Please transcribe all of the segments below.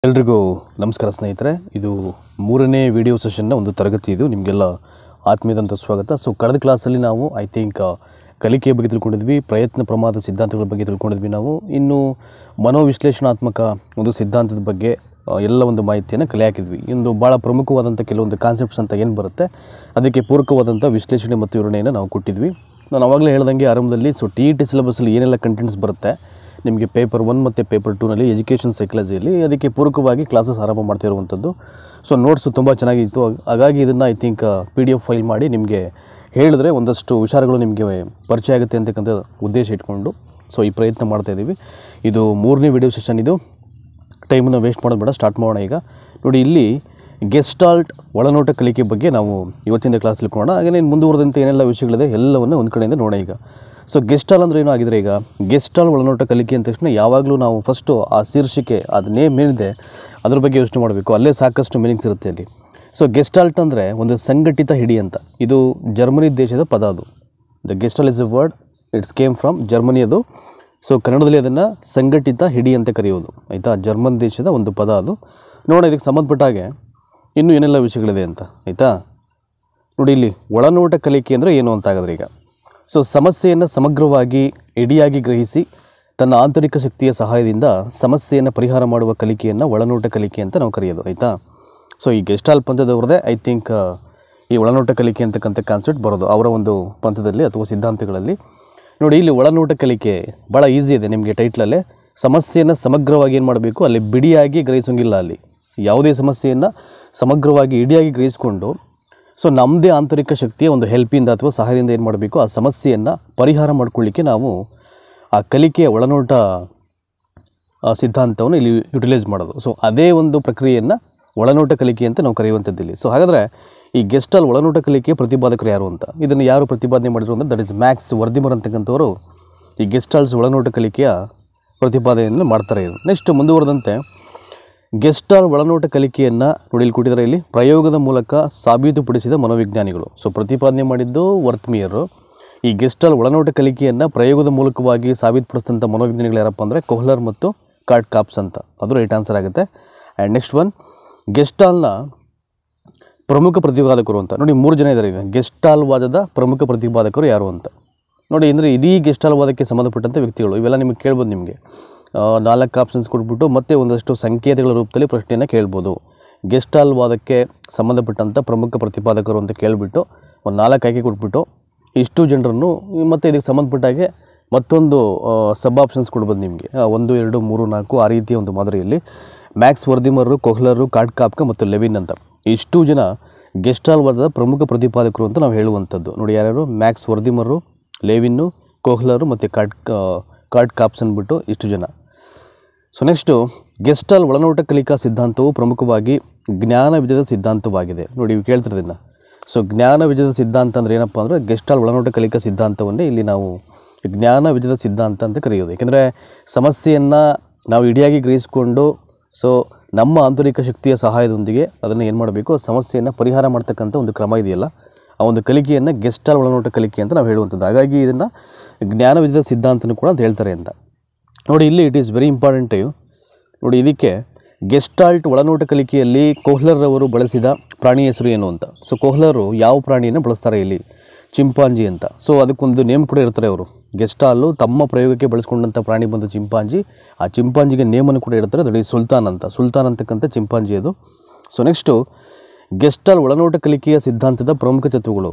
ಎಲ್ರಿಗೂ ನಮಸ್ಕಾರ ಸ್ನೇಹಿತರೆ. ಇದು ಮೂರನೇ ವಿಡಿಯೋ ಸೆಷನ್ನ ಒಂದು ತರಗತಿ. ಇದು ನಿಮಗೆಲ್ಲ ಆತ್ಮೀಯದಂಥ ಸ್ವಾಗತ. ಸೊ ಕಳೆದ ಕ್ಲಾಸಲ್ಲಿ ನಾವು ಕಲಿಕೆಯ ಬಗ್ಗೆ ತಿಳ್ಕೊಂಡಿದ್ವಿ, ಪ್ರಯತ್ನ ಪ್ರಮಾದ ಸಿದ್ಧಾಂತಗಳ ಬಗ್ಗೆ ತಿಳ್ಕೊಂಡಿದ್ವಿ. ನಾವು ಇನ್ನು ಮನೋವಿಶ್ಲೇಷಣಾತ್ಮಕ ಒಂದು ಸಿದ್ಧಾಂತದ ಬಗ್ಗೆ ಎಲ್ಲ ಒಂದು ಮಾಹಿತಿಯನ್ನು ಕಲೆ ಹಾಕಿದ್ವಿ. ಇಂದು ಭಾಳ ಪ್ರಮುಖವಾದಂಥ ಕೆಲವೊಂದು ಕಾನ್ಸೆಪ್ಟ್ಸ್ ಅಂತ ಏನು ಬರುತ್ತೆ, ಅದಕ್ಕೆ ಪೂರಕವಾದಂಥ ವಿಶ್ಲೇಷಣೆ ಮತ್ತು ವಿವರಣೆಯನ್ನು ನಾವು ಕೊಟ್ಟಿದ್ವಿ. ನಾನು ಆವಾಗಲೇ ಹೇಳ್ದಂಗೆ ಆರಂಭದಲ್ಲಿ TET ಸಿಲೆಬಸ್ಸಲ್ಲಿ ಏನೆಲ್ಲ ಕಂಟೆಂಟ್ಸ್ ಬರುತ್ತೆ ನಿಮಗೆ ಪೇಪರ್ 1 ಮತ್ತು ಪೇಪರ್ 2ನಲ್ಲಿ ಎಜುಕೇಷನ್ ಸೈಕಾಲಜಿಯಲ್ಲಿ, ಅದಕ್ಕೆ ಪೂರಕವಾಗಿ ಕ್ಲಾಸಸ್ ಆರಂಭ ಮಾಡ್ತಿರುವಂಥದ್ದು. ಸೊ ನೋಟ್ಸು ತುಂಬ ಚೆನ್ನಾಗಿತ್ತು. ಹಾಗಾಗಿ ಇದನ್ನು PDF ಫೈಲ್ ಮಾಡಿ ನಿಮಗೆ ಹೇಳಿದ್ರೆ ಒಂದಷ್ಟು ವಿಚಾರಗಳು ನಿಮಗೆ ಪರಿಚಯ ಆಗುತ್ತೆ ಅಂತಕ್ಕಂಥ ಉದ್ದೇಶ ಇಟ್ಕೊಂಡು ಸೊ ಈ ಪ್ರಯತ್ನ ಮಾಡ್ತಾಯಿದ್ದೀವಿ. ಇದು ಮೂರನೇ ವಿಡಿಯೋ ಸೆಷನ್. ಇದು ಟೈಮನ್ನು ವೇಸ್ಟ್ ಮಾಡೋದು ಬೇಡ, ಸ್ಟಾರ್ಟ್ ಮಾಡೋಣ. ಈಗ ನೋಡಿ, ಇಲ್ಲಿ ಗೆಸ್ಟಾಲ್ಟ್ ಒಳನೋಟ ಕಲಿಕೆ ಬಗ್ಗೆ ನಾವು ಇವತ್ತಿನ ಕ್ಲಾಸ್ ತಿಳ್ಕೊಳ್ಳೋಣ. ಹಾಗೆ ಮುಂದುವರೆದಂತೆ ಏನೆಲ್ಲ ವಿಷಯಗಳಿದೆ ಎಲ್ಲವನ್ನು ಒಂದು ಕಡೆಯಿಂದ ನೋಡೋಣ. ಈಗ ಸೊ ಗೆಸ್ಟಾಲ್ ಅಂದರೆ ಏನೋ ಆಗಿದ್ರೆ, ಈಗ ಗೆಸ್ಟಾಲ್ ಒಳನೋಟ ಕಲಿಕೆ ಅಂದ ತಕ್ಷಣ ಯಾವಾಗಲೂ ನಾವು ಫಸ್ಟು ಆ ಶೀರ್ಷಿಕೆ ಅದು ನೇಮ್ ಏನಿದೆ ಅದ್ರ ಬಗ್ಗೆ ಯೋಚನೆ ಮಾಡಬೇಕು. ಅಲ್ಲೇ ಸಾಕಷ್ಟು ಮೀನಿಂಗ್ಸ್ ಇರುತ್ತೆ ಅಲ್ಲಿ. ಸೊ ಗೆಸ್ಟಾಲ್ಟ್ ಅಂದರೆ ಒಂದು ಸಂಘಟಿತ ಹಿಡಿ ಅಂತ. ಇದು ಜರ್ಮನಿ ದೇಶದ ಪದ. ಅದು the gestalt is a word, it's came from Germany. ಅದು ಸೊ ಕನ್ನಡದಲ್ಲಿ ಅದನ್ನು ಸಂಘಟಿತ ಹಿಡಿ ಅಂತ ಕರೆಯೋದು, ಆಯಿತಾ. ಜರ್ಮನ್ ದೇಶದ ಒಂದು ಪದ ಅದು. ನೋಡೋಣ ಇದಕ್ಕೆ ಸಂಬಂಧಪಟ್ಟ ಹಾಗೆ ಇನ್ನೂ ಏನೆಲ್ಲ ವಿಷಯಗಳಿದೆ ಅಂತ, ಆಯಿತಾ. ನೋಡಿ, ಇಲ್ಲಿ ಒಳನೋಟ ಕಲಿಕೆ ಅಂದರೆ ಏನು ಅಂತ ಆಗಿದ್ರೆ, ಈಗ ಸೊ ಸಮಸ್ಯೆಯನ್ನು ಸಮಗ್ರವಾಗಿ ಇಡಿಯಾಗಿ ಗ್ರಹಿಸಿ ತನ್ನ ಆಂತರಿಕ ಶಕ್ತಿಯ ಸಹಾಯದಿಂದ ಸಮಸ್ಯೆಯನ್ನು ಪರಿಹಾರ ಮಾಡುವ ಕಲಿಕೆಯನ್ನು ಒಳನೋಟ ಕಲಿಕೆ ಅಂತ ನಾವು ಕರೆಯೋದು, ಆಯಿತಾ. ಸೊ ಈ ಗೆಸ್ಟಾಲ್ ಪಂಥದವ್ರದ್ದೇ ಈ ಒಳನೋಟ ಕಲಿಕೆ ಅಂತಕ್ಕಂಥ ಕಾನ್ಸೆಪ್ಟ್ ಬರೋದು ಅವರ ಒಂದು ಪಂಥದಲ್ಲಿ ಅಥವಾ ಸಿದ್ಧಾಂತಗಳಲ್ಲಿ. ನೋಡಿ, ಇಲ್ಲಿ ಒಳನೋಟ ಕಲಿಕೆ ಭಾಳ ಈಸಿ ಇದೆ. ನಿಮಗೆ ಟೈಟ್ಲಲ್ಲೇ ಸಮಸ್ಯೆಯನ್ನು ಸಮಗ್ರವಾಗಿ ಏನು ಮಾಡಬೇಕು, ಅಲ್ಲಿ ಬಿಡಿಯಾಗಿ ಗ್ರಹಿಸೋಂಗಿಲ್ಲ. ಅಲ್ಲಿ ಯಾವುದೇ ಸಮಸ್ಯೆಯನ್ನು ಸಮಗ್ರವಾಗಿ ಇಡಿಯಾಗಿ ಗ್ರಹಿಸಿಕೊಂಡು ಸೊ ನಮ್ಮದೇ ಆಂತರಿಕ ಶಕ್ತಿಯ ಒಂದು ಹೆಲ್ಪಿಂದ ಅಥವಾ ಸಹಾಯದಿಂದ ಏನು ಮಾಡಬೇಕು, ಆ ಸಮಸ್ಯೆಯನ್ನು ಪರಿಹಾರ ಮಾಡ್ಕೊಳ್ಳಿಕ್ಕೆ ನಾವು ಆ ಕಲಿಕೆಯ ಒಳನೋಟ ಸಿದ್ಧಾಂತವನ್ನು ಇಲ್ಲಿ ಯುಟಿಲೈಸ್ ಮಾಡೋದು. ಸೊ ಅದೇ ಒಂದು ಪ್ರಕ್ರಿಯೆಯನ್ನು ಒಳನೋಟ ಕಲಿಕೆ ಅಂತ ನಾವು ಕರೆಯುವಂಥದ್ದಿಲ್ಲಿ. ಸೊ ಹಾಗಾದರೆ ಈ ಗೆಸ್ಟಾಲ್ ಒಳನೋಟ ಕಲಿಕೆಯ ಪ್ರತಿಪಾದಕರು ಯಾರು ಅಂತ, ಇದನ್ನು ಯಾರು ಪ್ರತಿಪಾದನೆ ಮಾಡಿದ್ರು ಅಂದರೆ ದಟ್ ಇಸ್ ಮ್ಯಾಕ್ಸ್ ವರ್ದಿಮರ್ ಅಂತಕ್ಕಂಥವರು ಈ ಗೆಸ್ಟಾಲ್ಸ್ ಒಳನೋಟ ಕಲಿಕೆಯ ಪ್ರತಿಪಾದನೆಯನ್ನು ಮಾಡ್ತಾರೆ. ನೆಕ್ಸ್ಟ್ ಮುಂದುವರೆದಂತೆ ಗೆಸ್ಟಾಲ್ ಒಳನೋಟ ಕಲಿಕೆಯನ್ನು ನೋಡಿ ಇಲ್ಲಿ ಕೊಟ್ಟಿದ್ದಾರೆ. ಇಲ್ಲಿ ಪ್ರಯೋಗದ ಮೂಲಕ ಸಾಬೀತುಪಡಿಸಿದ ಮನೋವಿಜ್ಞಾನಿಗಳು. ಸೊ ಪ್ರತಿಪಾದನೆ ಮಾಡಿದ್ದು ವರ್ತ್ಮಿಯರು. ಈ ಗೆಸ್ಟಾಲ್ ಒಳನೋಟ ಕಲಿಕೆಯನ್ನು ಪ್ರಯೋಗದ ಮೂಲಕವಾಗಿ ಸಾಬೀತುಪಡಿಸಿದಂಥ ಮನೋವಿಜ್ಞಾನಿಗಳು ಯಾರಪ್ಪ ಅಂದರೆ ಕೊಹ್ಲರ್ ಮತ್ತು ಕಾರ್ಟ್-ಕಾಪ್ಸ್ ಅಂತ. ಅದು ರೈಟ್ ಆನ್ಸರ್ ಆಗುತ್ತೆ. ಆ್ಯಂಡ್ ನೆಕ್ಸ್ಟ್ ಒನ್, ಗೆಸ್ಟಾಲ್ನ ಪ್ರಮುಖ ಪ್ರತಿಪಾದಕರು ಅಂತ. ನೋಡಿ 3 ಜನ ಇದ್ದಾರೆ. ಈಗ ಗೆಸ್ಟಾಲ್ ವಾದದ ಪ್ರಮುಖ ಪ್ರತಿಪಾದಕರು ಯಾರು ಅಂತ ನೋಡಿ. ಅಂದರೆ ಇಡೀ ಗೆಸ್ಟಾಲ್ ವಾದಕ್ಕೆ ಸಂಬಂಧಪಟ್ಟಂಥ ವ್ಯಕ್ತಿಗಳು ಇವೆಲ್ಲ ನಿಮಗೆ ಕೇಳ್ಬೋದು. ನಿಮಗೆ 4 ಆಪ್ಷನ್ಸ್ ಕೊಟ್ಬಿಟ್ಟು ಮತ್ತೆ ಒಂದಷ್ಟು ಸಂಕೇತಗಳ ರೂಪದಲ್ಲಿ ಪ್ರಶ್ನೆಯನ್ನು ಕೇಳ್ಬೋದು. ಗೆಸ್ಟಾಲ್ ವಾದಕ್ಕೆ ಸಂಬಂಧಪಟ್ಟಂಥ ಪ್ರಮುಖ ಪ್ರತಿಪಾದಕರು ಅಂತ ಕೇಳಿಬಿಟ್ಟು ಒಂದು 4 ಆಯ್ಕೆ ಕೊಟ್ಬಿಟ್ಟು ಇಷ್ಟು ಜನರನ್ನು ಮತ್ತು ಇದಕ್ಕೆ ಸಂಬಂಧಪಟ್ಟಾಗೆ ಮತ್ತೊಂದು ಸಬ್ ಆಪ್ಷನ್ಸ್ ಕೊಡ್ಬೋದು ನಿಮಗೆ. 1, 2, 3, 4 ಆ ರೀತಿಯ ಒಂದು ಮಾದರಿಯಲ್ಲಿ ಮ್ಯಾಕ್ಸ್ ವರ್ದಿಮರು, ಕೊಹ್ಲರು, ಕಾರ್ಟ್-ಕಾಪ್ಕ ಮತ್ತು ಲೆವಿನ್ ಅಂತ ಇಷ್ಟು ಜನ ಗೆಸ್ಟಾಲ್ ವಾದದ ಪ್ರಮುಖ ಪ್ರತಿಪಾದಕರು ಅಂತ ನಾವು ಹೇಳುವಂಥದ್ದು. ನೋಡಿ ಯಾರ್ಯಾರು, ಮ್ಯಾಕ್ಸ್ ವರ್ದಿಮರು, ಲೆವಿನ್ನು, ಕೊಹ್ಲರು ಮತ್ತು ಕಾರ್ಟ್-ಕಾಪ್ಸ್ ಅಂದ್ಬಿಟ್ಟು ಇಷ್ಟು ಜನ. ಸೊ ನೆಕ್ಸ್ಟು, ಗೆಸ್ಟಾಲ್ ಒಳನೋಟ ಕಲಿಕಾ ಸಿದ್ಧಾಂತವು ಪ್ರಮುಖವಾಗಿ ಜ್ಞಾನ ವಿಜಯದ ಸಿದ್ಧಾಂತವಾಗಿದೆ. ನೋಡಿ ಇವು ಕೇಳ್ತಿರೋದನ್ನು. ಸೊ ಜ್ಞಾನ ವಿಜಯದ ಸಿದ್ಧಾಂತ ಅಂದರೆ ಏನಪ್ಪ ಅಂದರೆ ಗೆಸ್ಟಾಲ್ ಒಳನೋಟ ಕಲಿಕಾ ಸಿದ್ಧಾಂತವನ್ನೇ ಇಲ್ಲಿ ನಾವು ಜ್ಞಾನ ವಿಜಯದ ಸಿದ್ಧಾಂತ ಅಂತ ಕರೆಯೋದು. ಏಕೆಂದರೆ ಸಮಸ್ಯೆಯನ್ನು ನಾವು ಇಡಿಯಾಗಿ ಗ್ರಹಿಸಿಕೊಂಡು ಸೊ ನಮ್ಮ ಆಂತರಿಕ ಶಕ್ತಿಯ ಸಹಾಯದೊಂದಿಗೆ ಅದನ್ನು ಏನು ಮಾಡಬೇಕು, ಸಮಸ್ಯೆಯನ್ನು ಪರಿಹಾರ ಮಾಡ್ತಕ್ಕಂಥ ಒಂದು ಕ್ರಮ ಇದೆಯಲ್ಲ, ಆ ಒಂದು ಕಲಿಕೆಯನ್ನು ಗೆಸ್ಟಾಲ್ ಒಳನೋಟ ಕಲಿಕೆ ಅಂತ ನಾವು ಹೇಳುವಂಥದ್ದು. ಹಾಗಾಗಿ ಇದನ್ನು ಜ್ಞಾನ ವಿಜಯದ ಸಿದ್ಧಾಂತನೂ ಕೂಡ ಅಂತ ಹೇಳ್ತಾರೆ ಅಂತ ನೋಡಿ. ಇಲ್ಲಿ ಇಟ್ ಈಸ್ ವೆರಿ ಇಂಪಾರ್ಟೆಂಟ್. ನೋಡಿ ಇದಕ್ಕೆ ಗೆಸ್ಟಾಲ್ಟ್ ಒಳನೋಟ ಕಲಿಕೆಯಲ್ಲಿ ಕೊಹ್ಲರ್ ಅವರು ಬಳಸಿದ ಪ್ರಾಣಿ ಹೆಸರು ಏನು ಅಂತ. ಸೊ ಕೊಹ್ಲರು ಯಾವ ಪ್ರಾಣಿಯನ್ನು ಬಳಸ್ತಾರೆ ಇಲ್ಲಿ, ಚಿಂಪಾಂಜಿ ಅಂತ. ಸೊ ಅದಕ್ಕೊಂದು ನೇಮ್ ಕೂಡ ಇರ್ತಾರೆ ಅವರು. ಗೆಸ್ಟಾಲು ತಮ್ಮ ಪ್ರಯೋಗಕ್ಕೆ ಬಳಸ್ಕೊಂಡಂಥ ಪ್ರಾಣಿ ಬಂದು ಚಿಂಪಾಂಜಿ. ಆ ಚಿಂಪಾಂಜಿಗೆ ನೇಮನ್ನು ಕೂಡ ಇಡ್ತಾರೆ, ದಟ್ ಈಸ್ ಸುಲ್ತಾನ್ ಅಂತಕ್ಕಂಥ ಚಿಂಪಾಂಜಿ ಅದು. ಸೊ ನೆಕ್ಸ್ಟು, ಗೆಸ್ಟಾಲ್ ಒಳನೋಟ ಕಲಿಕೆಯ ಸಿದ್ಧಾಂತದ ಪ್ರಮುಖ ತತ್ವಗಳು.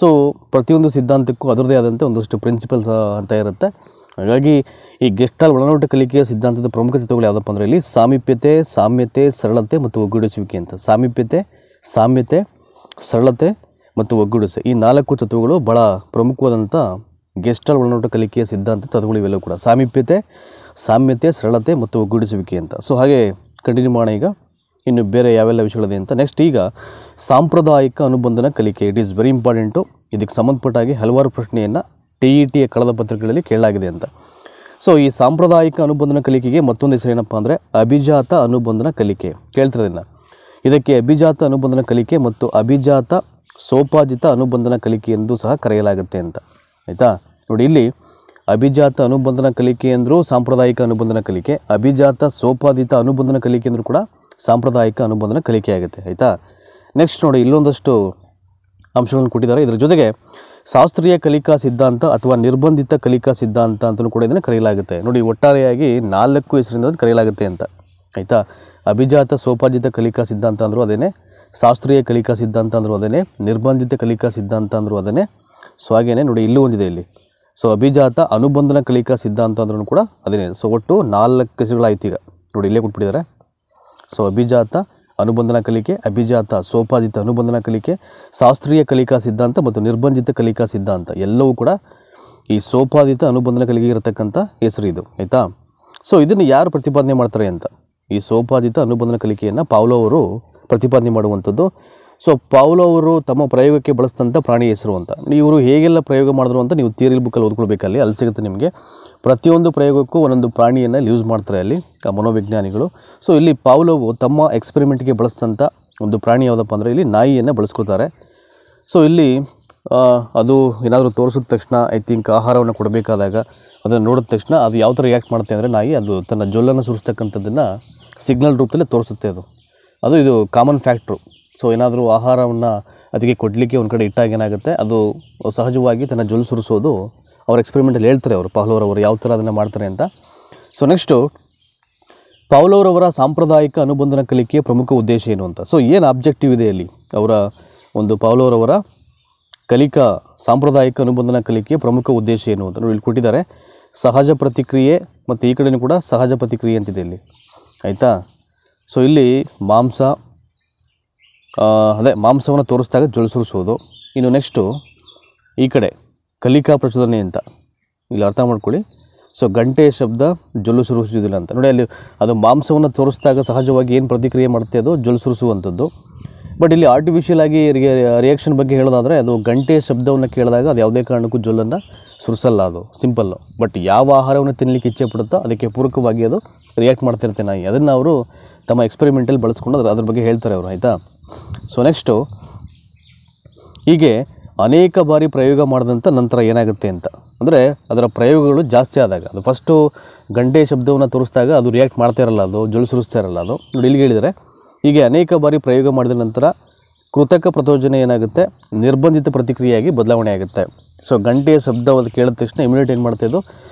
ಸೊ ಪ್ರತಿಯೊಂದು ಸಿದ್ಧಾಂತಕ್ಕೂ ಅದರದೇ ಆದಂಥ ಒಂದಷ್ಟು ಪ್ರಿನ್ಸಿಪಲ್ಸ್ ಅಂತ ಇರುತ್ತೆ. ಹಾಗಾಗಿ ಈ ಗೆಸ್ಟಾಲ್ ಒಳನೋಟ ಕಲಿಕೆಯ ಸಿದ್ಧಾಂತದ ಪ್ರಮುಖ ತತ್ವಗಳು ಯಾವುದಪ್ಪ ಅಂದರೆ ಇಲ್ಲಿ ಸಾಮೀಪ್ಯತೆ, ಸಾಮ್ಯತೆ, ಸರಳತೆ ಮತ್ತು ಒಗ್ಗೂಡಿಸುವಿಕೆ ಅಂತ. ಸಾಮೀಪ್ಯತೆ, ಸಾಮ್ಯತೆ, ಸರಳತೆ ಮತ್ತು ಒಗ್ಗೂಡಿಸು, ಈ 4 ತತ್ವಗಳು ಭಾಳ ಪ್ರಮುಖವಾದಂಥ ಗೆಸ್ಟಾಲ್ ಒಳನೋಟ ಕಲಿಕೆಯ ಸಿದ್ಧಾಂತ ತತ್ವಗಳು ಇವೆಲ್ಲವೂ ಕೂಡ. ಸಾಮೀಪ್ಯತೆ, ಸಾಮ್ಯತೆ, ಸರಳತೆ ಮತ್ತು ಒಗ್ಗೂಡಿಸುವಿಕೆ ಅಂತ. ಸೊ ಹಾಗೆ ಕಂಟಿನ್ಯೂ ಮಾಡೋಣ. ಈಗ ಇನ್ನು ಬೇರೆ ಯಾವೆಲ್ಲ ವಿಷಯಗಳಿದೆ ಅಂತ. ನೆಕ್ಸ್ಟ್, ಈಗ ಸಾಂಪ್ರದಾಯಿಕ ಅನುಬಂಧನ ಕಲಿಕೆ. It is very important. ಇದಕ್ಕೆ ಸಂಬಂಧಪಟ್ಟಾಗಿ ಹಲವಾರು ಪ್ರಶ್ನೆಯನ್ನು TETಯ ಕಳೆದ ಪತ್ರಿಕೆಗಳಲ್ಲಿ ಕೇಳಲಾಗಿದೆ ಅಂತ. ಸೊ ಈ ಸಾಂಪ್ರದಾಯಿಕ ಅನುಬಂಧನ ಕಲಿಕೆಗೆ ಮತ್ತೊಂದು ಹೆಸರು ಏನಪ್ಪ ಅಂದರೆ ಅಭಿಜಾತ ಅನುಬಂಧನ ಕಲಿಕೆ. ಕೇಳ್ತಿರೋದನ್ನು. ಇದಕ್ಕೆ ಅಭಿಜಾತ ಅನುಬಂಧನ ಕಲಿಕೆ ಮತ್ತು ಅಭಿಜಾತ ಸೋಪಾಜಿತ ಅನುಬಂಧನ ಕಲಿಕೆ ಎಂದು ಸಹ ಕರೆಯಲಾಗುತ್ತೆ ಅಂತ, ಆಯಿತಾ. ನೋಡಿ ಇಲ್ಲಿ ಅಭಿಜಾತ ಅನುಬಂಧನ ಕಲಿಕೆ ಅಂದರೂ ಸಾಂಪ್ರದಾಯಿಕ ಅನುಬಂಧನ ಕಲಿಕೆ, ಅಭಿಜಾತ ಸೋಪಾದಿತ ಅನುಬಂಧನ ಕಲಿಕೆ ಅಂದರೂ ಕೂಡ ಸಾಂಪ್ರದಾಯಿಕ ಅನುಬಂಧನ ಕಲಿಕೆ ಆಗುತ್ತೆ. ಆಯಿತಾ. ನೆಕ್ಸ್ಟ್ ನೋಡಿ, ಇಲ್ಲೊಂದಷ್ಟು ಅಂಶಗಳನ್ನು ಕೊಟ್ಟಿದ್ದಾರೆ. ಇದರ ಜೊತೆಗೆ ಶಾಸ್ತ್ರೀಯ ಕಲಿಕಾ ಸಿದ್ಧಾಂತ ಅಥವಾ ನಿರ್ಬಂಧಿತ ಕಲಿಕಾ ಸಿದ್ಧಾಂತ ಅಂತಲೂ ಕೂಡ ಇದನ್ನು ಕರೆಯಲಾಗುತ್ತೆ. ನೋಡಿ, ಒಟ್ಟಾರೆಯಾಗಿ 4 ಹೆಸರಿಂದ ಕರೆಯಲಾಗುತ್ತೆ ಅಂತ. ಆಯಿತಾ. ಅಭಿಜಾತ ಸೋಪಾದಿತ ಕಲಿಕಾ ಸಿದ್ಧಾಂತ ಅಂದರೂ ಅದೇನೇ, ಶಾಸ್ತ್ರೀಯ ಕಲಿಕಾ ಸಿದ್ಧಾಂತ ಅಂದರೂ ಅದೇನೇ, ನಿರ್ಬಂಧಿತ ಕಲಿಕಾ ಸಿದ್ಧಾಂತ ಅಂದರೂ ಅದೇನೇ. ಸೊ ಹಾಗೇನೆ ನೋಡಿ, ಇಲ್ಲೂ ಒಂದಿದೆ ಇಲ್ಲಿ. ಸೊ ಅಭಿಜಾತ ಅನುಬಂಧನ ಕಲಿಕಾ ಸಿದ್ಧಾಂತ ಅಂದ್ರೂ ಕೂಡ ಅದೇನೇ. ಸೊ ಒಟ್ಟು 4 ಹೆಸರುಗಳಾಯ್ತು ಈಗ ನೋಡಿ, ಇಲ್ಲೇ ಕೊಟ್ಬಿಟ್ಟಿದ್ದಾರೆ. ಸೊ ಅಭಿಜಾತ ಅನುಬಂಧನ ಕಲಿಕೆ, ಅಭಿಜಾತ ಸೋಪಾದಿತ ಅನುಬಂಧನ ಕಲಿಕೆ, ಶಾಸ್ತ್ರೀಯ ಕಲಿಕಾ ಸಿದ್ಧಾಂತ ಮತ್ತು ನಿರ್ಬಂಧಿತ ಕಲಿಕಾ ಸಿದ್ಧಾಂತ ಎಲ್ಲವೂ ಕೂಡ ಈ ಸೋಪಾದಿತ ಅನುಬಂಧನ ಕಲಿಕೆ ಇರತಕ್ಕಂಥ ಹೆಸರು ಇದು. ಆಯಿತಾ. ಸೊ ಇದನ್ನು ಯಾರು ಪ್ರತಿಪಾದನೆ ಮಾಡ್ತಾರೆ ಅಂತ, ಈ ಸೋಪಾದಿತ ಅನುಬಂಧನ ಕಲಿಕೆಯನ್ನು ಪಾವ್ಲೋ ಅವರು ಪ್ರತಿಪಾದನೆ ಮಾಡುವಂಥದ್ದು. ಸೊ ಪಾವ್ಲೋ ಅವರು ತಮ್ಮ ಪ್ರಯೋಗಕ್ಕೆ ಬಳಸಿದಂಥ ಪ್ರಾಣಿ ಹೆಸರು ಅಂತ. ಇವರು ಹೇಗೆಲ್ಲ ಪ್ರಯೋಗ ಮಾಡಿದ್ರು ಅಂತ ನೀವು ಥಿಯರಿ ಬುಕ್ಕಲ್ಲಿ ಓದ್ಕೊಳ್ಬೇಕಲ್ಲಿ, ಅಲ್ಲಿ ಸಿಗುತ್ತೆ ನಿಮಗೆ. ಪ್ರತಿಯೊಂದು ಪ್ರಯೋಗಕ್ಕೂ ಒಂದೊಂದು ಪ್ರಾಣಿಯನ್ನು ಯೂಸ್ ಮಾಡ್ತಾರೆ ಅಲ್ಲಿ ಮನೋವಿಜ್ಞಾನಿಗಳು. ಸೊ ಇಲ್ಲಿ ಪಾವ್ಲೋವು ತಮ್ಮ ಎಕ್ಸ್ಪೆರಿಮೆಂಟ್ಗೆ ಬಳಸಿದಂಥ ಒಂದು ಪ್ರಾಣಿ ಯಾವುದಪ್ಪ ಅಂದರೆ ಇಲ್ಲಿ ನಾಯಿಯನ್ನು ಬಳಸ್ಕೋತಾರೆ. ಸೊ ಇಲ್ಲಿ ಅದು ಏನಾದರೂ ತೋರಿಸಿದ ತಕ್ಷಣ ಐ ಥಿಂಕ್ ಆಹಾರವನ್ನು ಕೊಡಬೇಕಾದಾಗ ಅದನ್ನು ನೋಡಿದ ತಕ್ಷಣ ಅದು ಯಾವ ಥರ ರಿಯಾಕ್ಟ್ ಮಾಡುತ್ತೆ ಅಂದರೆ ನಾಯಿ ಅದು ತನ್ನ ಜೊಲ್ಲನ್ನು ಸುರಿಸ್ತಕ್ಕಂಥದ್ದನ್ನು ಸಿಗ್ನಲ್ ರೂಪದಲ್ಲಿ ತೋರಿಸುತ್ತೆ ಅದು ಇದು ಕಾಮನ್ ಫ್ಯಾಕ್ಟ್ರು. ಸೊ ಏನಾದರೂ ಆಹಾರವನ್ನು ಅದಕ್ಕೆ ಕೊಡಲಿಕ್ಕೆ ಒಂದು ಕಡೆ ಇಟ್ಟಾಗ ಏನಾಗುತ್ತೆ, ಅದು ಸಹಜವಾಗಿ ತನ್ನ ಜೊಲ್ಲು ಸುರಿಸೋದು ಅವ್ರ ಎಕ್ಸ್ಪೆರಿಮೆಂಟಲ್ಲಿ ಹೇಳ್ತಾರೆ ಅವರು, ಪಾವ್ಲೋರವರು ಯಾವ ಥರ ಅದನ್ನು ಮಾಡ್ತಾರೆ ಅಂತ. ಸೊ ನೆಕ್ಸ್ಟು ಪಾವ್ಲೋರವರ ಸಾಂಪ್ರದಾಯಿಕ ಅನುಬಂಧನ ಕಲಿಕೆಯ ಪ್ರಮುಖ ಉದ್ದೇಶ ಏನು ಅಂತ. ಸೊ ಏನು ಆಬ್ಜೆಕ್ಟಿವ್ ಇದೆ ಅಲ್ಲಿ ಅವರ ಒಂದು ಪಾವ್ಲೋರವರ ಕಲಿಕಾ ಸಾಂಪ್ರದಾಯಿಕ ಅನುಬಂಧನ ಕಲಿಕೆಯ ಪ್ರಮುಖ ಉದ್ದೇಶ ಏನು ಅಂತ ನೋಡಿ ಇಲ್ಲಿ ಕೊಟ್ಟಿದ್ದಾರೆ. ಸಹಜ ಪ್ರತಿಕ್ರಿಯೆ ಮತ್ತು ಈ ಕಡೆಯೂ ಕೂಡ ಸಹಜ ಪ್ರತಿಕ್ರಿಯೆ ಅಂತಿದೆ ಇಲ್ಲಿ. ಆಯಿತಾ. ಸೊ ಇಲ್ಲಿ ಮಾಂಸವನ್ನು ತೋರಿಸಿದಾಗ ಜೊಲ್ಲು ಸುರಿಸೋದು. ಇನ್ನು ನೆಕ್ಸ್ಟು ಈ ಕಡೆ ಕಲಿಕಾ ಪ್ರಚೋದನೆ ಅಂತ ಇಲ್ಲಿ ಅರ್ಥ ಮಾಡ್ಕೊಳ್ಳಿ. ಸೊ ಗಂಟೆಯ ಶಬ್ದ ಜೊಲ್ಲು ಸುರಿಸೋದಿಲ್ಲ ಅಂತ ನೋಡಿ, ಅಲ್ಲಿ ಅದು ಮಾಂಸವನ್ನು ತೋರಿಸಿದಾಗ ಸಹಜವಾಗಿ ಏನು ಪ್ರತಿಕ್ರಿಯೆ ಮಾಡುತ್ತೆ ಅದು ಜೊಲ್ಲು ಸುರಿಸುವಂಥದ್ದು. ಬಟ್ ಇಲ್ಲಿ ಆರ್ಟಿಫಿಷಿಯಲ್ ಆಗಿ ರಿಯಾಕ್ಷನ್ ಬಗ್ಗೆ ಹೇಳೋದಾದರೆ ಅದು ಗಂಟೆಯ ಶಬ್ದವನ್ನು ಕೇಳಿದಾಗ ಅದು ಯಾವುದೇ ಕಾರಣಕ್ಕೂ ಜೊಲ್ಲನ್ನು ಸುರಿಸಲ್ಲ, ಅದು ಸಿಂಪಲ್ಲು. ಬಟ್ ಯಾವ ಆಹಾರವನ್ನು ತಿನ್ನಲಿಕ್ಕೆ ಇಚ್ಛೆ ಪಡುತ್ತೋ ಅದಕ್ಕೆ ಪೂರಕವಾಗಿ ಅದು ರಿಯಾಕ್ಟ್ ಮಾಡ್ತಿರುತ್ತೆ ನಾಯಿ. ಅದನ್ನು ಅವರು ತಮ್ಮ ಎಕ್ಸ್ಪೆರಿಮೆಂಟಲ್ಲಿ ಬಳಸ್ಕೊಂಡು ಅದ್ರ ಬಗ್ಗೆ ಹೇಳ್ತಾರೆ ಅವರು. ಆಯಿತಾ. ಸೊ ನೆಕ್ಸ್ಟು ಹೀಗೆ ಅನೇಕ ಬಾರಿ ಪ್ರಯೋಗ ಮಾಡಿದಂಥ ನಂತರ ಏನಾಗುತ್ತೆ ಅಂತ ಅಂದರೆ ಅದರ ಪ್ರಯೋಗಗಳು ಜಾಸ್ತಿ ಆದಾಗ, ಅದು ಫಸ್ಟು ಗಂಟೆ ಶಬ್ದವನ್ನು ತೋರಿಸಿದಾಗ ಅದು ರಿಯಾಕ್ಟ್ ಮಾಡ್ತಾ ಇರಲ್ಲ, ಅದು ಜೊಲ್ಲು ಸುರಿಸ್ತಾ ಇರಲ್ಲ ಅದು ನೋಡಿ ಇಲ್ಲಿ ಹೇಳಿದರೆ. ಹೀಗೆ ಅನೇಕ ಬಾರಿ ಪ್ರಯೋಗ ಮಾಡಿದ ನಂತರ ಕೃತಕ ಪ್ರಚೋದನೆ ಏನಾಗುತ್ತೆ, ನಿರ್ಬಂಧಿತ ಪ್ರತಿಕ್ರಿಯೆಯಾಗಿ ಬದಲಾವಣೆ ಆಗುತ್ತೆ. ಸೊ ಗಂಟೆಯ ಶಬ್ದ ಅದು ಕೇಳಿದ ತಕ್ಷಣ ಇಮಿಡಿಯೇಟ್ ಏನು ಮಾಡ್ತಾ ಇದು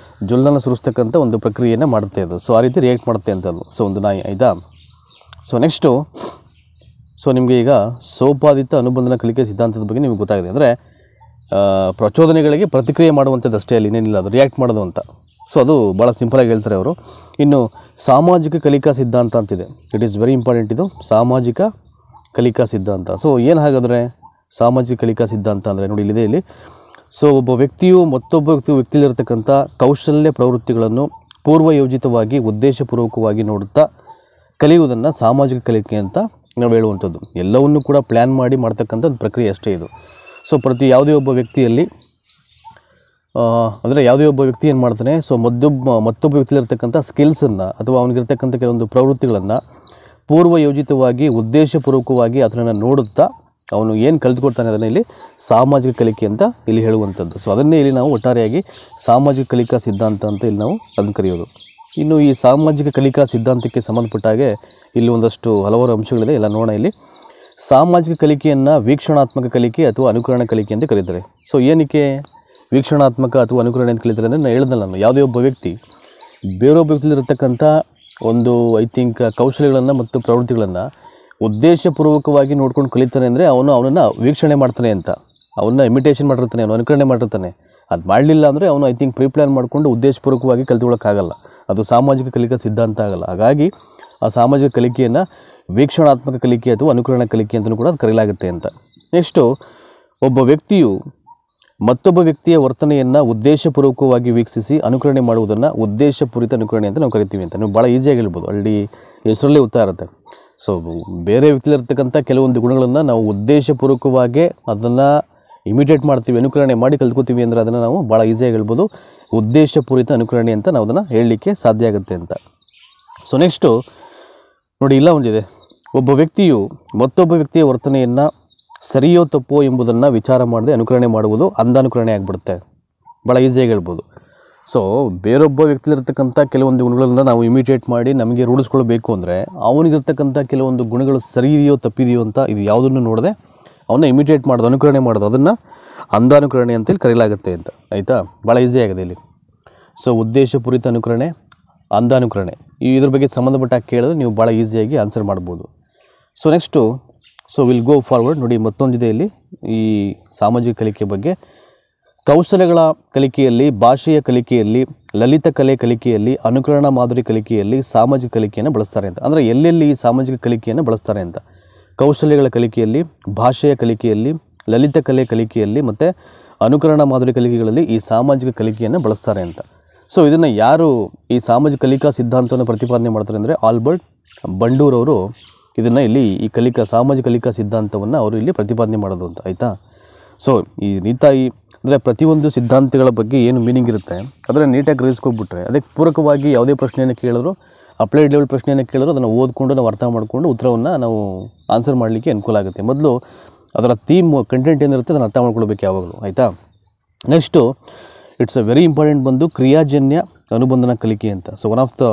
ಜೊಲ್ಲನ್ನು ಸುರಿಸ್ತಕ್ಕಂಥ ಒಂದು ಪ್ರಕ್ರಿಯೆಯನ್ನು ಮಾಡುತ್ತೆ ಅದು. ಸೊ ಆ ರೀತಿ ರಿಯಾಕ್ಟ್ ಮಾಡುತ್ತೆ ಅಂತದ್ದು ಸೊ ಒಂದು ನಾಯಿ. ಆಯಿತಾ. ಸೊ ನೆಕ್ಸ್ಟು ನಿಮಗೆ ಈಗ ಸೋಪಾದಿತ ಅನುಬಂಧನ ಕಲಿಕೆ ಸಿದ್ಧಾಂತದ ಬಗ್ಗೆ ನಿಮಗೆ ಗೊತ್ತಾಗಿದೆ. ಅಂದರೆ ಪ್ರಚೋದನೆಗಳಿಗೆ ಪ್ರತಿಕ್ರಿಯೆ ಮಾಡುವಂಥದ್ದು ಅಷ್ಟೇ, ಅಲ್ಲಿ ಇನ್ನೇನಿಲ್ಲ, ಅದು ರಿಯಾಕ್ಟ್ ಮಾಡೋದು ಅಂತ. ಸೊ ಅದು ಭಾಳ ಸಿಂಪಲಾಗಿ ಹೇಳ್ತಾರೆ ಅವರು. ಇನ್ನು ಸಾಮಾಜಿಕ ಕಲಿಕಾ ಸಿದ್ಧಾಂತ ಅಂತಿದೆ. ಇಟ್ ಈಸ್ ವೆರಿ ಇಂಪಾರ್ಟೆಂಟ್ ಇದು, ಸಾಮಾಜಿಕ ಕಲಿಕಾ ಸಿದ್ಧಾಂತ. ಸೊ ಏನು ಹಾಗಾದರೆ ಸಾಮಾಜಿಕ ಕಲಿಕಾ ಸಿದ್ಧಾಂತ ಅಂದರೆ ನೋಡಿ ಇಲ್ಲಿದೆ ಇಲ್ಲಿ. ಸೊ ಒಬ್ಬ ವ್ಯಕ್ತಿಯು ಮತ್ತೊಬ್ಬ ವ್ಯಕ್ತಿಯಲ್ಲಿರ್ತಕ್ಕಂಥ ಕೌಶಲ್ಯ ಪ್ರವೃತ್ತಿಗಳನ್ನು ಪೂರ್ವಯೋಜಿತವಾಗಿ ಉದ್ದೇಶಪೂರ್ವಕವಾಗಿ ನೋಡುತ್ತಾ ಕಲಿಯುವುದನ್ನು ಸಾಮಾಜಿಕ ಕಲಿಕೆ ಅಂತ ನಾವು ಹೇಳುವಂಥದ್ದು. ಎಲ್ಲವನ್ನೂ ಕೂಡ ಪ್ಲ್ಯಾನ್ ಮಾಡಿ ಮಾಡ್ತಕ್ಕಂಥ ಪ್ರಕ್ರಿಯೆ ಅಷ್ಟೇ ಇದು. ಸೊ ಯಾವುದೇ ಒಬ್ಬ ವ್ಯಕ್ತಿಯಲ್ಲಿ ಅಂದರೆ ಯಾವುದೇ ಒಬ್ಬ ವ್ಯಕ್ತಿ ಏನು ಮಾಡ್ತಾನೆ, ಸೊ ಮತ್ತೊಬ್ಬ ವ್ಯಕ್ತಿಯಲ್ಲಿರ್ತಕ್ಕಂಥ ಸ್ಕಿಲ್ಸನ್ನು ಅಥವಾ ಅವನಿಗಿರ್ತಕ್ಕಂಥ ಕೆಲವೊಂದು ಪ್ರವೃತ್ತಿಗಳನ್ನು ಪೂರ್ವಯೋಜಿತವಾಗಿ ಉದ್ದೇಶಪೂರ್ವಕವಾಗಿ ಅದನ್ನು ನೋಡುತ್ತಾ ಅವನು ಏನು ಕಲಿತ್ಕೊಳ್ತಾನೆ ಅದನ್ನು ಇಲ್ಲಿ ಸಾಮಾಜಿಕ ಕಲಿಕೆ ಅಂತ ಇಲ್ಲಿ ಹೇಳುವಂಥದ್ದು. ಸೊ ಅದನ್ನೇ ಇಲ್ಲಿ ನಾವು ಒಟ್ಟಾರೆಯಾಗಿ ಸಾಮಾಜಿಕ ಕಲಿಕಾ ಸಿದ್ಧಾಂತ ಅಂತ ಇಲ್ಲಿ ನಾವು ಅದನ್ನು ಕರೆಯೋದು. ಇನ್ನು ಈ ಸಾಮಾಜಿಕ ಕಲಿಕಾ ಸಿದ್ಧಾಂತಕ್ಕೆ ಸಂಬಂಧಪಟ್ಟ ಹಾಗೆ ಇಲ್ಲಿ ಒಂದಷ್ಟು ಹಲವಾರು ಅಂಶಗಳಿದೆ, ಎಲ್ಲ ನೋಡೋಣ. ಇಲ್ಲಿ ಸಾಮಾಜಿಕ ಕಲಿಕೆಯನ್ನು ವೀಕ್ಷಣಾತ್ಮಕ ಕಲಿಕೆ ಅಥವಾ ಅನುಕರಣ ಕಲಿಕೆ ಅಂತ ಕರೀತಾರೆ. ಸೊ ಏನಕ್ಕೆ ವೀಕ್ಷಣಾತ್ಮಕ ಅಥವಾ ಅನುಕರಣೆ ಅಂತ ಕಲಿತಾರೆ ಅಂದರೆ ನಾನು ಹೇಳಿದ್ನಲ್ಲ, ನಾನು ಯಾವುದೇ ಒಬ್ಬ ವ್ಯಕ್ತಿ ಬೇರೊಬ್ಬ ವ್ಯಕ್ತಿಲಿರತಕ್ಕಂಥ ಒಂದು ಐ ಥಿಂಕ್ ಕೌಶಲ್ಯಗಳನ್ನು ಮತ್ತು ಪ್ರವೃತ್ತಿಗಳನ್ನು ಉದ್ದೇಶಪೂರ್ವಕವಾಗಿ ನೋಡ್ಕೊಂಡು ಕಲಿತಾನೆ ಅಂದರೆ ಅವನನ್ನು ವೀಕ್ಷಣೆ ಮಾಡ್ತಾನೆ ಅಂತ, ಅವನ್ನ ಇಮಿಟೇಷನ್ ಮಾಡಿರ್ತಾನೆ, ಅವನು ಅನುಕರಣೆ ಮಾಡಿರ್ತಾನೆ. ಅದು ಮಾಡಲಿಲ್ಲ ಅಂದರೆ ಅವನು ಐ ಥಿಂಕ್ ಪ್ರಿಪ್ಲ್ಯಾನ್ ಮಾಡಿಕೊಂಡು ಉದ್ದೇಶಪೂರ್ವಕವಾಗಿ ಕಲಿತ್ಕೊಳ್ಳೋಕ್ಕಾಗಲ್ಲ, ಅದು ಸಾಮಾಜಿಕ ಕಲಿಕಾ ಸಿದ್ಧಾಂತ ಆಗಲ್ಲ. ಹಾಗಾಗಿ ಆ ಸಾಮಾಜಿಕ ಕಲಿಕೆಯನ್ನು ವೀಕ್ಷಣಾತ್ಮಕ ಕಲಿಕೆ ಅಥವಾ ಅನುಕರಣ ಕಲಿಕೆ ಅಂತಲೂ ಕೂಡ ಕರೆಯಲಾಗುತ್ತೆ ಅಂತ. ನೆಕ್ಸ್ಟು ಒಬ್ಬ ವ್ಯಕ್ತಿಯು ಮತ್ತೊಬ್ಬ ವ್ಯಕ್ತಿಯ ವರ್ತನೆಯನ್ನು ಉದ್ದೇಶಪೂರ್ವಕವಾಗಿ ವೀಕ್ಷಿಸಿ ಅನುಕರಣೆ ಮಾಡುವುದನ್ನು ಉದ್ದೇಶಪೂರಿತ ಅನುಕರಣೆ ಅಂತ ನಾವು ಕರಿತೀವಿ ಅಂತ. ನೀವು ಭಾಳ ಈಸಿಯಾಗಿ ಹೇಳ್ಬೋದು, ಅಲ್ಲಿ ಹೆಸರಲ್ಲೇ ಉತ್ತರ ಇರುತ್ತೆ. ಸೊ ಬೇರೆ ವ್ಯಕ್ತಿಲಿರ್ತಕ್ಕಂಥ ಕೆಲವೊಂದು ಗುಣಗಳನ್ನು ನಾವು ಉದ್ದೇಶಪೂರ್ವಕವಾಗಿ ಅದನ್ನು ಇಮಿಟೇಟ್ ಮಾಡ್ತೀವಿ, ಅನುಕರಣೆ ಮಾಡಿ ಕಲ್ತ್ಕೋತೀವಿ ಅಂದರೆ ಅದನ್ನು ನಾವು ಭಾಳ ಈಸಿಯಾಗಿ ಹೇಳ್ಬೋದು ಉದ್ದೇಶಪೂರಿತ ಅನುಕರಣೆ ಅಂತ ನಾವು ಅದನ್ನು ಹೇಳಲಿಕ್ಕೆ ಸಾಧ್ಯ ಆಗುತ್ತೆ ಅಂತ. ಸೊ ನೆಕ್ಸ್ಟು ನೋಡಿ, ಇಲ್ಲ ಒಂದಿದೆ, ಒಬ್ಬ ವ್ಯಕ್ತಿಯು ಮತ್ತೊಬ್ಬ ವ್ಯಕ್ತಿಯ ವರ್ತನೆಯನ್ನು ಸರಿಯೋ ತಪ್ಪೋ ಎಂಬುದನ್ನು ವಿಚಾರ ಮಾಡದೆ ಅನುಕರಣೆ ಮಾಡುವುದು ಅಂಧಾನುಕರಣೆ ಆಗಿಬಿಡುತ್ತೆ. ಭಾಳ ಈಸಿಯಾಗಿ ಹೇಳ್ಬೋದು. ಸೊ ಬೇರೊಬ್ಬ ವ್ಯಕ್ತಿಲಿರ್ತಕ್ಕಂಥ ಕೆಲವೊಂದು ಗುಣಗಳನ್ನು ನಾವು ಇಮಿಟೇಟ್ ಮಾಡಿ ನಮಗೆ ರೂಢಿಸ್ಕೊಳ್ಬೇಕು ಅಂದರೆ ಅವನಿಗಿರ್ತಕ್ಕಂಥ ಕೆಲವೊಂದು ಗುಣಗಳು ಸರಿ ಇದೆಯೋ ತಪ್ಪಿದೆಯೋ ಅಂತ ಇದು ಯಾವುದನ್ನು ನೋಡದೆ ಅವನ್ನ ಇಮಿಟೇಟ್ ಮಾಡೋದು, ಅನುಕರಣೆ ಮಾಡೋದು, ಅದನ್ನು ಅಂಧಾನುಕರಣೆ ಅಂತೇಳಿ ಕರೆಯಲಾಗುತ್ತೆ ಅಂತ. ಆಯಿತಾ, ಭಾಳ ಈಸಿ ಆಗಿದೆ ಇಲ್ಲಿ. ಸೊ ಉದ್ದೇಶಪೂರಿತ ಅನುಕರಣೆ, ಅಂಧಾನುಕರಣೆ, ಇದ್ರ ಬಗ್ಗೆ ಸಂಬಂಧಪಟ್ಟ ಕೇಳಿದ್ರೆ ನೀವು ಭಾಳ ಈಸಿಯಾಗಿ ಆನ್ಸರ್ ಮಾಡ್ಬೋದು. So next will go forward. ನೋಡಿ ಮತ್ತೊಂದಿದೆ ಇಲ್ಲಿ ಈ ಸಾಮಾಜಿಕ ಕಲಿಕೆ ಬಗ್ಗೆ. ಕೌಶಲ್ಯಗಳ ಕಲಿಕೆಯಲ್ಲಿ, ಭಾಷೆಯ ಕಲಿಕೆಯಲ್ಲಿ, ಲಲಿತ ಕಲೆ ಕಲಿಕೆಯಲ್ಲಿ, ಅನುಕರಣ ಮಾದರಿ ಕಲಿಕೆಯಲ್ಲಿ ಸಾಮಾಜಿಕ ಕಲಿಕೆಯನ್ನು ಬಳಸ್ತಾರೆ ಅಂತ. ಅಂದರೆ ಎಲ್ಲೆಲ್ಲಿ ಈ ಸಾಮಾಜಿಕ ಕಲಿಕೆಯನ್ನು ಬಳಸ್ತಾರೆ ಅಂತ. ಕೌಶಲ್ಯಗಳ ಕಲಿಕೆಯಲ್ಲಿ, ಭಾಷೆಯ ಕಲಿಕೆಯಲ್ಲಿ, ಲಲಿತ ಕಲೆ ಕಲಿಕೆಯಲ್ಲಿ ಮತ್ತು ಅನುಕರಣ ಮಾದರಿ ಕಲಿಕೆಗಳಲ್ಲಿ ಈ ಸಾಮಾಜಿಕ ಕಲಿಕೆಯನ್ನು ಬಳಸ್ತಾರೆ ಅಂತ. ಸೊ ಇದನ್ನು ಯಾರು ಈ ಸಾಮಾಜಿಕ ಕಲಿಕಾ ಸಿದ್ಧಾಂತವನ್ನು ಪ್ರತಿಪಾದನೆ ಮಾಡ್ತಾರೆ ಅಂದರೆ ಆಲ್ಬರ್ಟ್ ಬಂಡೂರ್ ಅವರು ಇದನ್ನು ಇಲ್ಲಿ ಈ ಸಾಮಾಜಿಕ ಕಲಿಕಾ ಸಿದ್ಧಾಂತವನ್ನು ಅವರು ಇಲ್ಲಿ ಪ್ರತಿಪಾದನೆ ಮಾಡೋದು ಅಂತ. ಆಯಿತಾ, ಸೊ ಈ ನೀತಾಯಿ ಅಂದರೆ ಪ್ರತಿಯೊಂದು ಸಿದ್ಧಾಂತಗಳ ಬಗ್ಗೆ ಏನು ಮೀನಿಂಗ್ ಇರುತ್ತೆ ಅದನ್ನು ನೀಟಾಗಿ ಗ್ರಹಿಸ್ಕೊಬಿಟ್ರೆ ಅದಕ್ಕೆ ಪೂರಕವಾಗಿ ಯಾವುದೇ ಪ್ರಶ್ನೆಯನ್ನು ಕೇಳಿದ್ರು, ಅಪ್ಲೈಡ್ ಲೆವೆಲ್ ಪ್ರಶ್ನೆಯನ್ನು ಕೇಳಿದ್ರು ಅದನ್ನು ಓದ್ಕೊಂಡು ನಾವು ಅರ್ಥ ಮಾಡಿಕೊಂಡು ಉತ್ತರವನ್ನು ನಾವು ಆನ್ಸರ್ ಮಾಡಲಿಕ್ಕೆ ಅನುಕೂಲ ಆಗುತ್ತೆ. ಮೊದಲು ಅದರ ಥೀಮ್ ಕಂಟೆಂಟ್ ಏನಿರುತ್ತೆ ಅದನ್ನು ಅರ್ಥ ಮಾಡ್ಕೊಳ್ಬೇಕು ಯಾವಾಗಲೂ. ಆಯಿತಾ, next it's a very important ಬಂದು ಕ್ರಿಯಾಜನ್ಯ ಅನುಬಂಧನ ಕಲಿಕೆ ಅಂತ. So one of the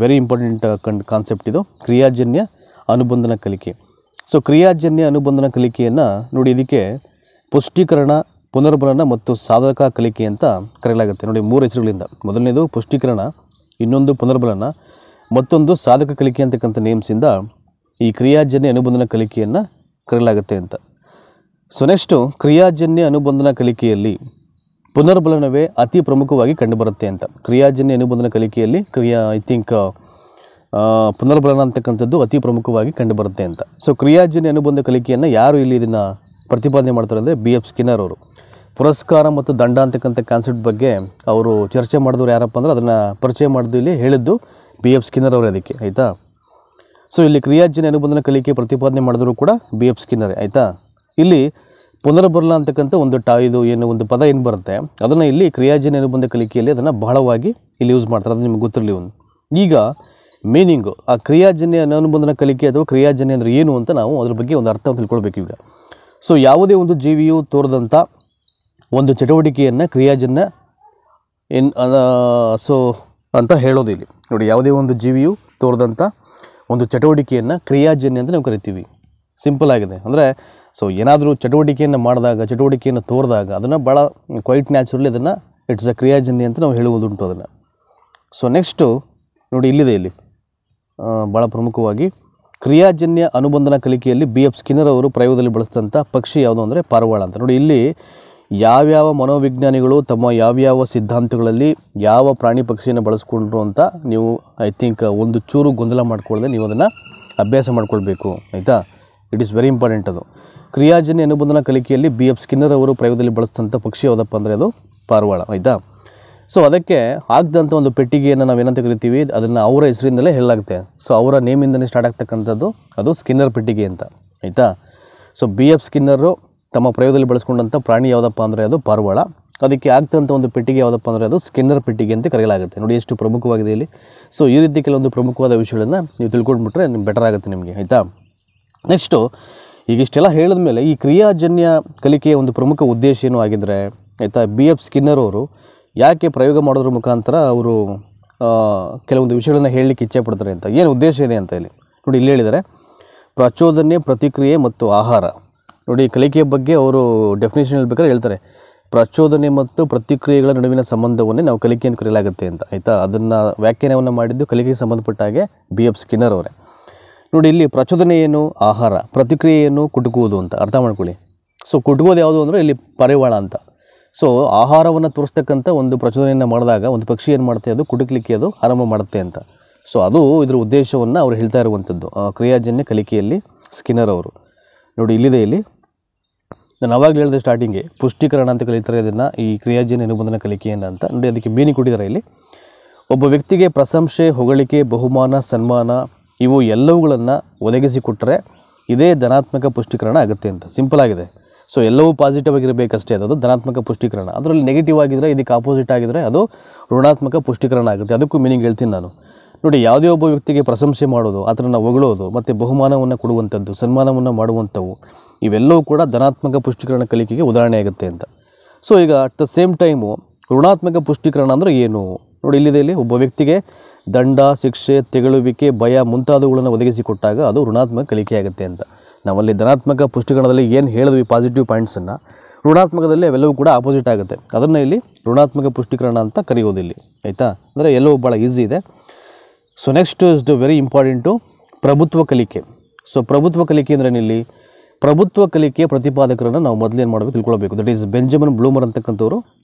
very important concept ಇದು, ಕ್ರಿಯಾಜನ್ಯ ಅನುಬಂಧನ ಕಲಿಕೆ. ಸೊ ಕ್ರಿಯಾಜನ್ಯ ಅನುಬಂಧನ ಕಲಿಕೆಯನ್ನು ನೋಡಿ, ಇದಕ್ಕೆ ಪುಷ್ಟೀಕರಣ, ಪುನರ್ಬಲನ ಮತ್ತು ಸಾಧಕ ಕಲಿಕೆ ಅಂತ ಕರೆಯಲಾಗುತ್ತೆ. ನೋಡಿ 3 ಹೆಸರುಗಳಿಂದ. ಮೊದಲನೇದು ಪುಷ್ಟೀಕರಣ, ಇನ್ನೊಂದು ಪುನರ್ಬಲನ, ಮತ್ತೊಂದು ಸಾಧಕ ಕಲಿಕೆ ಅಂತಕ್ಕಂಥ ನೇಮ್ಸಿಂದ ಈ ಕ್ರಿಯಾಜನ್ಯ ಅನುಬಂಧನ ಕಲಿಕೆಯನ್ನು ಕರೆಯಲಾಗುತ್ತೆ ಅಂತ. ಸೊ ನೆಕ್ಸ್ಟು ಕ್ರಿಯಾಜನ್ಯ ಅನುಬಂಧನ ಕಲಿಕೆಯಲ್ಲಿ ಪುನರ್ಬಲನವೇ ಅತಿ ಪ್ರಮುಖವಾಗಿ ಕಂಡುಬರುತ್ತೆ ಅಂತ. ಕ್ರಿಯಾಜನ್ಯ ಅನುಬಂಧನ ಕಲಿಕೆಯಲ್ಲಿ ಪುನರ್ಬಲನ ಅಂತಕ್ಕಂಥದ್ದು ಅತಿ ಪ್ರಮುಖವಾಗಿ ಕಂಡುಬರುತ್ತೆ ಅಂತ. ಸೊ ಕ್ರಿಯಾಜನ್ಯ ಅನುಬಂಧ ಕಲಿಕೆಯನ್ನು ಯಾರು ಇಲ್ಲಿ ಇದನ್ನು ಪ್ರತಿಪಾದನೆ ಮಾಡ್ತಾರೆ ಅಂದರೆ BF ಸ್ಕಿನ್ನರ್ ಅವರು. ಪುರಸ್ಕಾರ ಮತ್ತು ದಂಡ ಅಂತಕ್ಕಂಥ ಕಾನ್ಸೆಪ್ಟ್ ಬಗ್ಗೆ ಅವರು ಚರ್ಚೆ ಮಾಡಿದವರು ಯಾರಪ್ಪ ಅಂದರೆ ಅದನ್ನು ಪರಿಚಯ ಮಾಡಿದ್ದು ಇಲ್ಲಿ ಹೇಳಿದ್ದು BF ಸ್ಕಿನ್ನರ್ ಅವರು ಅದಕ್ಕೆ. ಆಯಿತಾ, ಸೊ ಇಲ್ಲಿ ಕ್ರಿಯಾಜನ್ಯ ಅನುಬಂಧನ ಕಲಿಕೆ ಪ್ರತಿಪಾದನೆ ಮಾಡಿದ್ರು ಕೂಡ BF ಸ್ಕಿನ್ನರೇ. ಆಯಿತಾ, ಇಲ್ಲಿ ಪುನರ್ಬಲನ ಅಂತಕ್ಕಂಥ ಒಂದು ಪದ ಏನು ಬರುತ್ತೆ ಅದನ್ನು ಇಲ್ಲಿ ಕ್ರಿಯಾಜನ್ಯ ಅನುಬಂಧ ಕಲಿಕೆಯಲ್ಲಿ ಅದನ್ನು ಬಹಳವಾಗಿ ಇಲ್ಲಿ ಯೂಸ್ ಮಾಡ್ತಾರೆ. ಅದು ನಿಮ್ಗೆ ಗೊತ್ತಿರಲಿ ಒಂದು. ಈಗ ಮೀನಿಂಗು ಆ ಕ್ರಿಯಾಜನ್ಯ ಅನುಬಂಧನ ಕಲಿಕೆ ಅಥವಾ ಕ್ರಿಯಾಜನ್ಯ ಅಂದರೆ ಏನು ಅಂತ ನಾವು ಅದ್ರ ಬಗ್ಗೆ ಒಂದು ಅರ್ಥ ತಿಳ್ಕೊಳ್ಬೇಕು ಈಗ. ಸೊ ಯಾವುದೇ ಒಂದು ಜೀವಿಯು ತೋರಿದಂಥ ಒಂದು ಚಟುವಟಿಕೆಯನ್ನು ಕ್ರಿಯಾಜನ್ಯ ಅಂತ ಹೇಳೋದು ಇಲ್ಲಿ. ನೋಡಿ, ಯಾವುದೇ ಒಂದು ಜೀವಿಯು ತೋರಿದಂಥ ಒಂದು ಚಟುವಟಿಕೆಯನ್ನು ಕ್ರಿಯಾಜನ್ಯ ಅಂತ ನಾವು ಕರಿತೀವಿ. ಸಿಂಪಲ್ ಆಗಿದೆ. ಅಂದರೆ ಸೊ ಏನಾದರೂ ಚಟುವಟಿಕೆಯನ್ನು ಮಾಡಿದಾಗ, ಚಟುವಟಿಕೆಯನ್ನು ತೋರಿದಾಗ ಅದನ್ನು ಭಾಳ ಕ್ವೈಟ್ ನ್ಯಾಚುರಲಿ ಅದನ್ನು ಇಟ್ಸ್ ಅ ಕ್ರಿಯಾಜನ್ಯ ಅಂತ ನಾವು ಹೇಳುವುದುಂಟು ಅದನ್ನು. ಸೊ ನೆಕ್ಸ್ಟು ನೋಡಿ ಇಲ್ಲಿದೆ, ಇಲ್ಲಿ ಭಾಳ ಪ್ರಮುಖವಾಗಿ ಕ್ರಿಯಾಜನ್ಯ ಅನುಬಂಧನ ಕಲಿಕೆಯಲ್ಲಿ BF ಸ್ಕಿನ್ನರ್ ಅವರು ಪ್ರಯೋಗದಲ್ಲಿ ಬಳಸಿದಂಥ ಪಕ್ಷಿ ಯಾವುದು ಅಂದರೆ ಪಾರಿವಾಳ ಅಂತ. ನೋಡಿ, ಇಲ್ಲಿ ಯಾವ್ಯಾವ ಮನೋವಿಜ್ಞಾನಿಗಳು ತಮ್ಮ ಯಾವ್ಯಾವ ಸಿದ್ಧಾಂತಗಳಲ್ಲಿ ಯಾವ ಪ್ರಾಣಿ ಪಕ್ಷಿಯನ್ನು ಬಳಸ್ಕೊಂಡ್ರು ಅಂತ ನೀವು ಒಂದು ಚೂರು ಗೊಂದಲ ಮಾಡ್ಕೊಳ್ಳದೆ ನೀವು ಅದನ್ನು ಅಭ್ಯಾಸ ಮಾಡ್ಕೊಳ್ಬೇಕು. ಆಯಿತಾ, ಇಟ್ ಈಸ್ ವೆರಿ ಇಂಪಾರ್ಟೆಂಟ್. ಅದು ಕ್ರಿಯಾಜನ್ಯ ಅನುಬಂಧನ ಕಲಿಕೆಯಲ್ಲಿ BF ಸ್ಕಿನ್ನರ್ ಅವರು ಪ್ರಯೋಗದಲ್ಲಿ ಬಳಸಿದಂಥ ಪಕ್ಷಿ ಯಾವುದಪ್ಪ ಅಂದರೆ ಅದು ಪಾರಿವಾಳ. ಆಯಿತಾ, ಸೊ ಅದಕ್ಕೆ ಆಗದಂಥ ಒಂದು ಪೆಟ್ಟಿಗೆಯನ್ನು ನಾವೇನಂತ ಕರಿತೀವಿ, ಅದನ್ನು ಅವರ ಹೆಸರಿಂದಲೇ ಹೇಳಲಾಗುತ್ತೆ. ಸೊ ಅವರ ನೇಮಿಂದಲೇ ಸ್ಟಾರ್ಟ್ ಆಗ್ತಕ್ಕಂಥದ್ದು ಅದು ಸ್ಕಿನ್ನರ್ ಪೆಟ್ಟಿಗೆ ಅಂತ. ಆಯಿತಾ, ಸೊ BF ಸ್ಕಿನ್ನರು ತಮ್ಮ ಪ್ರಯೋಗದಲ್ಲಿ ಬಳಸ್ಕೊಂಡಂಥ ಪ್ರಾಣಿ ಯಾವುದಪ್ಪ ಅಂದರೆ ಅದು ಪಾರಿವಾಳ. ಅದಕ್ಕೆ ಆಗ್ತಂಥ ಒಂದು ಪೆಟ್ಟಿಗೆ ಯಾವುದಪ್ಪ ಅಂದರೆ ಅದು ಸ್ಕಿನ್ನರ್ ಪೆಟ್ಟಿಗೆ ಅಂತ ಕರೆಯಲಾಗುತ್ತೆ. ನೋಡಿ ಎಷ್ಟು ಪ್ರಮುಖವಾಗಿದೆ ಇಲ್ಲಿ. ಸೊ ಈ ರೀತಿ ಕೆಲವೊಂದು ಪ್ರಮುಖವಾದ ವಿಷಯಗಳನ್ನು ನೀವು ತಿಳ್ಕೊಂಡ್ಬಿಟ್ರೆ ಬೆಟರ್ ಆಗುತ್ತೆ ನಿಮಗೆ. ಆಯಿತಾ, ನೆಕ್ಸ್ಟು ಈಗ ಇಷ್ಟೆಲ್ಲ ಹೇಳಿದ ಮೇಲೆ ಈ ಕ್ರಿಯಾಜನ್ಯ ಕಲಿಕೆಯ ಒಂದು ಪ್ರಮುಖ ಉದ್ದೇಶ ಏನು ಆಗಿದ್ದರೆ, ಆಯಿತಾ, BF ಸ್ಕಿನ್ನರ್ ಅವರು ಯಾಕೆ ಪ್ರಯೋಗ ಮಾಡೋದ್ರ ಮುಖಾಂತರ ಅವರು ಕೆಲವೊಂದು ವಿಷಯಗಳನ್ನು ಹೇಳಲಿಕ್ಕೆ ಇಚ್ಛೆ ಪಡ್ತಾರೆ ಅಂತ, ಏನು ಉದ್ದೇಶ ಇದೆ ಅಂತ ಇಲ್ಲಿ ನೋಡಿ. ಇಲ್ಲಿ ಹೇಳಿದ್ದಾರೆ ಪ್ರಚೋದನೆ, ಪ್ರತಿಕ್ರಿಯೆ ಮತ್ತು ಆಹಾರ. ನೋಡಿ, ಕಲಿಕೆಯ ಬಗ್ಗೆ ಅವರು ಡೆಫಿನೇಷನ್ ಹೇಳ್ಬೇಕಾದ್ರೆ ಹೇಳ್ತಾರೆ ಪ್ರಚೋದನೆ ಮತ್ತು ಪ್ರತಿಕ್ರಿಯೆಗಳ ನಡುವಿನ ಸಂಬಂಧವನ್ನೇ ನಾವು ಕಲಿಕೆಯನ್ನು ಕರೆಯಲಾಗುತ್ತೆ ಅಂತ. ಆಯಿತಾ, ಅದನ್ನು ವ್ಯಾಖ್ಯಾನವನ್ನು ಮಾಡಿದ್ದು ಕಲಿಕೆಗೆ ಸಂಬಂಧಪಟ್ಟ ಹಾಗೆ BF ಸ್ಕಿನ್ನರ್ ಅವರೇ. ನೋಡಿ, ಇಲ್ಲಿ ಪ್ರಚೋದನೆ ಏನು, ಆಹಾರ, ಪ್ರತಿಕ್ರಿಯೆ ಏನು, ಕುಟುಕುವುದು ಅಂತ ಅರ್ಥ ಮಾಡ್ಕೊಳ್ಳಿ. ಸೊ ಕುಟುಕೋದು ಯಾವುದು ಅಂದರೆ ಇಲ್ಲಿ ಪಾರಿವಾಳ ಅಂತ. ಸೊ ಆಹಾರವನ್ನು ತೋರಿಸ್ತಕ್ಕಂಥ ಒಂದು ಪ್ರಚೋದನೆಯನ್ನು ಮಾಡಿದಾಗ ಒಂದು ಪಕ್ಷಿ ಏನು ಮಾಡುತ್ತೆ, ಅದು ಕುಟುಕಲಿಕ್ಕೆ ಅದು ಆರಂಭ ಮಾಡುತ್ತೆ ಅಂತ. ಸೊ ಅದು ಇದರ ಉದ್ದೇಶವನ್ನು ಅವರು ಹೇಳ್ತಾ ಇರುವಂಥದ್ದು ಕ್ರಿಯಾಜನ್ಯ ಕಲಿಕೆಯಲ್ಲಿ ಸ್ಕಿನ್ನರ್ ಅವರು. ನೋಡಿ ಇಲ್ಲಿದೆ, ಇಲ್ಲಿ ನಾನು ಅವಾಗಲೇ ಹೇಳಿದೆ ಸ್ಟಾರ್ಟಿಂಗ್ಗೆ ಪುಷ್ಟೀಕರಣ ಅಂತ ಕಲಿತಾರೆ ಇದನ್ನು, ಈ ಕ್ರಿಯಾಜನ್ಯ ಅನುಬಂಧನ ಕಲಿಕೆಯನ್ನು ಅಂತ. ನೋಡಿ ಅದಕ್ಕೆ ಮೀನಿಂಗ್ ಕೊಟ್ಟಿದ್ದಾರೆ ಇಲ್ಲಿ. ಒಬ್ಬ ವ್ಯಕ್ತಿಗೆ ಪ್ರಶಂಸೆ, ಹೊಗಳಿಕೆ, ಬಹುಮಾನ, ಸನ್ಮಾನ ಇವು ಎಲ್ಲವುಗಳನ್ನು ಒದಗಿಸಿಕೊಟ್ಟರೆ ಇದೇ ಧನಾತ್ಮಕ ಪುಷ್ಟೀಕರಣ ಆಗುತ್ತೆ ಅಂತ. ಸಿಂಪಲ್ ಆಗಿದೆ. ಸೊ ಎಲ್ಲವೂ ಪಾಸಿಟಿವ್ ಆಗಿರಬೇಕಷ್ಟೇ, ಅದು ಧನಾತ್ಮಕ ಪುಷ್ಟೀಕರಣ. ಅದರಲ್ಲಿ ನೆಗೆಟಿವ್ ಆಗಿದ್ದರೆ, ಇದಕ್ಕೆ ಆಪೋಸಿಟ್ ಆಗಿದ್ದರೆ ಅದು ಋಣಾತ್ಮಕ ಪುಷ್ಟೀಕರಣ ಆಗುತ್ತೆ. ಅದಕ್ಕೂ ಮೀನಿಂಗ್ ಹೇಳ್ತೀನಿ ನಾನು. ನೋಡಿ, ಯಾವುದೇ ಒಬ್ಬ ವ್ಯಕ್ತಿಗೆ ಪ್ರಶಂಸೆ ಮಾಡೋದು, ಅದನ್ನು ಹೊಗಳೋದು ಮತ್ತು ಬಹುಮಾನವನ್ನು ಕೊಡುವಂಥದ್ದು, ಸನ್ಮಾನವನ್ನು ಮಾಡುವಂಥವು ಇವೆಲ್ಲವೂ ಕೂಡ ಧನಾತ್ಮಕ ಪುಷ್ಟೀಕರಣ ಕಲಿಕೆಗೆ ಉದಾಹರಣೆ ಆಗುತ್ತೆ ಅಂತ. ಸೊ ಈಗ ಅಟ್ ದ ಸೇಮ್ ಟೈಮು ಋಣಾತ್ಮಕ ಪುಷ್ಟೀಕರಣ ಅಂದರೆ ಏನು ನೋಡಿ, ಇಲ್ಲಿದೆ. ಇಲ್ಲಿ ಒಬ್ಬ ವ್ಯಕ್ತಿಗೆ ದಂಡ, ಶಿಕ್ಷೆ, ತೆಗಳುವಿಕೆ, ಭಯ ಮುಂತಾದವುಗಳನ್ನು ಒದಗಿಸಿಕೊಟ್ಟಾಗ ಅದು ಋಣಾತ್ಮಕ ಕಲಿಕೆ ಆಗುತ್ತೆ ಅಂತ. ನಾವಲ್ಲಿ ಧನಾತ್ಮಕ ಪುಷ್ಟೀಕರಣದಲ್ಲಿ ಏನು ಹೇಳಿದ್ವಿ ಪಾಸಿಟಿವ್ ಪಾಯಿಂಟ್ಸನ್ನು, ಋಣಾತ್ಮಕದಲ್ಲಿ ಅವೆಲ್ಲವೂ ಕೂಡ ಆಪೋಸಿಟ್ ಆಗುತ್ತೆ. ಅದನ್ನು ಇಲ್ಲಿ ಋಣಾತ್ಮಕ ಪುಷ್ಟೀಕರಣ ಅಂತ ಕರೆಯೋದಿಲ್ಲಿ, ಆಯಿತಾ. ಅಂದರೆ ಎಲ್ಲವೂ ಭಾಳ ಈಸಿ ಇದೆ. So next is the very important ಪ್ರಭುತ್ವ ಕಲಿಕೆ. ಸೊ ಪ್ರಭುತ್ವ ಕಲಿಕೆ ಅಂದರೆ ಇಲ್ಲಿ ಪ್ರಭುತ್ವ ಕಲಿಕೆಯ ಪ್ರತಿಪಾದಕರನ್ನು ನಾವು ಮೊದಲೇನು ಮಾಡಬೇಕು ತಿಳ್ಕೊಳ್ಬೇಕು. ದಟ್ ಈಸ್ ಬೆಂಜಮಿನ್ ಬ್ಲೂಮರ್ ಅಂತಕ್ಕಂಥವ್ರು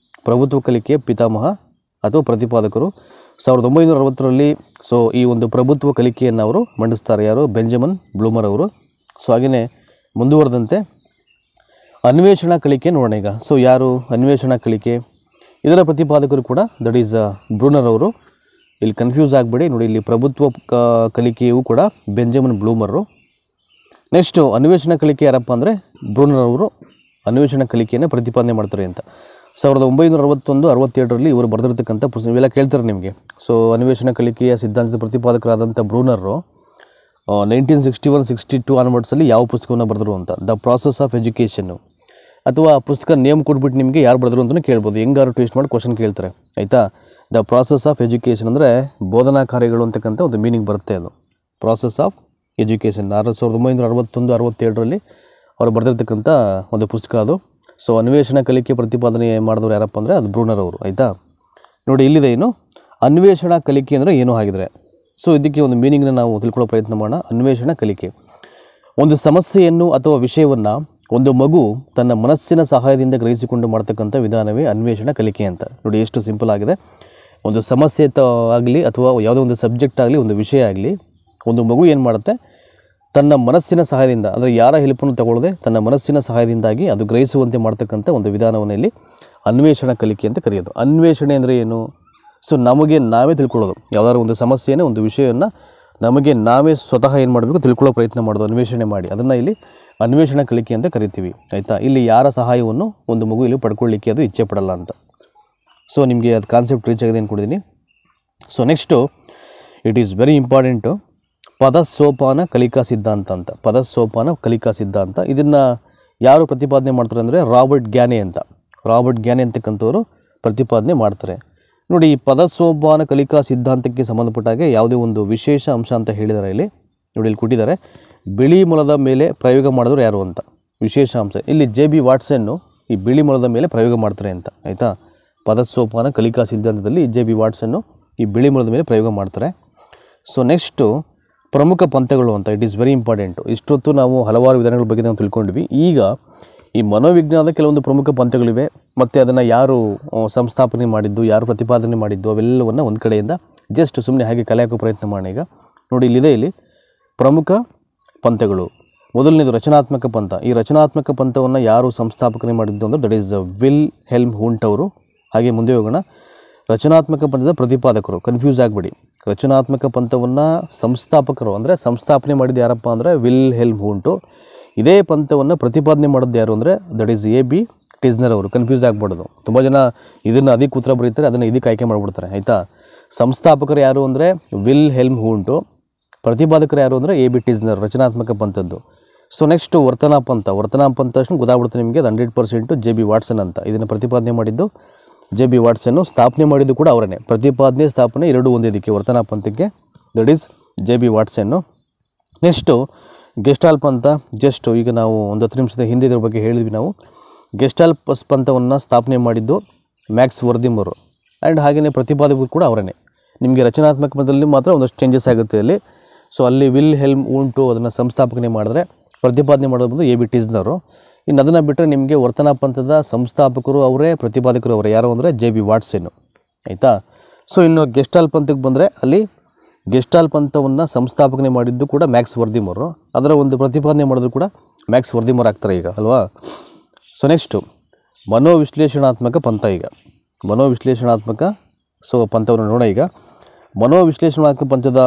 ಪ್ರಭುತ್ವ ಕಲಿಕೆಯ ಪಿತಾಮಹ ಅಥವಾ ಪ್ರತಿಪಾದಕರು. 1960ರಲ್ಲಿ ಸೊ ಈ ಒಂದು ಪ್ರಭುತ್ವ ಕಲಿಕೆಯನ್ನು ಅವರು ಮಂಡಿಸ್ತಾರೆ. ಯಾರು? ಬೆಂಜಮಿನ್ ಬ್ಲೂಮರ್ ಅವರು. ಸೊ ಹಾಗೆಯೇ ಮುಂದುವರೆದಂತೆ ಅನ್ವೇಷಣಾ ಕಲಿಕೆ ನೋಡೋಣ ಈಗ. ಸೊ ಯಾರು ಅನ್ವೇಷಣಾ ಕಲಿಕೆ? ಇದರ ಪ್ರತಿಪಾದಕರು ಕೂಡ ದಟ್ ಈಸ್ ಬ್ರೂನರ್ ಅವರು. ಇಲ್ಲಿ ಕನ್ಫ್ಯೂಸ್ ಆಗಬೇಡಿ ನೋಡಿ, ಇಲ್ಲಿ ಪ್ರಭುತ್ವ ಕಲಿಕೆಯೂ ಕೂಡ ಬೆಂಜಮಿನ್ ಬ್ಲೂಮರು. ನೆಕ್ಸ್ಟು ಅನ್ವೇಷಣಾ ಕಲಿಕೆ ಯಾರಪ್ಪ ಅಂದರೆ ಬ್ರೂನರ್ ಅವರು ಅನ್ವೇಷಣಾ ಕಲಿಕೆಯನ್ನು ಪ್ರತಿಪಾದನೆ ಮಾಡ್ತಾರೆ ಅಂತ. 1961-62ರಲ್ಲಿ ಇವರು ಬರೆದಿರ್ತಕ್ಕಂಥ ಪುಸ್ತಕ ಇವೆಲ್ಲ ಕೇಳ್ತಾರೆ ನಿಮಗೆ. ಸೊ ಅನ್ವೇಷಣಾ ಕಲಿಕೆಯ ಸಿದ್ಧಾಂತದ ಪ್ರತಿಪಾದಕರಾದಂಥ ಬ್ರೂನರು 1961-62 ಆನ್ವರ್ಡ್ಸಲ್ಲಿ ಯಾವ ಪುಸ್ತಕವನ್ನು ಬರೆದರು ಅಂತ, ದ ಪ್ರಾಸೆಸ್ ಆಫ್ ಎಜುಕೇಷನ್ನು, ಅಥವಾ ಪುಸ್ತಕ ನೇಮ್ ಕೊಟ್ಬಿಟ್ಟು ನಿಮಗೆ ಯಾರು ಬರೆದರು ಅಂತಲೂ ಕೇಳ್ಬೋದು. ಹೆಂಗಾರು ಟ್ವಿಸ್ಟ್ ಮಾಡಿ ಕ್ವಶನ್ ಕೇಳ್ತಾರೆ, ಆಯಿತಾ. ದ ಪ್ರಾಸೆಸ್ ಆಫ್ ಎಜುಕೇಷನ್ ಅಂದರೆ ಬೋಧನಾ ಕಾರ್ಯಗಳು ಅಂತಕ್ಕಂಥ ಒಂದು ಮೀನಿಂಗ್ ಬರುತ್ತೆ. ಅದು ಪ್ರಾಸೆಸ್ ಆಫ್ ಎಜುಕೇಷನ್ 1961-63ರಲ್ಲಿ ಅವರು ಬರೆದಿರ್ತಕ್ಕಂಥ ಒಂದು ಪುಸ್ತಕ ಅದು. ಸೊ ಅನ್ವೇಷಣಾ ಕಲಿಕೆ ಪ್ರತಿಪಾದನೆ ಮಾಡಿದವರು ಯಾರಪ್ಪ ಅಂದರೆ ಅದು ಬ್ರೂನರ್ ಅವರು, ಆಯಿತಾ. ನೋಡಿ ಇಲ್ಲಿದೆ ಏನು ಅನ್ವೇಷಣಾ ಕಲಿಕೆ ಅಂದರೆ ಏನು ಆಗಿದ್ರೆ. ಸೊ ಇದಕ್ಕೆ ಒಂದು ಮೀನಿಂಗ್ನ ನಾವು ತಿಳ್ಕೊಳ್ಳೋ ಪ್ರಯತ್ನ ಮಾಡೋಣ. ಅನ್ವೇಷಣಾ ಕಲಿಕೆ ಒಂದು ಸಮಸ್ಯೆಯನ್ನು ಅಥವಾ ವಿಷಯವನ್ನು ಒಂದು ಮಗು ತನ್ನ ಮನಸ್ಸಿನ ಸಹಾಯದಿಂದ ಗ್ರಹಿಸಿಕೊಂಡು ಮಾಡ್ತಕ್ಕಂಥ ವಿಧಾನವೇ ಅನ್ವೇಷಣಾ ಕಲಿಕೆ ಅಂತ. ನೋಡಿ ಎಷ್ಟು ಸಿಂಪಲ್ ಆಗಿದೆ. ಒಂದು ಸಮಸ್ಯೆ ಆಗಲಿ ಅಥವಾ ಯಾವುದೋ ಒಂದು ಸಬ್ಜೆಕ್ಟ್ ಆಗಲಿ, ಒಂದು ವಿಷಯ ಆಗಲಿ, ಒಂದು ಮಗು ಏನು ಮಾಡುತ್ತೆ, ತನ್ನ ಮನಸ್ಸಿನ ಸಹಾಯದಿಂದ, ಅಂದರೆ ಯಾರ ಹೆಲ್ಪನ್ನು ತಗೊಳ್ಳದೆ ತನ್ನ ಮನಸ್ಸಿನ ಸಹಾಯದಿಂದಾಗಿ ಅದು ಗ್ರಹಿಸುವಂತೆ ಮಾಡ್ತಕ್ಕಂಥ ಒಂದು ವಿಧಾನವನ್ನು ಇಲ್ಲಿ ಅನ್ವೇಷಣಾ ಕಲಿಕೆ ಅಂತ ಕರೆಯೋದು. ಅನ್ವೇಷಣೆ ಅಂದರೆ ಏನು? ಸೊ ನಮಗೆ ನಾವೇ ತಿಳ್ಕೊಳ್ಳೋದು. ಯಾವುದಾದ್ರು ಒಂದು ಸಮಸ್ಯೆನೇ, ಒಂದು ವಿಷಯವನ್ನು ನಮಗೆ ನಾವೇ ಸ್ವತಃ ಏನು ಮಾಡಬೇಕು ತಿಳ್ಕೊಳ್ಳೋ ಪ್ರಯತ್ನ ಮಾಡೋದು, ಅನ್ವೇಷಣೆ ಮಾಡಿ. ಅದನ್ನು ಇಲ್ಲಿ ಅನ್ವೇಷಣಾ ಕಲಿಕೆ ಅಂತ ಕರಿತೀವಿ, ಆಯಿತಾ. ಇಲ್ಲಿ ಯಾರ ಸಹಾಯವನ್ನು ಒಂದು ಮಗು ಇಲ್ಲಿ ಪಡ್ಕೊಳ್ಳಿಕ್ಕೆ ಅದು ಇಚ್ಛೆ ಪಡಲ್ಲ ಅಂತ. ಸೊ ನಿಮಗೆ ಅದು ಕಾನ್ಸೆಪ್ಟ್ ರೀಚ್ ಆಗಿದೆ ಅಂದ್ಕೊಂಡಿದ್ದೀನಿ. So next it is very important ಪದಸೋಪಾನ ಕಲಿಕಾ ಸಿದ್ಧಾಂತ ಅಂತ. ಪದಸೋಪಾನ ಕಲಿಕಾ ಸಿದ್ಧಾಂತ ಇದನ್ನು ಯಾರು ಪ್ರತಿಪಾದನೆ ಮಾಡ್ತಾರೆ ಅಂದರೆ ರಾಬರ್ಟ್ ಗ್ಯಾನೆ ಅಂತ. ರಾಬರ್ಟ್ ಗ್ಯಾನೆ ಅಂತಕ್ಕಂಥವರು ಪ್ರತಿಪಾದನೆ ಮಾಡ್ತಾರೆ. ನೋಡಿ ಈ ಪದಸೋಪಾನ ಕಲಿಕಾ ಸಿದ್ಧಾಂತಕ್ಕೆ ಸಂಬಂಧಪಟ್ಟಾಗೆ ಯಾವುದೇ ಒಂದು ವಿಶೇಷ ಅಂಶ ಅಂತ ಹೇಳಿದ್ದಾರೆ ಇಲ್ಲಿ. ನೋಡಿ ಇಲ್ಲಿ ಕೊಟ್ಟಿದ್ದಾರೆ, ಬಿಳಿ ಮೊಲದ ಮೇಲೆ ಪ್ರಯೋಗ ಮಾಡಿದ್ರು ಯಾರು ಅಂತ ವಿಶೇಷ ಅಂಶ. ಇಲ್ಲಿ JB ವಾಟ್ಸನ್ನು ಈ ಬಿಳಿ ಮೊಲದ ಮೇಲೆ ಪ್ರಯೋಗ ಮಾಡ್ತಾರೆ ಅಂತ, ಆಯಿತಾ. ಪದಸೋಪಾನ ಕಲಿಕಾ ಸಿದ್ಧಾಂತದಲ್ಲಿ JB ವಾಟ್ಸನ್ನು ಈ ಬಿಳಿ ಮೊಲದ ಮೇಲೆ ಪ್ರಯೋಗ ಮಾಡ್ತಾರೆ. ಸೊ ನೆಕ್ಸ್ಟು ಪ್ರಮುಖ ಪಂಥಗಳು ಅಂತ. It is very important. ಇಷ್ಟೊತ್ತು ನಾವು ಹಲವಾರು ವಿಧಾನಗಳ ಬಗ್ಗೆ ನಾವು ತಿಳ್ಕೊಂಡ್ವಿ. ಈಗ ಈ ಮನೋವಿಜ್ಞಾನದ ಕೆಲವೊಂದು ಪ್ರಮುಖ ಪಂಥಗಳಿವೆ, ಮತ್ತು ಅದನ್ನು ಯಾರು ಸಂಸ್ಥಾಪನೆ ಮಾಡಿದ್ದು, ಯಾರು ಪ್ರತಿಪಾದನೆ ಮಾಡಿದ್ದು, ಅವೆಲ್ಲವನ್ನು ಒಂದು ಕಡೆಯಿಂದ ಜಸ್ಟ್ ಸುಮ್ಮನೆ ಹಾಗೆ ಕಲೆ ಹಾಕೋ ಪ್ರಯತ್ನ ಮಾಡೋಣ ಈಗ. ನೋಡಿ ಇಲ್ಲಿದೆ, ಇಲ್ಲಿ ಪ್ರಮುಖ ಪಂಥಗಳು. ಮೊದಲನೇದು ರಚನಾತ್ಮಕ ಪಂಥ. ಈ ರಚನಾತ್ಮಕ ಪಂಥವನ್ನು ಯಾರು ಸಂಸ್ಥಾಪನೆ ಮಾಡಿದ್ದು ಅಂದರೆ ದಟ್ ಈಸ್ ವಿಲ್ ಹೆಲ್ಮ್ ಹುಂಟ್ ಅವರು. ಹಾಗೆ ಮುಂದೆ ಹೋಗೋಣ. ರಚನಾತ್ಮಕ ಪಂಥದ ಪ್ರತಿಪಾದಕರು, ಕನ್ಫ್ಯೂಸ್ ಆಗಬೇಡಿ. ರಚನಾತ್ಮಕ ಪಂಥವನ್ನು ಸಂಸ್ಥಾಪಕರು ಅಂದರೆ ಸಂಸ್ಥಾಪನೆ ಮಾಡಿದ್ದು ಯಾರಪ್ಪ ಅಂದರೆ ವಿಲ್ ಹೆಲ್ಮ್ ಹುಂಟು. ಇದೇ ಪಂಥವನ್ನು ಪ್ರತಿಪಾದನೆ ಮಾಡೋದು ಯಾರು ಅಂದರೆ ದಟ್ ಈಸ್ AB ಟಿಸ್ನರ್ ಅವರು. ಕನ್ಫ್ಯೂಸ್ ಆಗಬಾರ್ದು. ತುಂಬ ಜನ ಇದನ್ನು ಅದಕ್ಕೆ ಉತ್ತರ ಬರೀತಾರೆ, ಅದನ್ನು ಇದಕ್ಕೆ ಆಯ್ಕೆ ಮಾಡಿಬಿಡ್ತಾರೆ, ಆಯಿತಾ. ಸಂಸ್ಥಾಪಕರು ಯಾರು ಅಂದರೆ ವಿಲ್ ಹೆಲ್ಮ್ ಹುಂಟು, ಪ್ರತಿಪಾದಕರು ಯಾರು ಅಂದರೆ AB ಟಿಸ್ನರ್, ರಚನಾತ್ಮಕ ಪಂಥದ್ದು. ಸೊ ನೆಕ್ಸ್ಟು ವರ್ತನಾ ಪಂಥ. ವರ್ತನಾ ಪಂಥ ಅಷ್ಟು ಗೊತ್ತಾಗ್ಬಿಡುತ್ತೆ ನಿಮಗೆ, ಅದು 100% JB ವಾಟ್ಸನ್ ಅಂತ. ಇದನ್ನು ಪ್ರತಿಪಾದನೆ ಮಾಡಿದ್ದು JB ವಾಟ್ಸನ್ನು, ಸ್ಥಾಪನೆ ಮಾಡಿದ್ದು ಕೂಡ ಅವರೇ. ಪ್ರತಿಪಾದನೆ ಸ್ಥಾಪನೆ ಎರಡೂ ಒಂದೇ ಇದಕ್ಕೆ ವರ್ತನಾ ಪಂಥಕ್ಕೆ, ದಟ್ ಈಸ್ JB ವಾಟ್ಸನ್ನು. ನೆಕ್ಸ್ಟು ಗೆಸ್ಟಾಲ್ ಪಂಥ. ಜಸ್ಟ್ ಈಗ ನಾವು ಒಂದು 10 ನಿಮಿಷದ ಹಿಂದೆ ಇದ್ರ ಬಗ್ಗೆ ಹೇಳಿದ್ವಿ ನಾವು. ಗೆಸ್ಟಾಲ್ ಪಂಥವನ್ನು ಸ್ಥಾಪನೆ ಮಾಡಿದ್ದು ಮ್ಯಾಕ್ಸ್ ವರ್ದಿಮರು, ಆ್ಯಂಡ್ ಹಾಗೆಯೇ ಪ್ರತಿಪಾದಕರು ಕೂಡ ಅವರೇ. ನಿಮಗೆ ರಚನಾತ್ಮಕ ಪಂಥದಲ್ಲಿ ಮಾತ್ರ ಒಂದಷ್ಟು ಚೇಂಜಸ್ ಆಗುತ್ತೆ ಅಲ್ಲಿ. ಸೊ ಅಲ್ಲಿ ವಿಲ್ ಹೆಲ್ಮ್ ಉಂಟು ಅದನ್ನು ಸಂಸ್ಥಾಪನೆ ಮಾಡಿದ್ರೆ, ಪ್ರತಿಪಾದನೆ ಮಾಡೋದು ಬಂದು AB ಟಿಸ್ನರು. ಇನ್ನು ಅದನ್ನು ಬಿಟ್ಟರೆ ನಿಮಗೆ ವರ್ತನಾ ಪಂಥದ ಸಂಸ್ಥಾಪಕರು ಅವರೇ, ಪ್ರತಿಪಾದಕರು ಅವರೇ. ಯಾರು ಅಂದರೆ JB ವಾಟ್ಸನ್ನು, ಆಯಿತಾ. ಸೊ ಇನ್ನು ಗೆಸ್ಟಾಲ್ ಪಂಥಕ್ಕೆ ಬಂದರೆ ಅಲ್ಲಿ ಗೆಸ್ಟಾಲ್ ಪಂಥವನ್ನು ಸಂಸ್ಥಾಪನೆ ಮಾಡಿದ್ದು ಕೂಡ ಮ್ಯಾಕ್ಸ್ ವರ್ದಿಮರು, ಅದರ ಒಂದು ಪ್ರತಿಪಾದನೆ ಮಾಡೋದು ಕೂಡ ಮ್ಯಾಕ್ಸ್ ವರ್ದಿಮರ್ ಆಗ್ತಾರೆ ಈಗ, ಅಲ್ವಾ. ಸೊ ನೆಕ್ಸ್ಟು ಮನೋವಿಶ್ಲೇಷಣಾತ್ಮಕ ಪಂಥ. ಈಗ ಮನೋವಿಶ್ಲೇಷಣಾತ್ಮಕ ಪಂಥವನ್ನು ನೋಡೋಣ ಈಗ. ಮನೋವಿಶ್ಲೇಷಣಾತ್ಮಕ ಪಂಥದ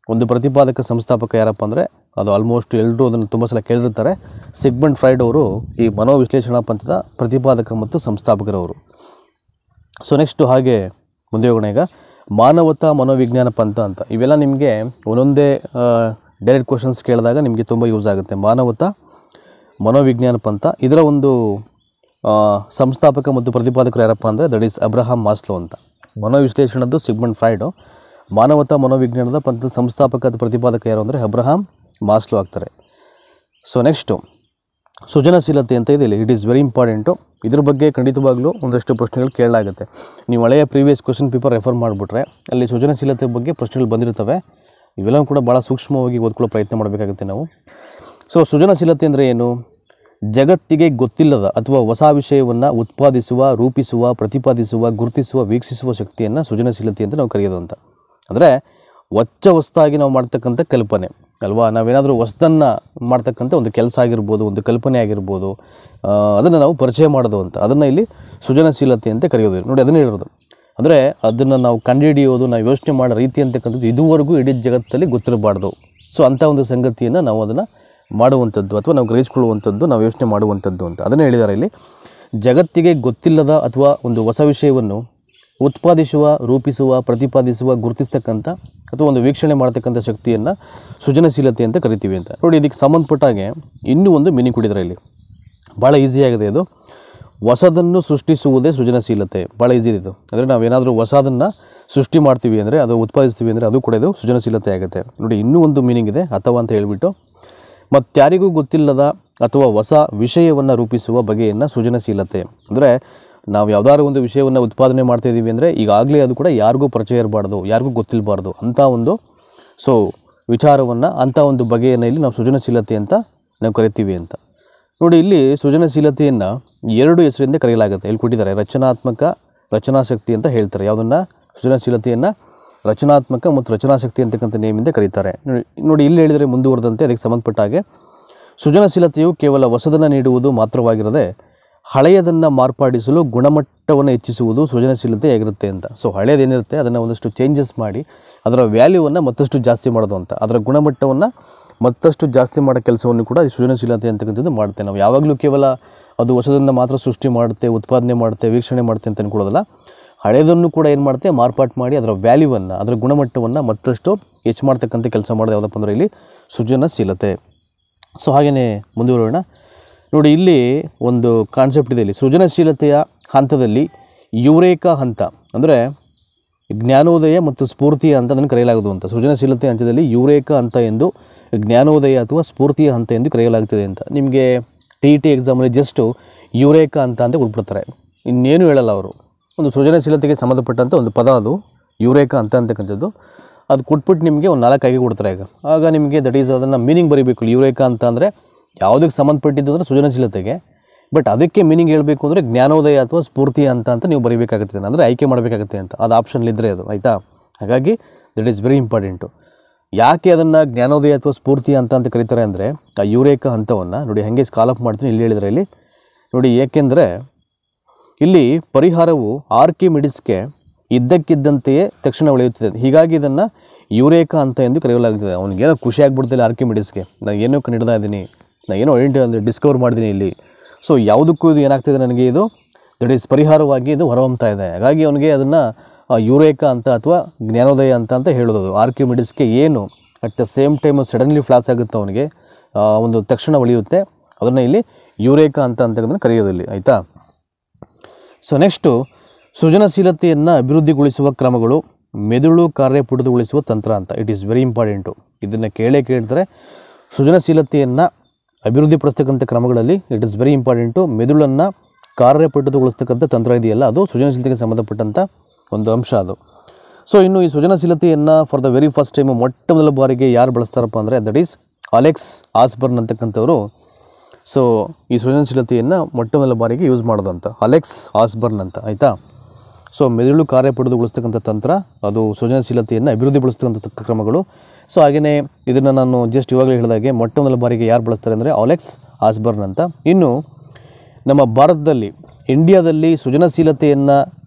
ಒಂದು ಪ್ರತಿಪಾದಕ ಸಂಸ್ಥಾಪಕ ಯಾರಪ್ಪ ಅಂದರೆ ಅದು ಆಲ್ಮೋಸ್ಟ್ ಎಲ್ಲರೂ ಅದನ್ನು ತುಂಬ ಸಲ ಕೇಳಿರ್ತಾರೆ. ಸಿಗ್ಮಂಡ್ ಫ್ರಾಯ್ಡ್ ಅವರು ಈ ಮನೋವಿಶ್ಲೇಷಣಾ ಪಂಥದ ಪ್ರತಿಪಾದಕ ಮತ್ತು ಸಂಸ್ಥಾಪಕರವರು. ಸೊ ನೆಕ್ಸ್ಟು ಹಾಗೆ ಮುಂದೆ ಹೋಗೋಣ ಈಗ. ಮಾನವತಾ ಮನೋವಿಜ್ಞಾನ ಪಂಥ ಅಂತ. ಇವೆಲ್ಲ ನಿಮಗೆ ಒಂದೊಂದೇ ಡೈರೆಕ್ಟ್ ಕ್ವಶನ್ಸ್ ಕೇಳಿದಾಗ ನಿಮಗೆ ತುಂಬ ಯೂಸ್ ಆಗುತ್ತೆ. ಮಾನವತಾ ಮನೋವಿಜ್ಞಾನ ಪಂಥ, ಇದರ ಒಂದು ಸಂಸ್ಥಾಪಕ ಮತ್ತು ಪ್ರತಿಪಾದಕರು ಯಾರಪ್ಪ ಅಂದರೆ ದಟ್ ಈಸ್ ಅಬ್ರಹಾಂ ಮಾಸ್ಲೋ ಅಂತ. ಮನೋವಿಶ್ಲೇಷಣದ್ದು ಸಿಗ್ಮಂಡ್ ಫ್ರಾಯ್ಡು, ಮಾನವತಾ ಮನೋವಿಜ್ಞಾನದ ಸಂಸ್ಥಾಪಕ ಮತ್ತು ಪ್ರತಿಪಾದಕ ಯಾರು ಅಂದರೆ ಅಬ್ರಹಾಂ ಮಾಸ್ಲೋ ಆಗ್ತಾರೆ. ಸೊ ನೆಕ್ಸ್ಟು ಸೃಜನಶೀಲತೆ ಅಂತ ಇದೆ ಇಲ್ಲಿ. It is very important. ಇದ್ರ ಬಗ್ಗೆ ಖಂಡಿತವಾಗ್ಲೂ ಒಂದಷ್ಟು ಪ್ರಶ್ನೆಗಳು ಕೇಳಲಾಗುತ್ತೆ. ನೀವು ಹಳೆಯ ಪ್ರೀವಿಯಸ್ ಕ್ವಶನ್ ಪೇಪರ್ ರೆಫರ್ ಮಾಡಿಬಿಟ್ರೆ ಅಲ್ಲಿ ಸೃಜನಶೀಲತೆ ಬಗ್ಗೆ ಪ್ರಶ್ನೆಗಳು ಬಂದಿರ್ತವೆ. ಇವೆಲ್ಲವೂ ಕೂಡ ಭಾಳ ಸೂಕ್ಷ್ಮವಾಗಿ ಓದ್ಕೊಳ್ಳೋ ಪ್ರಯತ್ನ ಮಾಡಬೇಕಾಗುತ್ತೆ ನಾವು. ಸೊ ಸೃಜನಶೀಲತೆ ಅಂದರೆ ಏನು? ಜಗತ್ತಿಗೆ ಗೊತ್ತಿಲ್ಲದ ಅಥವಾ ಹೊಸ ವಿಷಯವನ್ನು ಉತ್ಪಾದಿಸುವ, ರೂಪಿಸುವ, ಪ್ರತಿಪಾದಿಸುವ, ಗುರುತಿಸುವ, ವೀಕ್ಷಿಸುವ ಶಕ್ತಿಯನ್ನು ಸೃಜನಶೀಲತೆ ಅಂತ ನಾವು ಕರೆಯೋದು ಅಂತ. ಅಂದರೆ ಹೊಸದಾಗಿ ನಾವು ಮಾಡ್ತಕ್ಕಂಥ ಕಲ್ಪನೆ ಅಲ್ವಾ. ನಾವೇನಾದರೂ ಹೊಸದನ್ನು ಮಾಡ್ತಕ್ಕಂಥ ಒಂದು ಕೆಲಸ ಆಗಿರ್ಬೋದು, ಒಂದು ಕಲ್ಪನೆ ಆಗಿರ್ಬೋದು, ಅದನ್ನು ನಾವು ಪರಿಚಯ ಮಾಡೋದು ಅಂತ. ಅದನ್ನು ಇಲ್ಲಿ ಸೃಜನಶೀಲತೆ ಅಂತ ಕರೆಯೋದು. ನೋಡಿ ಅದನ್ನೇ ಹೇಳಿರೋದು. ಅಂದರೆ ಅದನ್ನು ನಾವು ಕಂಡುಹಿಡಿಯೋದು, ನಾವು ಯೋಚನೆ ಮಾಡೋ ರೀತಿ ಅಂತಕ್ಕಂಥದ್ದು ಇದುವರೆಗೂ ಇಡೀ ಜಗತ್ತಲ್ಲಿ ಗೊತ್ತಿರಬಾರ್ದು. ಸೊ ಅಂಥ ಒಂದು ಸಂಗತಿಯನ್ನು ನಾವು ಅದನ್ನು ಮಾಡುವಂಥದ್ದು ಅಥವಾ ನಾವು ಗ್ರಹಿಸ್ಕೊಳ್ಳುವಂಥದ್ದು, ನಾವು ಯೋಚನೆ ಮಾಡುವಂಥದ್ದು ಅಂತ ಅದನ್ನೇ ಹೇಳಿದ್ದಾರೆ ಇಲ್ಲಿ. ಜಗತ್ತಿಗೆ ಗೊತ್ತಿಲ್ಲದ ಅಥವಾ ಒಂದು ಹೊಸ ವಿಷಯವನ್ನು ಉತ್ಪಾದಿಸುವ, ರೂಪಿಸುವ, ಪ್ರತಿಪಾದಿಸುವ, ಗುರುತಿಸ್ತಕ್ಕಂಥ ಅಥವಾ ಒಂದು ವೀಕ್ಷಣೆ ಮಾಡ್ತಕ್ಕಂಥ ಶಕ್ತಿಯನ್ನು ಸೃಜನಶೀಲತೆ ಅಂತ ಕರಿತೀವಿ ಅಂತ. ನೋಡಿ ಇದಕ್ಕೆ ಸಂಬಂಧಪಟ್ಟಾಗೆ ಇನ್ನೂ ಒಂದು ಮೀನಿಂಗ್ ಕೊಟ್ಟಿದ್ದಾರೆ ಇಲ್ಲಿ. ಭಾಳ ಈಸಿಯಾಗಿದೆ ಇದು. ಹೊಸದನ್ನು ಸೃಷ್ಟಿಸುವುದೇ ಸೃಜನಶೀಲತೆ. ಭಾಳ ಈಸಿ ಇದು. ಅಂದರೆ ನಾವೇನಾದರೂ ಹೊಸದನ್ನು ಸೃಷ್ಟಿ ಮಾಡ್ತೀವಿ ಅಂದರೆ, ಅದು ಉತ್ಪಾದಿಸ್ತೀವಿ ಅಂದರೆ ಅದು ಕೂಡ ಇದು ಸೃಜನಶೀಲತೆ ಆಗುತ್ತೆ. ನೋಡಿ ಇನ್ನೂ ಒಂದು ಮೀನಿಂಗ್ ಇದೆ, ಅಥವಾ ಅಂತ ಹೇಳಿಬಿಟ್ಟು, ಮತ್ತಾರಿಗೂ ಗೊತ್ತಿಲ್ಲದ ಅಥವಾ ಹೊಸ ವಿಷಯವನ್ನು ರೂಪಿಸುವ ಬಗೆಯನ್ನು ಸೃಜನಶೀಲತೆ. ಅಂದರೆ ನಾವು ಯಾವುದಾದ್ರು ಒಂದು ವಿಷಯವನ್ನು ಉತ್ಪಾದನೆ ಮಾಡ್ತಾಯಿದ್ದೀವಿ ಅಂದರೆ ಈಗಾಗಲೇ ಅದು ಕೂಡ ಯಾರಿಗೂ ಪರಿಚಯ ಇರಬಾರ್ದು, ಯಾರಿಗೂ ಗೊತ್ತಿರಬಾರ್ದು ಅಂಥ ಒಂದು ವಿಚಾರವನ್ನು, ಅಂಥ ಒಂದು ಬಗೆಯನ್ನು ಇಲ್ಲಿ ನಾವು ಸೃಜನಶೀಲತೆ ಅಂತ ನಾವು ಕರಿತೀವಿ ಅಂತ. ನೋಡಿ ಇಲ್ಲಿ ಸೃಜನಶೀಲತೆಯನ್ನು 2 ಹೆಸರಿಂದ ಕರೆಯಲಾಗುತ್ತೆ. ಇಲ್ಲಿ ಕೊಟ್ಟಿದ್ದಾರೆ, ರಚನಾತ್ಮಕ, ರಚನಾಶಕ್ತಿ ಅಂತ ಹೇಳ್ತಾರೆ. ಯಾವುದನ್ನು? ಸೃಜನಶೀಲತೆಯನ್ನು ರಚನಾತ್ಮಕ ಮತ್ತು ರಚನಾಶಕ್ತಿ ಅಂತಕ್ಕಂಥ ನೇಮಿಂದ ಕರೀತಾರೆ. ನೋಡಿ ಇಲ್ಲಿ ಹೇಳಿದರೆ ಮುಂದುವರೆದಂತೆ ಅದಕ್ಕೆ ಸಂಬಂಧಪಟ್ಟ ಹಾಗೆ ಸೃಜನಶೀಲತೆಯು ಕೇವಲ ಹೊಸದನ್ನು ನೀಡುವುದು ಮಾತ್ರವಾಗಿರದೆ ಹಳೆಯದನ್ನು ಮಾರ್ಪಾಡಿಸಲು ಗುಣಮಟ್ಟವನ್ನು ಹೆಚ್ಚಿಸುವುದು ಸೃಜನಶೀಲತೆಯಾಗಿರುತ್ತೆ ಅಂತ. ಸೊ ಹಳೆಯದೇನಿರುತ್ತೆ ಅದನ್ನು ಒಂದಷ್ಟು ಚೇಂಜಸ್ ಮಾಡಿ ಅದರ ವ್ಯಾಲ್ಯೂವನ್ನು ಮತ್ತಷ್ಟು ಜಾಸ್ತಿ ಮಾಡೋದು ಅಂತ, ಅದರ ಗುಣಮಟ್ಟವನ್ನು ಮತ್ತಷ್ಟು ಜಾಸ್ತಿ ಮಾಡೋ ಕೆಲಸವನ್ನು ಕೂಡ ಈ ಸೃಜನಶೀಲತೆ ಅಂತಕ್ಕಂಥದ್ದು ಮಾಡುತ್ತೆ. ನಾವು ಯಾವಾಗಲೂ ಕೇವಲ ಅದು ಹೊಸದನ್ನು ಮಾತ್ರ ಸೃಷ್ಟಿ ಮಾಡುತ್ತೆ, ಉತ್ಪಾದನೆ ಮಾಡುತ್ತೆ, ವೀಕ್ಷಣೆ ಮಾಡುತ್ತೆ ಅಂತ ಅಂದ್ಕೊಳ್ಳೋದಲ್ಲ. ಹಳೆಯದನ್ನು ಕೂಡ ಏನು ಮಾಡುತ್ತೆ, ಮಾರ್ಪಾಟು ಮಾಡಿ ಅದರ ವ್ಯಾಲ್ಯೂವನ್ನು, ಅದರ ಗುಣಮಟ್ಟವನ್ನು ಮತ್ತಷ್ಟು ಹೆಚ್ಚು ಮಾಡ್ತಕ್ಕಂಥ ಕೆಲಸ ಮಾಡೋದು ಯಾವುದಪ್ಪ ಅಂದರೆ ಇಲ್ಲಿ ಸೃಜನಶೀಲತೆ. ಸೊ ಹಾಗೆಯೇ ಮುಂದುವರೋಣ. ನೋಡಿ ಇಲ್ಲಿ ಒಂದು ಕಾನ್ಸೆಪ್ಟ್ ಇದೆ ಇಲ್ಲಿ. ಸೃಜನಶೀಲತೆಯ ಹಂತದಲ್ಲಿ ಯುರೇಕಾ ಹಂತ ಅಂದರೆ ಜ್ಞಾನೋದಯ ಮತ್ತು ಸ್ಫೂರ್ತಿಯ ಹಂತ ಅದನ್ನು ಕರೆಯಲಾಗುವುದು ಅಂತ. ಸೃಜನಶೀಲತೆ ಹಂತದಲ್ಲಿ ಯುರೇಕಾ ಹಂತ ಎಂದು, ಜ್ಞಾನೋದಯ ಅಥವಾ ಸ್ಫೂರ್ತಿಯ ಹಂತ ಎಂದು ಕರೆಯಲಾಗುತ್ತದೆ ಅಂತ. ನಿಮಗೆ TET ಎಕ್ಸಾಮಲ್ಲಿ ಜಸ್ಟು ಯುರೇಕಾ ಅಂತ ಕೊಟ್ಬಿಡ್ತಾರೆ, ಇನ್ನೇನು ಹೇಳಲ್ಲ ಅವರು. ಒಂದು ಸೃಜನಶೀಲತೆಗೆ ಸಂಬಂಧಪಟ್ಟಂಥ ಒಂದು ಪದ ಅದು ಯುರೇಕಾ ಅಂತ ಅಂತಕ್ಕಂಥದ್ದು. ಅದು ಕೊಟ್ಬಿಟ್ಟು ನಿಮಗೆ ಒಂದು 4 ಆಗಿ ಕೊಡ್ತಾರೆ. ಆಗ ನಿಮಗೆ ದಟ್ ಈಸ್ ಅದನ್ನು ಮೀನಿಂಗ್ ಬರೀಬೇಕು. ಯುರೇಕಾ ಅಂತ ಅಂದರೆ ಯಾವುದಕ್ಕೆ ಸಂಬಂಧಪಟ್ಟಿದ್ದು ಅಂದರೆ ಸೃಜನಶೀಲತೆಗೆ, ಬಟ್ ಅದಕ್ಕೆ ಮೀನಿಂಗ್ ಹೇಳಬೇಕು ಅಂದರೆ ಜ್ಞಾನೋದಯ ಅಥವಾ ಸ್ಫೂರ್ತಿ ಅಂತ ನೀವು ಬರೀಬೇಕಾಗುತ್ತೆ, ಅಂದರೆ ಆಯ್ಕೆ ಮಾಡಬೇಕಾಗುತ್ತೆ ಅಂತ. ಅದು ಆಪ್ಷನ್ಲಿದ್ದರೆ ಅದು ಆಯಿತಾ. ಹಾಗಾಗಿ ದಟ್ ಈಸ್ ವೆರಿ ಇಂಪಾರ್ಟೆಂಟು. ಯಾಕೆ ಅದನ್ನು ಜ್ಞಾನೋದಯ ಅಥವಾ ಸ್ಫೂರ್ತಿ ಅಂತ ಕರೀತಾರೆ ಅಂದರೆ ಆ ಯುರೇಕಾ ಹಂತವನ್ನು ನೋಡಿ ಹಾಗೆ ಸ್ಕಾಲಪ್ ಮಾಡ್ತೀನಿ. ಇಲ್ಲಿ ಹೇಳಿದರೆ ಇಲ್ಲಿ ನೋಡಿ, ಏಕೆಂದರೆ ಇಲ್ಲಿ ಪರಿಹಾರವು ಆರ್ಕಿಮಿಡಿಸ್ಗೆ ಇದ್ದಕ್ಕಿದ್ದಂತೆಯೇ ತಕ್ಷಣ ಉಳಿಯುತ್ತದೆ. ಹೀಗಾಗಿ ಇದನ್ನು ಯುರೇಕಾ ಅಂತ ಎಂದು ಕರೆಯಲಾಗುತ್ತದೆ. ಅವನಿಗೇನೋ ಖುಷಿ ಆಗಿಬಿಡ್ತಿಲ್ಲ ಆರ್ಕಿಮಿಡಿಸ್ಗೆ, ನಾನು ಏನೋ ಕಂಡಿಡ್ತಾ ಇದ್ದೀನಿ, ನಾನು ಏನೋ ಡಿಸ್ಕವರ್ ಮಾಡಿದ್ದೀನಿ ಇಲ್ಲಿ. ಸೊ ಯಾವುದಕ್ಕೂ ಇದು ಏನಾಗ್ತಿದೆ ನನಗೆ, ಇದು ದಟ್ ಈಸ್ ಪರಿಹಾರವಾಗಿ ಇದು ಹೊರಹೊಮ್ತಾ ಇದೆ. ಹಾಗಾಗಿ ಅವನಿಗೆ ಅದನ್ನು ಯುರೇಕಾ ಅಂತ ಅಥವಾ ಜ್ಞಾನೋದಯ ಅಂತ ಹೇಳೋದು. ಆರ್ಕಿಮಿಡಿಸ್ಗೆ ಏನು at the same time suddenly flaws ಆಗುತ್ತೆ, ಅವನಿಗೆ ಒಂದು ತಕ್ಷಣ ಉಳಿಯುತ್ತೆ, ಅದನ್ನು ಇಲ್ಲಿ ಯುರೇಕಾ ಅಂತ ಕರೆಯೋದಿಲ್ಲ ಆಯಿತಾ. ಸೊ ನೆಕ್ಸ್ಟು ಸೃಜನಶೀಲತೆಯನ್ನು ಅಭಿವೃದ್ಧಿಗೊಳಿಸುವ ಕ್ರಮಗಳು, ಮೆದುಳು ಕಾರ್ಯಪಟುಗೊಳಿಸುವ ತಂತ್ರ ಅಂತ. It is very important. ಇದನ್ನು ಕೇಳ್ತಾರೆ. ಸೃಜನಶೀಲತೆಯನ್ನು ಅಭಿವೃದ್ಧಿಪಡಿಸ್ತಕ್ಕಂಥ ಕ್ರಮಗಳಲ್ಲಿ ಇಟ್ ಈಸ್ ವೆರಿ ಇಂಪಾರ್ಟೆಂಟು. ಮೆದುಳನ್ನು ಕಾರ್ಯಪಟುಗೊಳಿಸ್ತಕ್ಕಂಥ ತಂತ್ರ ಇದೆಯಲ್ಲ, ಅದು ಸೃಜನಶೀಲತೆಗೆ ಸಂಬಂಧಪಟ್ಟಂಥ ಒಂದು ಅಂಶ ಅದು. ಸೊ ಇನ್ನು ಈ ಸೃಜನಶೀಲತೆಯನ್ನು for the very first time ಮೊಟ್ಟ ಮೊದಲ ಬಾರಿಗೆ ಯಾರು ಬಳಸ್ತಾರಪ್ಪ ಅಂದರೆ ದಟ್ ಈಸ್ ಅಲೆಕ್ಸ್ ಆಸ್ಬರ್ನ್ ಅಂತಕ್ಕಂಥವ್ರು. ಸೊ ಈ ಸೃಜನಶೀಲತೆಯನ್ನು ಮೊಟ್ಟ ಮೊದಲ ಬಾರಿಗೆ ಯೂಸ್ ಮಾಡೋದು ಅಂತ ಅಲೆಕ್ಸ್ ಆಸ್ಬರ್ನ್ ಅಂತ ಆಯಿತಾ. ಸೊ ಮೆದುಳು ಕಾರ್ಯಪಟುಗೊಳಿಸ್ತಕ್ಕಂಥ ತಂತ್ರ, ಅದು ಸೃಜನಶೀಲತೆಯನ್ನು ಅಭಿವೃದ್ಧಿಪಡಿಸ್ತಕ್ಕಂಥ ಕ್ರಮಗಳು. ಸೊ ಹಾಗೆಯೇ ಇದನ್ನು ನಾನು ಜಸ್ಟ್ ಇವಾಗಲೇ ಹೇಳಿದಾಗೆ ಮೊಟ್ಟ ಮೊದಲ ಬಾರಿಗೆ ಯಾರು ಬಳಸ್ತಾರೆ ಅಂದರೆ ಅಲೆಕ್ಸ್ ಆಸ್ಬರ್ನ್ ಅಂತ. ಇನ್ನು ನಮ್ಮ ಭಾರತದಲ್ಲಿ, ಇಂಡಿಯಾದಲ್ಲಿ ಸೃಜನಶೀಲತೆಯನ್ನು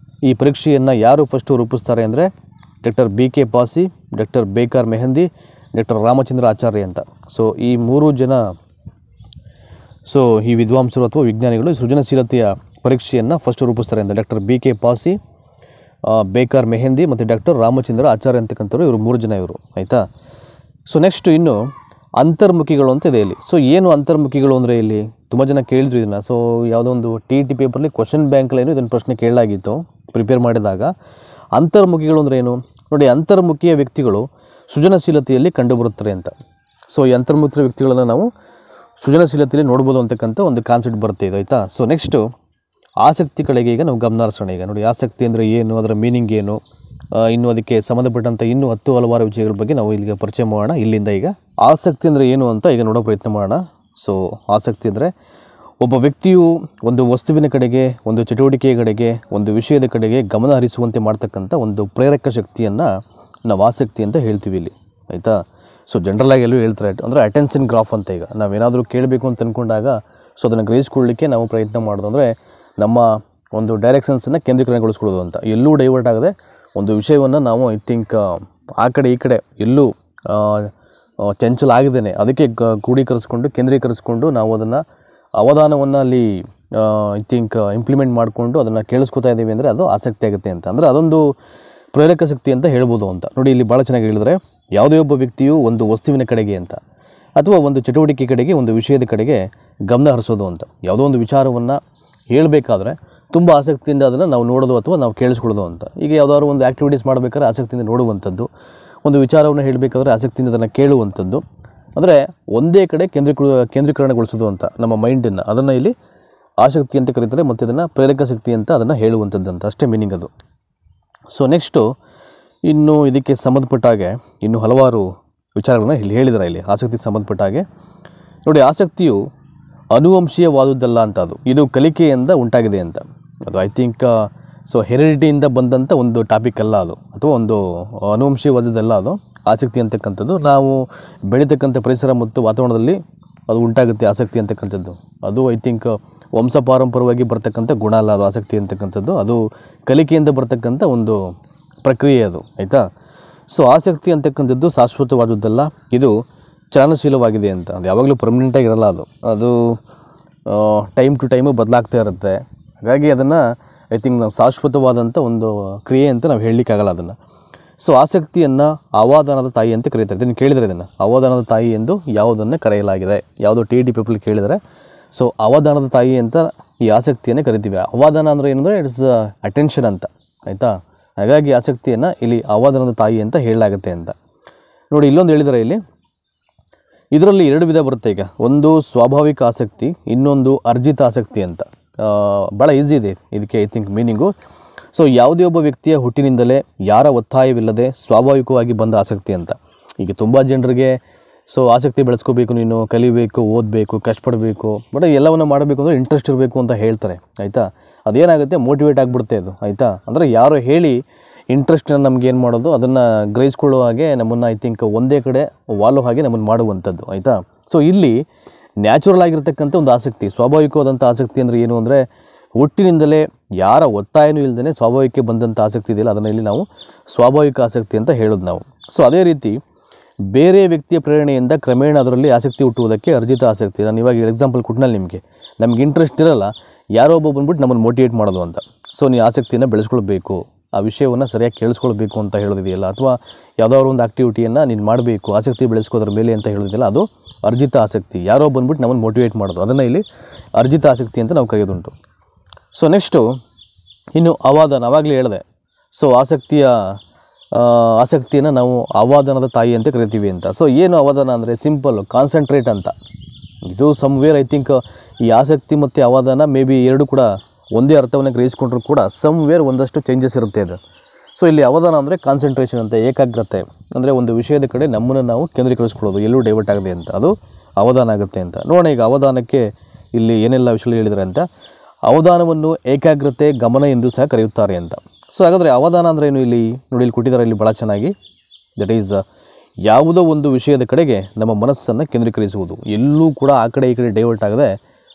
ಈ ಪರೀಕ್ಷೆಯನ್ನು ಯಾರು ಫಸ್ಟು ರೂಪಿಸ್ತಾರೆ ಅಂದರೆ doctor BK Pasi, doctor Baqer Mehdi, doctor Ramachandra Acharya ಅಂತ. ಸೊ ಈ 3 ಜನ ಈ ವಿದ್ವಾಂಸರು ಅಥವಾ ವಿಜ್ಞಾನಿಗಳು ಸೃಜನಶೀಲತೆಯ ಪರೀಕ್ಷೆಯನ್ನು ಫಸ್ಟ್ ರೂಪಿಸ್ತಾರೆ ಅಂತ. ಡಾಕ್ಟರ್ BK ಪಾಸಿ, ಬೇಕರ್ ಮೆಹಂದಿ ಮತ್ತು ಡಾಕ್ಟರ್ ರಾಮಚಂದ್ರ ಆಚಾರ್ಯ ಅಂತಕ್ಕಂಥವ್ರು, ಇವರು 3 ಜನ ಇವರು ಆಯಿತಾ. ಸೊ ನೆಕ್ಸ್ಟ್ ಇನ್ನು ಅಂತರ್ಮುಖಿಗಳು ಅಂತ ಇದೆ ಇಲ್ಲಿ. ಸೊ ಏನು ಅಂತರ್ಮುಖಿಗಳು ಅಂದರೆ ಇಲ್ಲಿ ತುಂಬ ಜನ ಕೇಳಿದ್ರು ಇದನ್ನು. ಸೊ ಯಾವುದೋ ಒಂದು TET ಪೇಪರ್ಲಿ ಕ್ವಶನ್ ಬ್ಯಾಂಕಲ್ಲೇನು ಇದನ್ನು ಪ್ರಶ್ನೆ ಕೇಳಲಾಗಿತ್ತು ಪ್ರಿಪೇರ್ ಮಾಡಿದಾಗ. ಅಂತರ್ಮುಖಿಗಳು ಅಂದರೆ ಏನು ನೋಡಿ, ಅಂತರ್ಮುಖಿಯ ವ್ಯಕ್ತಿಗಳು ಸೃಜನಶೀಲತೆಯಲ್ಲಿ ಕಂಡುಬರುತ್ತಾರೆ ಅಂತ. ಸೊ ಈ ಅಂತರ್ಮುಖಿ ವ್ಯಕ್ತಿಗಳನ್ನು ನಾವು ಸೃಜನಶೀಲತೆಯಲ್ಲಿ ನೋಡ್ಬೋದು ಅಂತಕ್ಕಂಥ ಒಂದು ಕಾನ್ಸೆಪ್ಟ್ ಬರುತ್ತೆ ಇದು, ಆಯಿತಾ. ಸೊ ನೆಕ್ಸ್ಟು ಆಸಕ್ತಿ ಕಡೆಗೆ ಈಗ ನಾವು ಗಮನ ಹರಿಸೋಣ. ಈಗ ನೋಡಿ, ಆಸಕ್ತಿ ಅಂದರೆ ಏನು, ಅದರ ಮೀನಿಂಗ್ ಏನು, ಇನ್ನು ಅದಕ್ಕೆ ಸಂಬಂಧಪಟ್ಟಂಥ ಇನ್ನೂ ಹಲವಾರು ವಿಷಯಗಳ ಬಗ್ಗೆ ನಾವು ಇಲ್ಲಿಗೆ ಪರಿಚಯ ಮಾಡೋಣ. ಇಲ್ಲಿಂದ ಈಗ ಆಸಕ್ತಿ ಅಂದರೆ ಏನು ಅಂತ ಈಗ ನೋಡೋ ಪ್ರಯತ್ನ ಮಾಡೋಣ. ಸೊ ಆಸಕ್ತಿ ಅಂದರೆ ಒಬ್ಬ ವ್ಯಕ್ತಿಯು ಒಂದು ವಸ್ತುವಿನ ಕಡೆಗೆ, ಒಂದು ಚಟುವಟಿಕೆಯ ಕಡೆಗೆ, ಒಂದು ವಿಷಯದ ಕಡೆಗೆ ಗಮನ ಹರಿಸುವಂತೆ ಮಾಡ್ತಕ್ಕಂಥ ಒಂದು ಪ್ರೇರಕ ಶಕ್ತಿಯನ್ನು ನಾವು ಆಸಕ್ತಿ ಅಂತ ಹೇಳ್ತೀವಿ ಇಲ್ಲಿ, ಆಯಿತಾ. ಸೊ ಜನರಲಾಗಿ ಎಲ್ಲೂ ಹೇಳ್ತಾರೆ ಅಂದರೆ ಅಟೆನ್ಷನ್ ಗ್ರಾಫ್ ಅಂತ. ಈಗ ನಾವೇನಾದರೂ ಕೇಳಬೇಕು ಅಂತ ಅಂದ್ಕೊಂಡಾಗ ಸೊ ಅದನ್ನು ಗ್ರಹಿಸ್ಕೊಳ್ಳಿಕ್ಕೆ ನಾವು ಪ್ರಯತ್ನ ಮಾಡೋದು ಅಂದರೆ ನಮ್ಮ ಒಂದು ಡೈರೆಕ್ಷನ್ಸನ್ನು ಕೇಂದ್ರೀಕರಣಗೊಳಿಸ್ಕೊಳ್ಳೋದು ಅಂತ. ಎಲ್ಲೂ ಡೈವರ್ಟ್ ಆಗದೆ ಒಂದು ವಿಷಯವನ್ನು ನಾವು ಐ ಥಿಂಕ್ ಆ ಕಡೆ ಈ ಕಡೆ ಎಲ್ಲೂ ಚಂಚಲ ಆಗದೇನೆ ಅದಕ್ಕೆ ಕ್ರೋಢೀಕರಿಸ್ಕೊಂಡು ಕೇಂದ್ರೀಕರಿಸ್ಕೊಂಡು ನಾವು ಅದನ್ನು ಅವಧಾನವನ್ನು ಅಲ್ಲಿ ಐ ಥಿಂಕ್ ಇಂಪ್ಲಿಮೆಂಟ್ ಮಾಡಿಕೊಂಡು ಅದನ್ನು ಕೇಳಿಸ್ಕೊತಾ ಇದ್ದೀವಿ ಅಂದರೆ ಅದು ಆಸಕ್ತಿ ಆಗುತ್ತೆ ಅಂತ. ಅಂದರೆ ಅದೊಂದು ಪ್ರೇರಕ ಶಕ್ತಿ ಅಂತ ಹೇಳ್ಬೋದು ಅಂತ. ನೋಡಿ, ಇಲ್ಲಿ ಭಾಳ ಚೆನ್ನಾಗಿ ಹೇಳಿದರೆ, ಯಾವುದೇ ಒಬ್ಬ ವ್ಯಕ್ತಿಯು ಒಂದು ವಸ್ತುವಿನ ಕಡೆಗೆ ಅಂತ ಅಥವಾ ಒಂದು ಚಟುವಟಿಕೆ ಕಡೆಗೆ, ಒಂದು ವಿಷಯದ ಕಡೆಗೆ ಗಮನ ಹರಿಸೋದು ಅಂತ. ಯಾವುದೋ ಒಂದು ವಿಚಾರವನ್ನು ಹೇಳಬೇಕಾದ್ರೆ ತುಂಬ ಆಸಕ್ತಿಯಿಂದ ಅದನ್ನು ನಾವು ನೋಡೋದು ಅಥವಾ ನಾವು ಕೇಳಿಸ್ಕೊಳ್ಳೋದು ಅಂತ. ಈಗ ಯಾವುದಾದ್ರು ಒಂದು ಆ್ಯಕ್ಟಿವಿಟೀಸ್ ಮಾಡಬೇಕಾದ್ರೆ ಆಸಕ್ತಿಯಿಂದ ನೋಡುವಂಥದ್ದು, ಒಂದು ವಿಚಾರವನ್ನು ಹೇಳಬೇಕಾದ್ರೆ ಆಸಕ್ತಿಯಿಂದ ಅದನ್ನು ಕೇಳುವಂಥದ್ದು, ಅಂದರೆ ಒಂದೇ ಕಡೆ ಕೇಂದ್ರೀಕರಣಗೊಳಿಸೋದು ಅಂತ ನಮ್ಮ ಮೈಂಡನ್ನು. ಅದನ್ನು ಇಲ್ಲಿ ಆಸಕ್ತಿ ಅಂತ ಕರೀತಾರೆ ಮತ್ತು ಇದನ್ನು ಪ್ರೇರಕ ಶಕ್ತಿ ಅಂತ ಅದನ್ನು ಹೇಳುವಂಥದ್ದು ಅಂತ, ಅಷ್ಟೇ ಮೀನಿಂಗ್ ಅದು. ಸೊ ನೆಕ್ಸ್ಟು ಇನ್ನು ಇದಕ್ಕೆ ಸಂಬಂಧಪಟ್ಟ ಹಾಗೆ ಇನ್ನೂ ಹಲವಾರು ವಿಚಾರಗಳನ್ನ ಇಲ್ಲಿ ಹೇಳಿದ್ದಾರೆ. ಇಲ್ಲಿ ಆಸಕ್ತಿಗೆ ಸಂಬಂಧಪಟ್ಟ ಹಾಗೆ ನೋಡಿ, ಆಸಕ್ತಿಯು ಅನುವಂಶೀಯವಾದುದಲ್ಲ ಅಂತ. ಇದು ಕಲಿಕೆಯಿಂದ ಉಂಟಾಗಿದೆ ಅಂತ. ಅದು ಐ ಥಿಂಕ್ ಸೊ ಹೆರಿಡಿಟಿಯಿಂದ ಬಂದಂಥ ಒಂದು ಟಾಪಿಕ್ ಅಲ್ಲ ಅದು, ಅಥವಾ ಒಂದು ಅನುವಂಶೀಯವಾದದ್ದಲ್ಲ ಅದು ಆಸಕ್ತಿ ಅಂತಕ್ಕಂಥದ್ದು. ನಾವು ಬೆಳೀತಕ್ಕಂಥ ಪರಿಸರ ಮತ್ತು ವಾತಾವರಣದಲ್ಲಿ ಅದು ಉಂಟಾಗುತ್ತೆ ಆಸಕ್ತಿ ಅಂತಕ್ಕಂಥದ್ದು. ಅದು ಐ ಥಿಂಕ್ ವಂಶ ಪಾರಂಪರ್ಯವಾಗಿ ಬರ್ತಕ್ಕಂಥ ಗುಣ ಅಲ್ಲ ಅದು ಆಸಕ್ತಿ ಅಂತಕ್ಕಂಥದ್ದು. ಅದು ಕಲಿಕೆಯಿಂದ ಬರ್ತಕ್ಕಂಥ ಒಂದು ಪ್ರಕ್ರಿಯೆ ಅದು, ಆಯಿತಾ. ಸೊ ಆಸಕ್ತಿ ಅಂತಕ್ಕಂಥದ್ದು ಶಾಶ್ವತವಾದದ್ದಲ್ಲ, ಇದು ಚಲನಶೀಲವಾಗಿದೆ ಅಂತ. ಅದು ಯಾವಾಗಲೂ ಪರ್ಮನೆಂಟಾಗಿರಲ್ಲ, ಅದು ಟೈಮ್ ಟು ಟೈಮು ಬದಲಾಗ್ತಾ ಇರುತ್ತೆ. ಹಾಗಾಗಿ ಅದನ್ನು ಐ ಥಿಂಕ್ ನಾವು ಶಾಶ್ವತವಾದಂಥ ಒಂದು ಕ್ರಿಯೆ ಅಂತ ನಾವು ಹೇಳಲಿಕ್ಕಾಗಲ್ಲ ಅದನ್ನು. ಸೊ ಆಸಕ್ತಿಯನ್ನು ಅವಾಧಾನದ ತಾಯಿ ಅಂತ ಕರೀತಾರೆ. ಇದನ್ನು ಕೇಳಿದರೆ, ಇದನ್ನು ಅವಾಧಾನದ ತಾಯಿ ಎಂದು ಯಾವುದನ್ನು ಕರೆಯಲಾಗಿದೆ, ಯಾವುದೋ TET ಪೇಪರ್ ಕೇಳಿದರೆ ಸೊ ಅವಾಧಾನದ ತಾಯಿ ಅಂತ ಈ ಆಸಕ್ತಿಯನ್ನೇ ಕರಿತೀವಿ. ಅವಾಧಾನ ಅಂದರೆ ಏನಂದರೆ ಇಟ್ಸ್ ಅಟೆನ್ಷನ್ ಅಂತ, ಆಯಿತಾ. ಹಾಗಾಗಿ ಆಸಕ್ತಿಯನ್ನು ಇಲ್ಲಿ ಅವಾಧಾನದ ತಾಯಿ ಅಂತ ಹೇಳಲಾಗುತ್ತೆ ಅಂತ. ನೋಡಿ, ಇಲ್ಲೊಂದು ಹೇಳಿದರೆ ಇಲ್ಲಿ ಇದರಲ್ಲಿ 2 ವಿಧ ಬರುತ್ತೆ. ಈಗ ಒಂದು ಸ್ವಾಭಾವಿಕ ಆಸಕ್ತಿ, ಇನ್ನೊಂದು ಅರ್ಜಿತ ಆಸಕ್ತಿ ಅಂತ. ಭಾಳ ಈಸಿ ಇದೆ ಇದಕ್ಕೆ ಐ ಥಿಂಕ್ ಮೀನಿಂಗು. ಸೊ ಯಾವುದೇ ಒಬ್ಬ ವ್ಯಕ್ತಿಯ ಹುಟ್ಟಿನಿಂದಲೇ ಯಾರ ಒತ್ತಾಯವಿಲ್ಲದೆ ಸ್ವಾಭಾವಿಕವಾಗಿ ಬಂದ ಆಸಕ್ತಿ ಅಂತ. ಈಗ ತುಂಬ ಜನರಿಗೆ ಸೊ ಆಸಕ್ತಿ ಬೆಳೆಸ್ಕೋಬೇಕು, ನೀನು ಕಲಿಬೇಕು, ಓದಬೇಕು, ಕಷ್ಟಪಡಬೇಕು, ಬಟ್ ಎಲ್ಲವನ್ನು ಮಾಡಬೇಕು ಅಂದರೆ ಇಂಟ್ರೆಸ್ಟ್ ಇರಬೇಕು ಅಂತ ಹೇಳ್ತಾರೆ, ಆಯಿತಾ. ಅದೇನಾಗುತ್ತೆ, ಮೋಟಿವೇಟ್ ಆಗಿಬಿಡುತ್ತೆ ಅದು, ಆಯಿತಾ. ಅಂದರೆ ಯಾರೋ ಹೇಳಿ ಇಂಟ್ರೆಸ್ಟನ್ನು ನಮ್ಗೆ ಏನು ಮಾಡೋದು, ಅದನ್ನು ಗ್ರಹಿಸ್ಕೊಳ್ಳೋ ಹಾಗೆ ನಮ್ಮನ್ನು ಐ ಥಿಂಕ್ ಒಂದೇ ಕಡೆ ವಾಲೋ ಹಾಗೆ ನಮ್ಮನ್ನು ಮಾಡುವಂಥದ್ದು, ಆಯಿತಾ. ಸೊ ಇಲ್ಲಿ ನ್ಯಾಚುರಲ್ ಆಗಿರ್ತಕ್ಕಂಥ ಒಂದು ಆಸಕ್ತಿ, ಸ್ವಾಭಾವಿಕವಾದಂಥ ಆಸಕ್ತಿ ಅಂದರೆ ಏನು ಅಂದರೆ ಹುಟ್ಟಿನಿಂದಲೇ ಯಾರ ಒತ್ತಾಯನೂ ಇಲ್ಲದೇ ಸ್ವಾಭಾವಿಕ ಬಂದಂಥ ಆಸಕ್ತಿ ಇದೆಯಲ್ಲ, ಅದನ್ನು ಇಲ್ಲಿ ನಾವು ಸ್ವಾಭಾವಿಕ ಆಸಕ್ತಿ ಅಂತ ಹೇಳೋದು ನಾವು. ಸೊ ಅದೇ ರೀತಿ ಬೇರೆ ವ್ಯಕ್ತಿಯ ಪ್ರೇರಣೆಯಿಂದ ಕ್ರಮೇಣ ಅದರಲ್ಲಿ ಆಸಕ್ತಿ ಹುಟ್ಟುವುದಕ್ಕೆ ಅರ್ಜಿತ ಆಸಕ್ತಿ. ನಾನು ಇವಾಗ ಎಕ್ಸಾಂಪಲ್ ಕೊಟ್ಟನಲ್ಲಿ ನಮಗೆ ಇಂಟ್ರೆಸ್ಟ್ ಇರಲ್ಲ, ಯಾರೋ ಒಬ್ಬ ಬಂದ್ಬಿಟ್ಟು ನಮ್ಮನ್ನು ಮೋಟಿವೇಟ್ ಮಾಡೋದು ಅಂತ. ಸೊ ನೀವು ಆಸಕ್ತಿಯನ್ನು ಬೆಳೆಸ್ಕೊಳ್ಬೇಕು, ಆ ವಿಷಯವನ್ನು ಸರಿಯಾಗಿ ಕೇಳಿಸ್ಕೊಳ್ಬೇಕು ಅಂತ ಹೇಳೋದಿದೆಯಲ್ಲ, ಅಥವಾ ಯಾವುದಾದ್ರು ಒಂದು ಆ್ಯಕ್ಟಿವಿಟಿಯನ್ನು ನೀನು ಮಾಡಬೇಕು, ಆಸಕ್ತಿ ಬೆಳೆಸ್ಕೋದ್ರ ಮೇಲೆ ಅಂತ ಹೇಳೋದಿಲ್ಲ, ಅದು ಅರ್ಜಿತ ಆಸಕ್ತಿ. ಯಾರೋ ಬಂದ್ಬಿಟ್ಟು ನಮ್ಮನ್ನು ಮೋಟಿವೇಟ್ ಮಾಡೋದು, ಅದನ್ನು ಇಲ್ಲಿ ಅರ್ಜಿತ ಆಸಕ್ತಿ ಅಂತ ನಾವು ಕರೆಯೋದುಂಟು. ಸೊ ನೆಕ್ಸ್ಟು ಇನ್ನು ಅವಾಧಾನ, ಆವಾಗಲೇ ಹೇಳಿದೆ. ಸೊ ಆಸಕ್ತಿಯನ್ನು ನಾವು ಅವಾಧಾನದ ತಾಯಿ ಅಂತ ಕರಿತೀವಿ ಅಂತ. ಸೊ ಏನು ಅವಾಧಾನ ಅಂದರೆ ಸಿಂಪಲ್ ಕಾನ್ಸಂಟ್ರೇಟ್ ಅಂತ. ಇದು ಸಮ್ವೇರ್ ಐ ಥಿಂಕ್ ಈ ಆಸಕ್ತಿ ಮತ್ತು ಅವಾಧಾನ ಮೇ ಬಿ ಎರಡು ಕೂಡ ಒಂದೇ ಅರ್ಥವನ್ನು ಗ್ರಹಿಸ್ಕೊಂಡ್ರೂ ಕೂಡ ಸಮ್ವೇರ್ ಒಂದಷ್ಟು ಚೇಂಜಸ್ ಇರುತ್ತೆ ಅದು. ಸೊ ಇಲ್ಲಿ ಅವಾಧಾನ ಅಂದರೆ ಕಾನ್ಸಂಟ್ರೇಷನ್ ಅಂತ, ಏಕಾಗ್ರತೆ ಅಂದರೆ ಒಂದು ವಿಷಯದ ಕಡೆ ನಮ್ಮನ್ನು ನಾವು ಕೇಂದ್ರೀಕರಿಸ್ಕೊಳ್ಳೋದು, ಎಲ್ಲೂ ಡೈವರ್ಟ್ ಆಗದೆ ಅಂತ, ಅದು ಅವಧಾನ ಆಗುತ್ತೆ ಅಂತ. ನೋಡೋಣ ಈಗ ಅವಧಾನಕ್ಕೆ ಇಲ್ಲಿ ಏನೆಲ್ಲ ವಿಷಯ ಹೇಳಿದ್ದಾರೆ ಅಂತ. ಅವಧಾನವನ್ನು ಏಕಾಗ್ರತೆ, ಗಮನ ಎಂದು ಸಹ ಕರೆಯುತ್ತಾರೆ ಅಂತ. ಸೊ ಹಾಗಾದರೆ ಅವಧಾನ ಅಂದರೆ ಏನು ಇಲ್ಲಿ ನೋಡಿ, ಇಲ್ಲಿ ಕೊಟ್ಟಿದ್ದಾರೆ ಇಲ್ಲಿ ಭಾಳ ಚೆನ್ನಾಗಿ. ದಟ್ ಈಸ್ ಯಾವುದೋ ಒಂದು ವಿಷಯದ ಕಡೆಗೆ ನಮ್ಮ ಮನಸ್ಸನ್ನು ಕೇಂದ್ರೀಕರಿಸುವುದು, ಎಲ್ಲೂ ಕೂಡ ಆ ಕಡೆ ಈ ಕಡೆ ಡೈವರ್ಟ್ ಆಗದೆ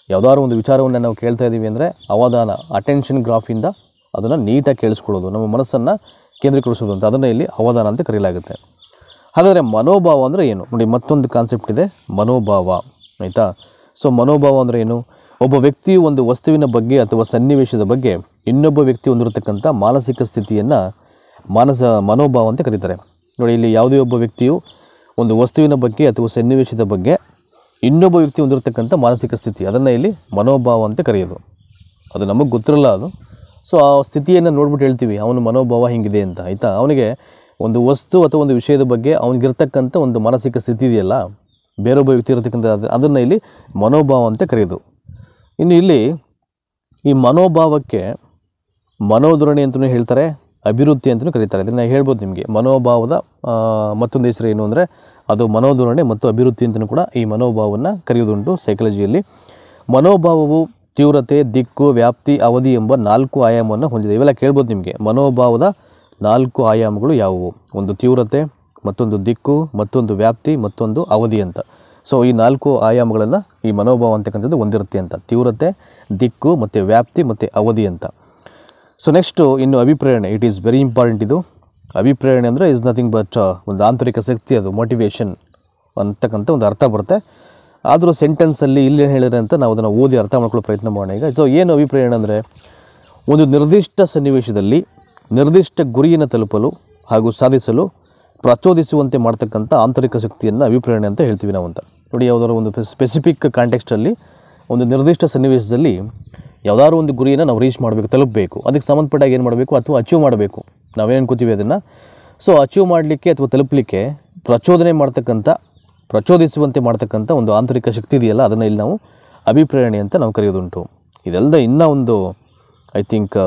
ಯಾವುದಾದ್ರು ಒಂದು ವಿಚಾರವನ್ನು ನಾವು ಕೇಳ್ತಾ ಇದ್ದೀವಿ ಅಂದರೆ ಅವಧಾನ, ಅಟೆನ್ಷನ್ ಗ್ರಾಫಿಂದ ಅದನ್ನು ನೀಟಾಗಿ ಕೇಳಿಸ್ಕೊಳ್ಳೋದು, ನಮ್ಮ ಮನಸ್ಸನ್ನು ಕೇಂದ್ರೀಕರಿಸೋದು ಅಂತ, ಅದನ್ನು ಇಲ್ಲಿ ಅವಧಾನ ಅಂತ ಕರೆಯಲಾಗುತ್ತೆ. ಹಾಗಾದರೆ ಮನೋಭಾವ ಅಂದರೆ ಏನು ನೋಡಿ, ಮತ್ತೊಂದು ಕಾನ್ಸೆಪ್ಟ್ ಇದೆ ಮನೋಭಾವ, ಆಯಿತಾ. ಸೊ ಮನೋಭಾವ ಅಂದರೆ ಏನು? ಒಬ್ಬ ವ್ಯಕ್ತಿಯು ಒಂದು ವಸ್ತುವಿನ ಬಗ್ಗೆ ಅಥವಾ ಸನ್ನಿವೇಶದ ಬಗ್ಗೆ ಇನ್ನೊಬ್ಬ ವ್ಯಕ್ತಿ ಹೊಂದಿರತಕ್ಕಂಥ ಮಾನಸಿಕ ಸ್ಥಿತಿಯನ್ನು ಮನೋಭಾವ ಅಂತ ಕರೀತಾರೆ. ನೋಡಿ, ಇಲ್ಲಿ ಯಾವುದೇ ಒಬ್ಬ ವ್ಯಕ್ತಿಯು ಒಂದು ವಸ್ತುವಿನ ಬಗ್ಗೆ ಅಥವಾ ಸನ್ನಿವೇಶದ ಬಗ್ಗೆ ಇನ್ನೊಬ್ಬ ವ್ಯಕ್ತಿ ಹೊಂದಿರತಕ್ಕಂಥ ಮಾನಸಿಕ ಸ್ಥಿತಿ, ಅದನ್ನು ಇಲ್ಲಿ ಮನೋಭಾವ ಅಂತ ಕರೆಯೋದು. ಅದು ನಮಗೆ ಗೊತ್ತಿರಲ್ಲ ಅದು. ಸೊ ಆ ಸ್ಥಿತಿಯನ್ನು ನೋಡ್ಬಿಟ್ಟು ಹೇಳ್ತೀವಿ ಅವನ ಮನೋಭಾವ ಹಿಂಗಿದೆ ಅಂತ, ಆಯಿತಾ. ಅವನಿಗೆ ಒಂದು ವಸ್ತು ಅಥವಾ ಒಂದು ವಿಷಯದ ಬಗ್ಗೆ ಅವನಿಗಿರ್ತಕ್ಕಂಥ ಒಂದು ಮಾನಸಿಕ ಸ್ಥಿತಿ ಇದೆಯಲ್ಲ, ಬೇರೊಬ್ಬ ವ್ಯಕ್ತಿ ಇರತಕ್ಕಂಥ ಅದನ್ನು ಇಲ್ಲಿ ಮನೋಭಾವ ಅಂತ ಕರೆಯೋದು. ಇನ್ನು ಇಲ್ಲಿ ಈ ಮನೋಭಾವಕ್ಕೆ ಮನೋಧೋರಣೆ ಅಂತಲೂ ಹೇಳ್ತಾರೆ, ಅಭಿವೃದ್ಧಿ ಅಂತಲೂ ಕರೀತಾರೆ. ಇದನ್ನು ಹೇಳ್ಬೋದು ನಿಮಗೆ. ಮನೋಭಾವದ ಮತ್ತೊಂದು ಹೆಸರು ಏನು ಅಂದರೆ ಅದು ಮನೋಧೋರಣೆ ಮತ್ತು ಅಭಿವೃದ್ಧಿ ಅಂತಲೂ ಕೂಡ ಈ ಮನೋಭಾವವನ್ನು ಕರೆಯೋದುಂಟು ಸೈಕಾಲಜಿಯಲ್ಲಿ. ಮನೋಭಾವವು ತೀವ್ರತೆ, ದಿಕ್ಕು, ವ್ಯಾಪ್ತಿ, ಅವಧಿ ಎಂಬ 4 ಆಯಾಮವನ್ನು ಹೊಂದಿದೆ. ಇವೆಲ್ಲ ಕೇಳ್ಬೋದು ನಿಮಗೆ. ಮನೋಭಾವದ 4 ಆಯಾಮಗಳು ಯಾವುವು? ಒಂದು ತೀವ್ರತೆ, ಮತ್ತೊಂದು ದಿಕ್ಕು, ಮತ್ತೊಂದು ವ್ಯಾಪ್ತಿ, ಮತ್ತೊಂದು ಅವಧಿ ಅಂತ. ಸೊ ಈ 4 ಆಯಾಮಗಳನ್ನು ಈ ಮನೋಭಾವ ಅಂತಕ್ಕಂಥದ್ದು ಹೊಂದಿರುತ್ತೆ ಅಂತ. ತೀವ್ರತೆ, ದಿಕ್ಕು, ಮತ್ತು ವ್ಯಾಪ್ತಿ, ಮತ್ತು ಅವಧಿ ಅಂತ. ಸೊ ನೆಕ್ಸ್ಟು ಇನ್ನು ಅಭಿಪ್ರೇರಣೆ. It is very important. ಇದು ಅಭಿಪ್ರೇರಣೆ ಅಂದರೆ ಇಸ್ ನಥಿಂಗ್ ಬಟ್ ಒಂದು ಆಂತರಿಕ ಶಕ್ತಿ, ಅದು ಮೋಟಿವೇಶನ್ ಅಂತಕ್ಕಂಥ ಒಂದು ಅರ್ಥ ಬರುತ್ತೆ. ಆದರೂ ಸೆಂಟೆನ್ಸಲ್ಲಿ ಇಲ್ಲೇನು ಹೇಳಿದ್ರೆ ಅಂತ ನಾವು ಅದನ್ನು ಓದಿ ಅರ್ಥ ಮಾಡ್ಕೊಳ್ಳೋ ಪ್ರಯತ್ನ ಮಾಡೋಣ ಈಗ. ಸೊ ಏನು ಅಭಿಪ್ರೇರಣೆ ಅಂದರೆ ಒಂದು ನಿರ್ದಿಷ್ಟ ಸನ್ನಿವೇಶದಲ್ಲಿ ನಿರ್ದಿಷ್ಟ ಗುರಿಯನ್ನು ತಲುಪಲು ಹಾಗೂ ಸಾಧಿಸಲು ಪ್ರಚೋದಿಸುವಂತೆ ಮಾಡ್ತಕ್ಕಂಥ ಆಂತರಿಕ ಶಕ್ತಿಯನ್ನು ಅಭಿಪ್ರೇರಣೆ ಅಂತ ಹೇಳ್ತೀವಿ ನಾವು ಅಂತ. ನೋಡಿ, ಯಾವುದಾದ್ರು ಒಂದು ಸ್ಪೆಸಿಫಿಕ್ ಕಾಂಟೆಕ್ಸ್ಟಲ್ಲಿ ಒಂದು ನಿರ್ದಿಷ್ಟ ಸನ್ನಿವೇಶದಲ್ಲಿ ಯಾವುದಾದ್ರು ಒಂದು ಗುರಿಯನ್ನು ನಾವು ರೀಚ್ ಮಾಡಬೇಕು, ತಲುಪಬೇಕು. ಅದಕ್ಕೆ ಸಂಬಂಧಪಟ್ಟಾಗ ಏನು ಮಾಡಬೇಕು ಅಥವಾ ಅಚೀವ್ ಮಾಡಬೇಕು, ನಾವೇನು ಅನ್ಕೋತೀವಿ ಅದನ್ನು. ಸೊ ಅಚೀವ್ ಮಾಡಲಿಕ್ಕೆ ಅಥವಾ ತಲುಪಲಿಕ್ಕೆ ಪ್ರಚೋದಿಸುವಂತೆ ಮಾಡ್ತಕ್ಕಂಥ ಒಂದು ಆಂತರಿಕ ಶಕ್ತಿ ಇದೆಯಲ್ಲ, ಅದನ್ನು ಇಲ್ಲಿ ನಾವು ಅಭಿಪ್ರೇರಣೆ ಅಂತ ನಾವು ಕರೆಯೋದುಂಟು. ಇದೆಲ್ಲದ ಇನ್ನೂ ಒಂದು ಐ ಥಿಂಕ್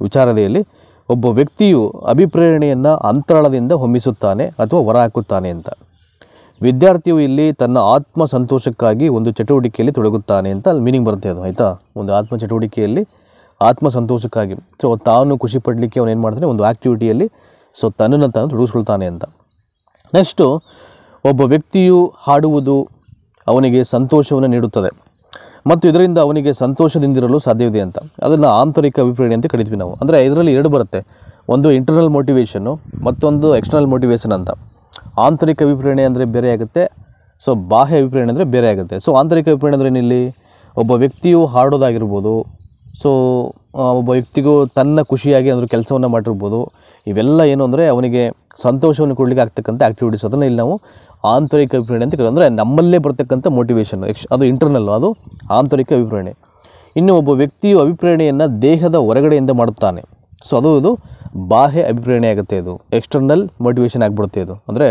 ವಿಚಾರದೆಯಲ್ಲಿ ಒಬ್ಬ ವ್ಯಕ್ತಿಯು ಅಭಿಪ್ರೇರಣೆಯನ್ನು ಅಂತರಾಳದಿಂದ ಹೊಮ್ಮಿಸುತ್ತಾನೆ ಅಥವಾ ಹೊರಹಾಕುತ್ತಾನೆ ಅಂತ. ವಿದ್ಯಾರ್ಥಿಯು ಇಲ್ಲಿ ತನ್ನ ಆತ್ಮ ಸಂತೋಷಕ್ಕಾಗಿ ಒಂದು ಚಟುವಟಿಕೆಯಲ್ಲಿ ತೊಡಗುತ್ತಾನೆ ಅಂತ ಅಲ್ಲಿ ಮೀನಿಂಗ್ ಬರುತ್ತೆ ಅದು, ಆಯಿತಾ. ಒಂದು ಆತ್ಮ ಚಟುವಟಿಕೆಯಲ್ಲಿ ಆತ್ಮ ಸಂತೋಷಕ್ಕಾಗಿ, ಸೊ ತಾನು ಖುಷಿ ಪಡಲಿಕ್ಕೆ ಅವನು ಏನು ಮಾಡ್ತಾನೆ, ಒಂದು ಆ್ಯಕ್ಟಿವಿಟಿಯಲ್ಲಿ ಸೊ ತನ್ನನ್ನು ತಾನು ತೊಡಗಿಸ್ಕೊಳ್ತಾನೆ ಅಂತ. ನೆಕ್ಸ್ಟು, ಒಬ್ಬ ವ್ಯಕ್ತಿಯು ಹಾಡುವುದು ಅವನಿಗೆ ಸಂತೋಷವನ್ನು ನೀಡುತ್ತದೆ ಮತ್ತು ಇದರಿಂದ ಅವನಿಗೆ ಸಂತೋಷದಿಂದಿರಲು ಸಾಧ್ಯವಿದೆ ಅಂತ. ಅದನ್ನು ಆಂತರಿಕ ಅಭಿಪ್ರೇರಣೆ ಅಂತ ಕರಿತೀವಿ ನಾವು. ಅಂದರೆ ಇದರಲ್ಲಿ 2 ಬರುತ್ತೆ, ಒಂದು ಇಂಟರ್ನಲ್ ಮೋಟಿವೇಶನ್ನು, ಮತ್ತೊಂದು ಎಕ್ಸ್ಟರ್ನಲ್ ಮೋಟಿವೇಶನ್ ಅಂತ. ಆಂತರಿಕ ಅಭಿಪ್ರೇರಣೆ ಅಂದರೆ ಬೇರೆ ಆಗುತ್ತೆ, ಸೊ ಬಾಹ್ಯ ಅಭಿಪ್ರೇರಣೆ ಅಂದರೆ ಬೇರೆ ಆಗುತ್ತೆ. ಸೊ ಆಂತರಿಕ ಅಭಿಪ್ರೇರಣೆ ಅಂದರೆ ಇಲ್ಲಿ ಒಬ್ಬ ವ್ಯಕ್ತಿಯು ಹಾಡೋದಾಗಿರ್ಬೋದು, ಸೊ ಒಬ್ಬ ವ್ಯಕ್ತಿಗೂ ತನ್ನ ಖುಷಿಯಾಗಿ ಅಂದರೆ ಕೆಲಸವನ್ನು ಮಾಡಿರ್ಬೋದು. ಇವೆಲ್ಲ ಏನು ಅಂದರೆ ಅವನಿಗೆ ಸಂತೋಷವನ್ನು ಕೊಡಲಿಕ್ಕೆ ಆಗ್ತಕ್ಕಂಥ ಆ್ಯಕ್ಟಿವಿಟೀಸ್, ಅದನ್ನು ಇಲ್ಲಿ ನಾವು ಆಂತರಿಕ ಅಭಿಪ್ರೇರಣೆ ಅಂತ ಕರೀತೀವಿ. ಅಂದರೆ ನಮ್ಮಲ್ಲೇ ಬರ್ತಕ್ಕಂಥ ಮೋಟಿವೇಶನ್, ಅದು ಇಂಟರ್ನಲ್ಲು, ಅದು ಆಂತರಿಕ ಅಭಿಪ್ರೇರಣೆ. ಇನ್ನು ಒಬ್ಬ ವ್ಯಕ್ತಿಯು ಅಭಿಪ್ರೇರಣೆಯನ್ನು ದೇಹದ ಹೊರಗಡೆಯಿಂದ ಮಾಡುತ್ತಾನೆ, ಸೊ ಇದು ಬಾಹ್ಯ ಅಭಿಪ್ರೇರಣೆ ಆಗುತ್ತೆ. ಇದು ಎಕ್ಸ್ಟರ್ನಲ್ ಮೋಟಿವೇಶನ್ ಆಗಿಬಿಡುತ್ತೆ. ಇದು ಅಂದರೆ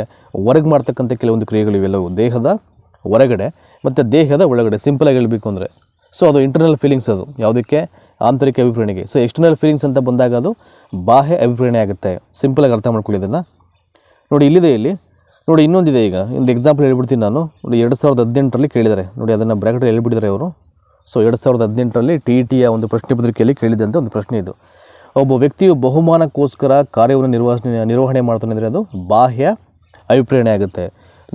ಹೊರಗೆ ಮಾಡ್ತಕ್ಕಂಥ ಕೆಲವೊಂದು ಕ್ರಿಯೆಗಳಿವೆಲ್ಲವು ದೇಹದ ಹೊರಗಡೆ ಮತ್ತು ದೇಹದ ಒಳಗಡೆ, ಸಿಂಪಲಾಗಿ ಹೇಳಬೇಕು ಅಂದರೆ. ಸೊ ಅದು ಇಂಟರ್ನಲ್ ಫೀಲಿಂಗ್ಸ್, ಅದು ಯಾವುದಕ್ಕೆ, ಆಂತರಿಕ ಅಭಿಪ್ರೇರಣೆಗೆ. ಸೊ ಎಕ್ಸ್ಟರ್ನಲ್ ಫೀಲಿಂಗ್ಸ್ ಅಂತ ಬಂದಾಗ ಅದು ಬಾಹ್ಯ ಅಭಿಪ್ರೇರಣೆ ಆಗುತ್ತೆ. ಸಿಂಪಲಾಗಿ ಅರ್ಥ ಮಾಡ್ಕೊಳ್ಳಿ ಇದನ್ನು. ನೋಡಿ ಇಲ್ಲಿದೆ, ಇಲ್ಲಿ ನೋಡಿ ಇನ್ನೊಂದಿದೆ. ಈಗ ಒಂದು ಎಕ್ಸಾಂಪಲ್ ಹೇಳ್ಬಿಡ್ತೀನಿ ನಾನು. ನೋಡಿ 2018ರಲ್ಲಿ ಕೇಳಿದ್ದಾರೆ, ನೋಡಿ ಅದನ್ನು ಬ್ರ್ಯಾಕೆಟಲ್ಲಿ ಹೇಳ್ಬಿಟ್ಟಿದ್ದಾರೆ ಅವರು. ಸೊ 2018ರಲ್ಲಿ TETಯ ಒಂದು ಪ್ರಶ್ನೆ ಪತ್ರಿಕೆಯಲ್ಲಿ ಕೇಳಿದಂಥ ಒಂದು ಪ್ರಶ್ನೆ ಇದು. ಒಬ್ಬ ವ್ಯಕ್ತಿಯು ಬಹುಮಾನಕ್ಕೋಸ್ಕರ ಕಾರ್ಯವನ್ನು ನಿರ್ವಹಣೆ ಮಾಡ್ತಾನೆ ಅಂದರೆ ಅದು ಬಾಹ್ಯ ಅಭಿಪ್ರೇರಣೆ ಆಗುತ್ತೆ.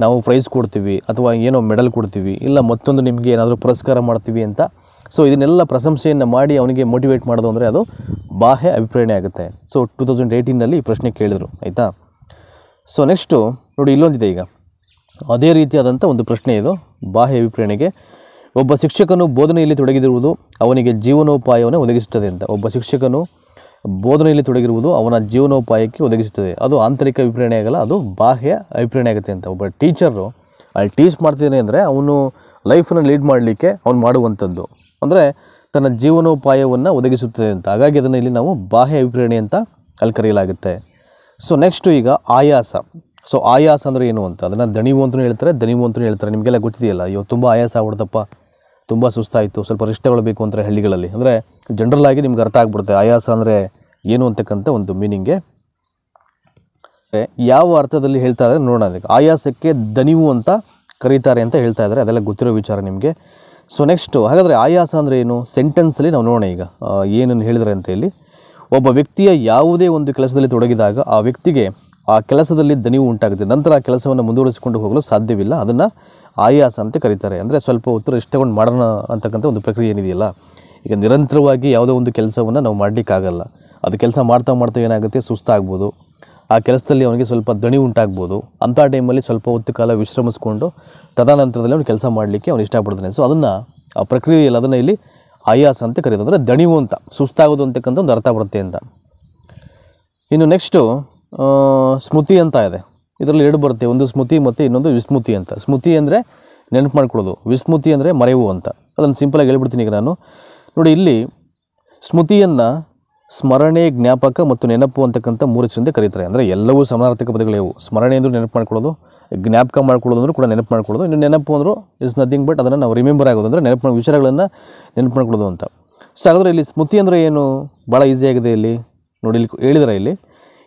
ನಾವು ಪ್ರೈಸ್ ಕೊಡ್ತೀವಿ ಅಥವಾ ಏನೋ ಮೆಡಲ್ ಕೊಡ್ತೀವಿ, ಇಲ್ಲ ಮತ್ತೊಂದು ನಿಮಗೆ ಏನಾದರೂ ಪುರಸ್ಕಾರ ಮಾಡ್ತೀವಿ ಅಂತ. ಸೊ ಇದನ್ನೆಲ್ಲ ಪ್ರಶಂಸೆಯನ್ನು ಮಾಡಿ ಅವನಿಗೆ ಮೋಟಿವೇಟ್ ಮಾಡೋದು ಅಂದರೆ ಅದು ಬಾಹ್ಯ ಅಭಿಪ್ರೇರಣೆ ಆಗುತ್ತೆ. ಸೊ 2018ನಲ್ಲಿ ಈ ಪ್ರಶ್ನೆ ಕೇಳಿದರು, ಆಯಿತಾ. ಸೊ ನೆಕ್ಸ್ಟು ನೋಡಿ ಇಲ್ಲೊಂದಿದೆ. ಈಗ ಅದೇ ರೀತಿಯಾದಂಥ ಒಂದು ಪ್ರಶ್ನೆ ಇದು ಬಾಹ್ಯ ಅಭಿಪ್ರೇರಣೆಗೆ. ಒಬ್ಬ ಶಿಕ್ಷಕನು ಬೋಧನೆಯಲ್ಲಿ ತೊಡಗಿರುವುದು ಅವನಿಗೆ ಜೀವನೋಪಾಯವನ್ನು ಒದಗಿಸುತ್ತದೆ ಅಂತ. ಒಬ್ಬ ಶಿಕ್ಷಕನು ಬೋಧನೆಯಲ್ಲಿ ತೊಡಗಿರುವುದು ಅವನ ಜೀವನೋಪಾಯಕ್ಕೆ ಒದಗಿಸುತ್ತದೆ, ಅದು ಆಂತರಿಕ ಅಭಿಪ್ರೇರಣೆ ಆಗಲ್ಲ, ಅದು ಬಾಹ್ಯ ಅಭಿಪ್ರೇರಣೆ ಆಗುತ್ತೆ ಅಂತ. ಒಬ್ಬ ಟೀಚರು ಅಲ್ಲಿ ಟೀಚ್ ಮಾಡ್ತಿದ್ದಾನೆ ಅಂದರೆ ಅವನು ಲೈಫನ್ನು ಲೀಡ್ ಮಾಡಲಿಕ್ಕೆ ಅವನು ಮಾಡುವಂಥದ್ದು, ಅಂದರೆ ತನ್ನ ಜೀವನೋಪಾಯವನ್ನು ಒದಗಿಸುತ್ತದೆ ಅಂತ. ಹಾಗಾಗಿ ಅದನ್ನು ಇಲ್ಲಿ ನಾವು ಬಾಹ್ಯ ಅಭಿಪ್ರೇರಣೆ ಅಂತ ಅಲ್ಲಿ ಕರೆಯಲಾಗುತ್ತೆ. ಸೊ ನೆಕ್ಸ್ಟು ಈಗ ಆಯಾಸ. ಸೊ ಆಯಾಸ ಅಂದರೆ ಏನು ಅಂತ, ಅದನ್ನು ದಣಿವು ಅಂತಲೂ ಹೇಳ್ತಾರೆ, ದಣಿವು ಅಂತಲೂ ಹೇಳ್ತಾರೆ. ನಿಮಗೆಲ್ಲ ಗೊತ್ತಿದೆಯಲ್ಲ, ಅಯ್ಯೋ ತುಂಬ ಆಯಾಸ ಆಗ್ಬಿಡ್ತಪ್ಪ, ತುಂಬ ಸುಸ್ತಾಯಿತು, ಸ್ವಲ್ಪ ರೆಸ್ಟ್ ತಗೊಳ್ಬೇಕು ಅಂತಾರೆ ಹಳ್ಳಿಗಳಲ್ಲಿ. ಅಂದರೆ ಜನರಲ್ ಆಗಿ ನಿಮ್ಗೆ ಅರ್ಥ ಆಗ್ಬಿಡುತ್ತೆ ಆಯಾಸ ಅಂದರೆ ಏನು ಅಂತಕ್ಕಂಥ ಒಂದು ಮೀನಿಂಗ್ಗೆ. ಯಾವ ಅರ್ಥದಲ್ಲಿ ಹೇಳ್ತಾ ಇದ್ದಾರೆ ನೋಡೋಣ. ಅದಕ್ಕೆ ಆಯಾಸಕ್ಕೆ ದಣಿವು ಅಂತ ಕರೀತಾರೆ ಅಂತ ಹೇಳ್ತಾ ಇದ್ದಾರೆ, ಅದೆಲ್ಲ ಗೊತ್ತಿರೋ ವಿಚಾರ ನಿಮಗೆ. ಸೊ ನೆಕ್ಸ್ಟು ಹಾಗಾದರೆ ಆಯಾಸ ಅಂದರೆ ಏನು, ಸೆಂಟೆನ್ಸಲ್ಲಿ ನಾವು ನೋಡೋಣ ಈಗ ಏನನ್ನು ಹೇಳಿದರೆ ಅಂತ. ಇಲ್ಲಿ ಒಬ್ಬ ವ್ಯಕ್ತಿಯ ಯಾವುದೇ ಒಂದು ಕೆಲಸದಲ್ಲಿ ತೊಡಗಿದಾಗ ಆ ವ್ಯಕ್ತಿಗೆ ಆ ಕೆಲಸದಲ್ಲಿ ದಣಿವು ಉಂಟಾಗುತ್ತೆ, ನಂತರ ಆ ಕೆಲಸವನ್ನು ಮುಂದುವರಿಸಿಕೊಂಡು ಹೋಗಲು ಸಾಧ್ಯವಿಲ್ಲ, ಅದನ್ನು ಆಯಾಸ ಅಂತ ಕರೀತಾರೆ. ಅಂದರೆ ಸ್ವಲ್ಪ ಹೊತ್ತು ರೆಸ್ಟ್ ತಗೊಂಡು ಮಾಡೋಣ ಅಂತಕ್ಕಂಥ ಒಂದು ಪ್ರಕ್ರಿಯೆ ಏನಿದೆಯಲ್ಲ. ಈಗ ನಿರಂತರವಾಗಿ ಯಾವುದೋ ಒಂದು ಕೆಲಸವನ್ನು ನಾವು ಮಾಡಲಿಕ್ಕಾಗಲ್ಲ, ಅದು ಕೆಲಸ ಮಾಡ್ತಾ ಏನಾಗುತ್ತೆ, ಸುಸ್ತಾಗ್ಬೋದು, ಆ ಕೆಲಸದಲ್ಲಿ ಅವನಿಗೆ ಸ್ವಲ್ಪ ದಣಿವು ಉಂಟಾಗ್ಬೋದು. ಅಂಥ ಟೈಮಲ್ಲಿ ಸ್ವಲ್ಪ ಹೊತ್ತು ಕಾಲ ವಿಶ್ರಮಿಸ್ಕೊಂಡು ತದನಂತರದಲ್ಲಿ ಅವನು ಕೆಲಸ ಮಾಡಲಿಕ್ಕೆ ಅವನು ಇಷ್ಟಪಡ್ತಾನೆ. ಸೊ ಅದನ್ನು ಆ ಪ್ರಕ್ರಿಯೆಯಲ್ಲಿ ಅದನ್ನು ಇಲ್ಲಿ ಆಯಾಸ ಅಂತ ಕರೀತಾರೆ. ಅಂದರೆ ದಣಿವು ಅಂತ, ಸುಸ್ತಾಗೋದು ಅಂತಕ್ಕಂಥ ಒಂದು ಅರ್ಥ ಬರುತ್ತೆ ಅಂತ. ಇನ್ನು ನೆಕ್ಸ್ಟು ಸ್ಮೃತಿ ಅಂತ ಇದೆ. ಇದರಲ್ಲಿ 2 ಬರುತ್ತೆ, ಒಂದು ಸ್ಮೃತಿ ಮತ್ತು ಇನ್ನೊಂದು ವಿಸ್ಮೃತಿ ಅಂತ. ಸ್ಮೃತಿ ಅಂದರೆ ನೆನಪು ಮಾಡ್ಕೊಳ್ಳೋದು, ವಿಸ್ಮೃತಿ ಅಂದರೆ ಮರೆವು ಅಂತ. ಅದನ್ನು ಸಿಂಪಲಾಗಿ ಹೇಳ್ಬಿಡ್ತೀನಿ ಈಗ ನಾನು. ನೋಡಿ, ಇಲ್ಲಿ ಸ್ಮೃತಿಯನ್ನು ಸ್ಮರಣೆ, ಜ್ಞಾಪಕ ಮತ್ತು ನೆನಪು ಅಂತಕ್ಕಂಥ 3 ಹೆಸರಿಂದ ಕರೀತಾರೆ. ಅಂದರೆ ಎಲ್ಲವೂ ಸಮಾನಾರ್ಥಕ ಪದಗಳಿವು. ಸ್ಮರಣೆ ಅಂದರೂ ನೆನಪು ಮಾಡ್ಕೊಳ್ಳೋದು, ಜ್ಞಾಪಕ ಮಾಡ್ಕೊಳ್ಳೋದು ಅಂದರೂ ಕೂಡ ನೆನಪು ಮಾಡ್ಕೊಳ್ಳೋದು, ಇನ್ನು ನೆನಪು ಅಂದರೂ ಇಸ್ ನಥಿಂಗ್ ಬಟ್ ಅದನ್ನು ನಾವು ರಿಮೆಂಬರ್ ಆಗೋದು, ಅಂದರೆ ನೆನಪು ವಿಚಾರಗಳನ್ನು ನೆನಪು ಮಾಡ್ಕೊಳ್ಳೋದು ಅಂತ. ಸೊ ಹಾಗಾದರೆ ಇಲ್ಲಿ ಸ್ಮೃತಿ ಅಂದರೆ ಏನು? ಭಾಳ ಈಸಿಯಾಗಿದೆ. ಇಲ್ಲಿ ನೋಡಿ, ಇಲ್ಲಿ ಹೇಳಿದರೆ ಇಲ್ಲಿ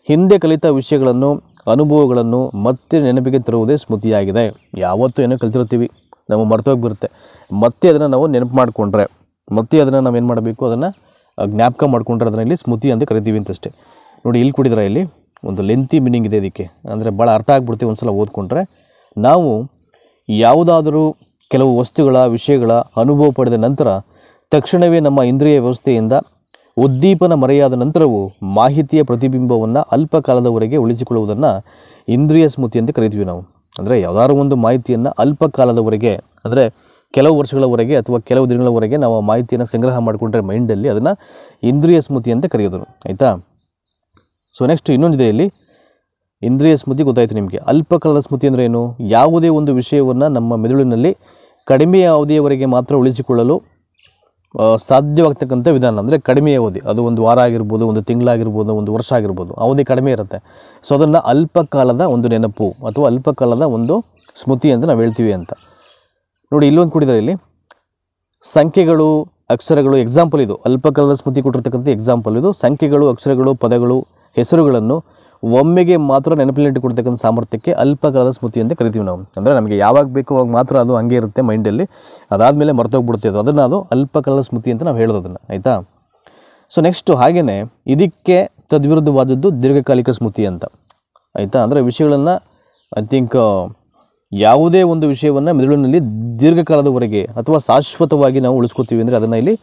ಹಿಂದೆ ಕಲಿತ ವಿಷಯಗಳನ್ನು, ಅನುಭವಗಳನ್ನು ಮತ್ತೆ ನೆನಪಿಗೆ ತರುವುದೇ ಸ್ಮೃತಿಯಾಗಿದೆ. ಯಾವತ್ತೂ ಏನೋ ಕಲ್ತಿರ್ತೀವಿ, ನಾವು ಮರ್ತೋಗಿಬಿರುತ್ತೆ, ಮತ್ತೆ ಅದನ್ನು ನಾವು ನೆನಪು ಮಾಡಿಕೊಂಡ್ರೆ, ಮತ್ತೆ ಅದನ್ನು ನಾವೇನು ಮಾಡಬೇಕು, ಅದನ್ನು ಜ್ಞಾಪಕ ಮಾಡಿಕೊಂಡ್ರೆ ಅದನ್ನು ಇಲ್ಲಿ ಸ್ಮೃತಿ ಅಂತ ಕರಿತೀವಿ ಅಂತಷ್ಟೇ. ನೋಡಿ, ಇಲ್ಲಿ ಕೊಟ್ಟಿದ್ದಾರೆ, ಇಲ್ಲಿ ಒಂದು ಲೆಂತಿ ಮೀನಿಂಗ್ ಇದೆ ಇದಕ್ಕೆ, ಅಂದರೆ ಭಾಳ ಅರ್ಥ ಆಗ್ಬಿಡ್ತೀವಿ ಒಂದು ಸಲ ಓದ್ಕೊಂಡ್ರೆ. ನಾವು ಯಾವುದಾದರೂ ಕೆಲವು ವಸ್ತುಗಳ, ವಿಷಯಗಳ ಅನುಭವ ಪಡೆದ ನಂತರ ತಕ್ಷಣವೇ ನಮ್ಮ ಇಂದ್ರಿಯ ವ್ಯವಸ್ಥೆಯಿಂದ ಉದ್ದೀಪನ ಮರೆಯಾದ ನಂತರವೂ ಮಾಹಿತಿಯ ಪ್ರತಿಬಿಂಬವನ್ನು ಅಲ್ಪ ಕಾಲದವರೆಗೆ ಉಳಿಸಿಕೊಳ್ಳುವುದನ್ನು ಇಂದ್ರಿಯ ಸ್ಮೃತಿ ಅಂತ ಕರಿತೀವಿ ನಾವು. ಅಂದರೆ ಯಾವುದಾದ್ರು ಒಂದು ಮಾಹಿತಿಯನ್ನು ಅಲ್ಪ ಕಾಲದವರೆಗೆ, ಅಂದರೆ ಕೆಲವು ವರ್ಷಗಳವರೆಗೆ ಅಥವಾ ಕೆಲವು ದಿನಗಳವರೆಗೆ ನಾವು ಮಾಹಿತಿಯನ್ನು ಸಂಗ್ರಹ ಮಾಡಿಕೊಂಡ್ರೆ ಮೈಂಡಲ್ಲಿ, ಅದನ್ನು ಇಂದ್ರಿಯ ಸ್ಮೃತಿ ಅಂತ ಕರೆಯೋದು. ಆಯಿತಾ? ಸೊ ನೆಕ್ಸ್ಟ್ ಇನ್ನೊಂದಿದೆ ಇಲ್ಲಿ, ಇಂದ್ರಿಯ ಸ್ಮೃತಿ ಗೊತ್ತಾಯಿತು ನಿಮಗೆ. ಅಲ್ಪಕಾಲದ ಸ್ಮೃತಿ ಅಂದರೆ ಏನು? ಯಾವುದೇ ಒಂದು ವಿಷಯವನ್ನು ನಮ್ಮ ಮೆದುಳಿನಲ್ಲಿ ಕಡಿಮೆ ಅವಧಿಯವರೆಗೆ ಮಾತ್ರ ಉಳಿಸಿಕೊಳ್ಳಲು ಸಾಧ್ಯವಾಗ್ತಕ್ಕಂಥ ವಿಧಾನ. ಅಂದರೆ ಕಡಿಮೆ ಅವಧಿ, ಅದು ಒಂದು ವಾರ ಆಗಿರ್ಬೋದು, ಒಂದು ತಿಂಗಳಾಗಿರ್ಬೋದು, ಒಂದು ವರ್ಷ ಆಗಿರ್ಬೋದು, ಅವಧಿ ಕಡಿಮೆ ಇರುತ್ತೆ. ಸೊ ಅದನ್ನು ಅಲ್ಪಕಾಲದ ಒಂದು ನೆನಪು ಅಥವಾ ಅಲ್ಪಕಾಲದ ಒಂದು ಸ್ಮೃತಿ ಅಂತ ನಾವು ಹೇಳ್ತೀವಿ ಅಂತ. ನೋಡಿ, ಇಲ್ಲೊಂದು ಕೊಟ್ಟಿದ್ದಾರೆ, ಇಲ್ಲಿ ಸಂಖ್ಯೆಗಳು, ಅಕ್ಷರಗಳು, ಎಕ್ಸಾಂಪಲ್ ಇದು ಅಲ್ಪಕಾಲದ ಸ್ಮೃತಿ ಕೊಟ್ಟಿರ್ತಕ್ಕಂಥ ಎಕ್ಸಾಂಪಲ್ ಇದು. ಸಂಖ್ಯೆಗಳು, ಅಕ್ಷರಗಳು, ಪದಗಳು, ಹೆಸರುಗಳನ್ನು ಒಮ್ಮೆಗೆ ಮಾತ್ರ ನೆನಪಿನಲ್ಲಿಟ್ಟುಕೊಡ್ತಕ್ಕಂಥ ಸಾಮರ್ಥ್ಯಕ್ಕೆ ಅಲ್ಪಕಾಲದ ಸ್ಮೃತಿ ಅಂತ ಕರಿತೀವಿ ನಾವು. ಅಂದರೆ ನಮಗೆ ಯಾವಾಗ ಬೇಕೋ ಅವಾಗ ಮಾತ್ರ ಅದು ಹಂಗೆ ಇರುತ್ತೆ ಮೈಂಡಲ್ಲಿ, ಅದಾದಮೇಲೆ ಮರ್ತೋಗ್ಬಿಡುತ್ತೆ ಅದು. ಅದನ್ನು ಅದು ಅಲ್ಪಕಾಲದ ಸ್ಮೃತಿ ಅಂತ ನಾವು ಹೇಳೋದು ಅದನ್ನು. ಆಯಿತಾ? ಸೊ ನೆಕ್ಸ್ಟು ಹಾಗೆಯೇ ಇದಕ್ಕೆ ತದ್ವಿರುದ್ಧವಾದದ್ದು ದೀರ್ಘಕಾಲಿಕ ಸ್ಮೃತಿ ಅಂತ. ಆಯಿತಾ? ಅಂದರೆ ವಿಷಯಗಳನ್ನು ಐ ಥಿಂಕ್ ಯಾವುದೇ ಒಂದು ವಿಷಯವನ್ನು ಮೆದುಳಿನಲ್ಲಿ ದೀರ್ಘಕಾಲದವರೆಗೆ ಅಥವಾ ಶಾಶ್ವತವಾಗಿ ನಾವು ಉಳಿಸ್ಕೋತೀವಿ ಅಂದರೆ ಅದನ್ನು ಇಲ್ಲಿ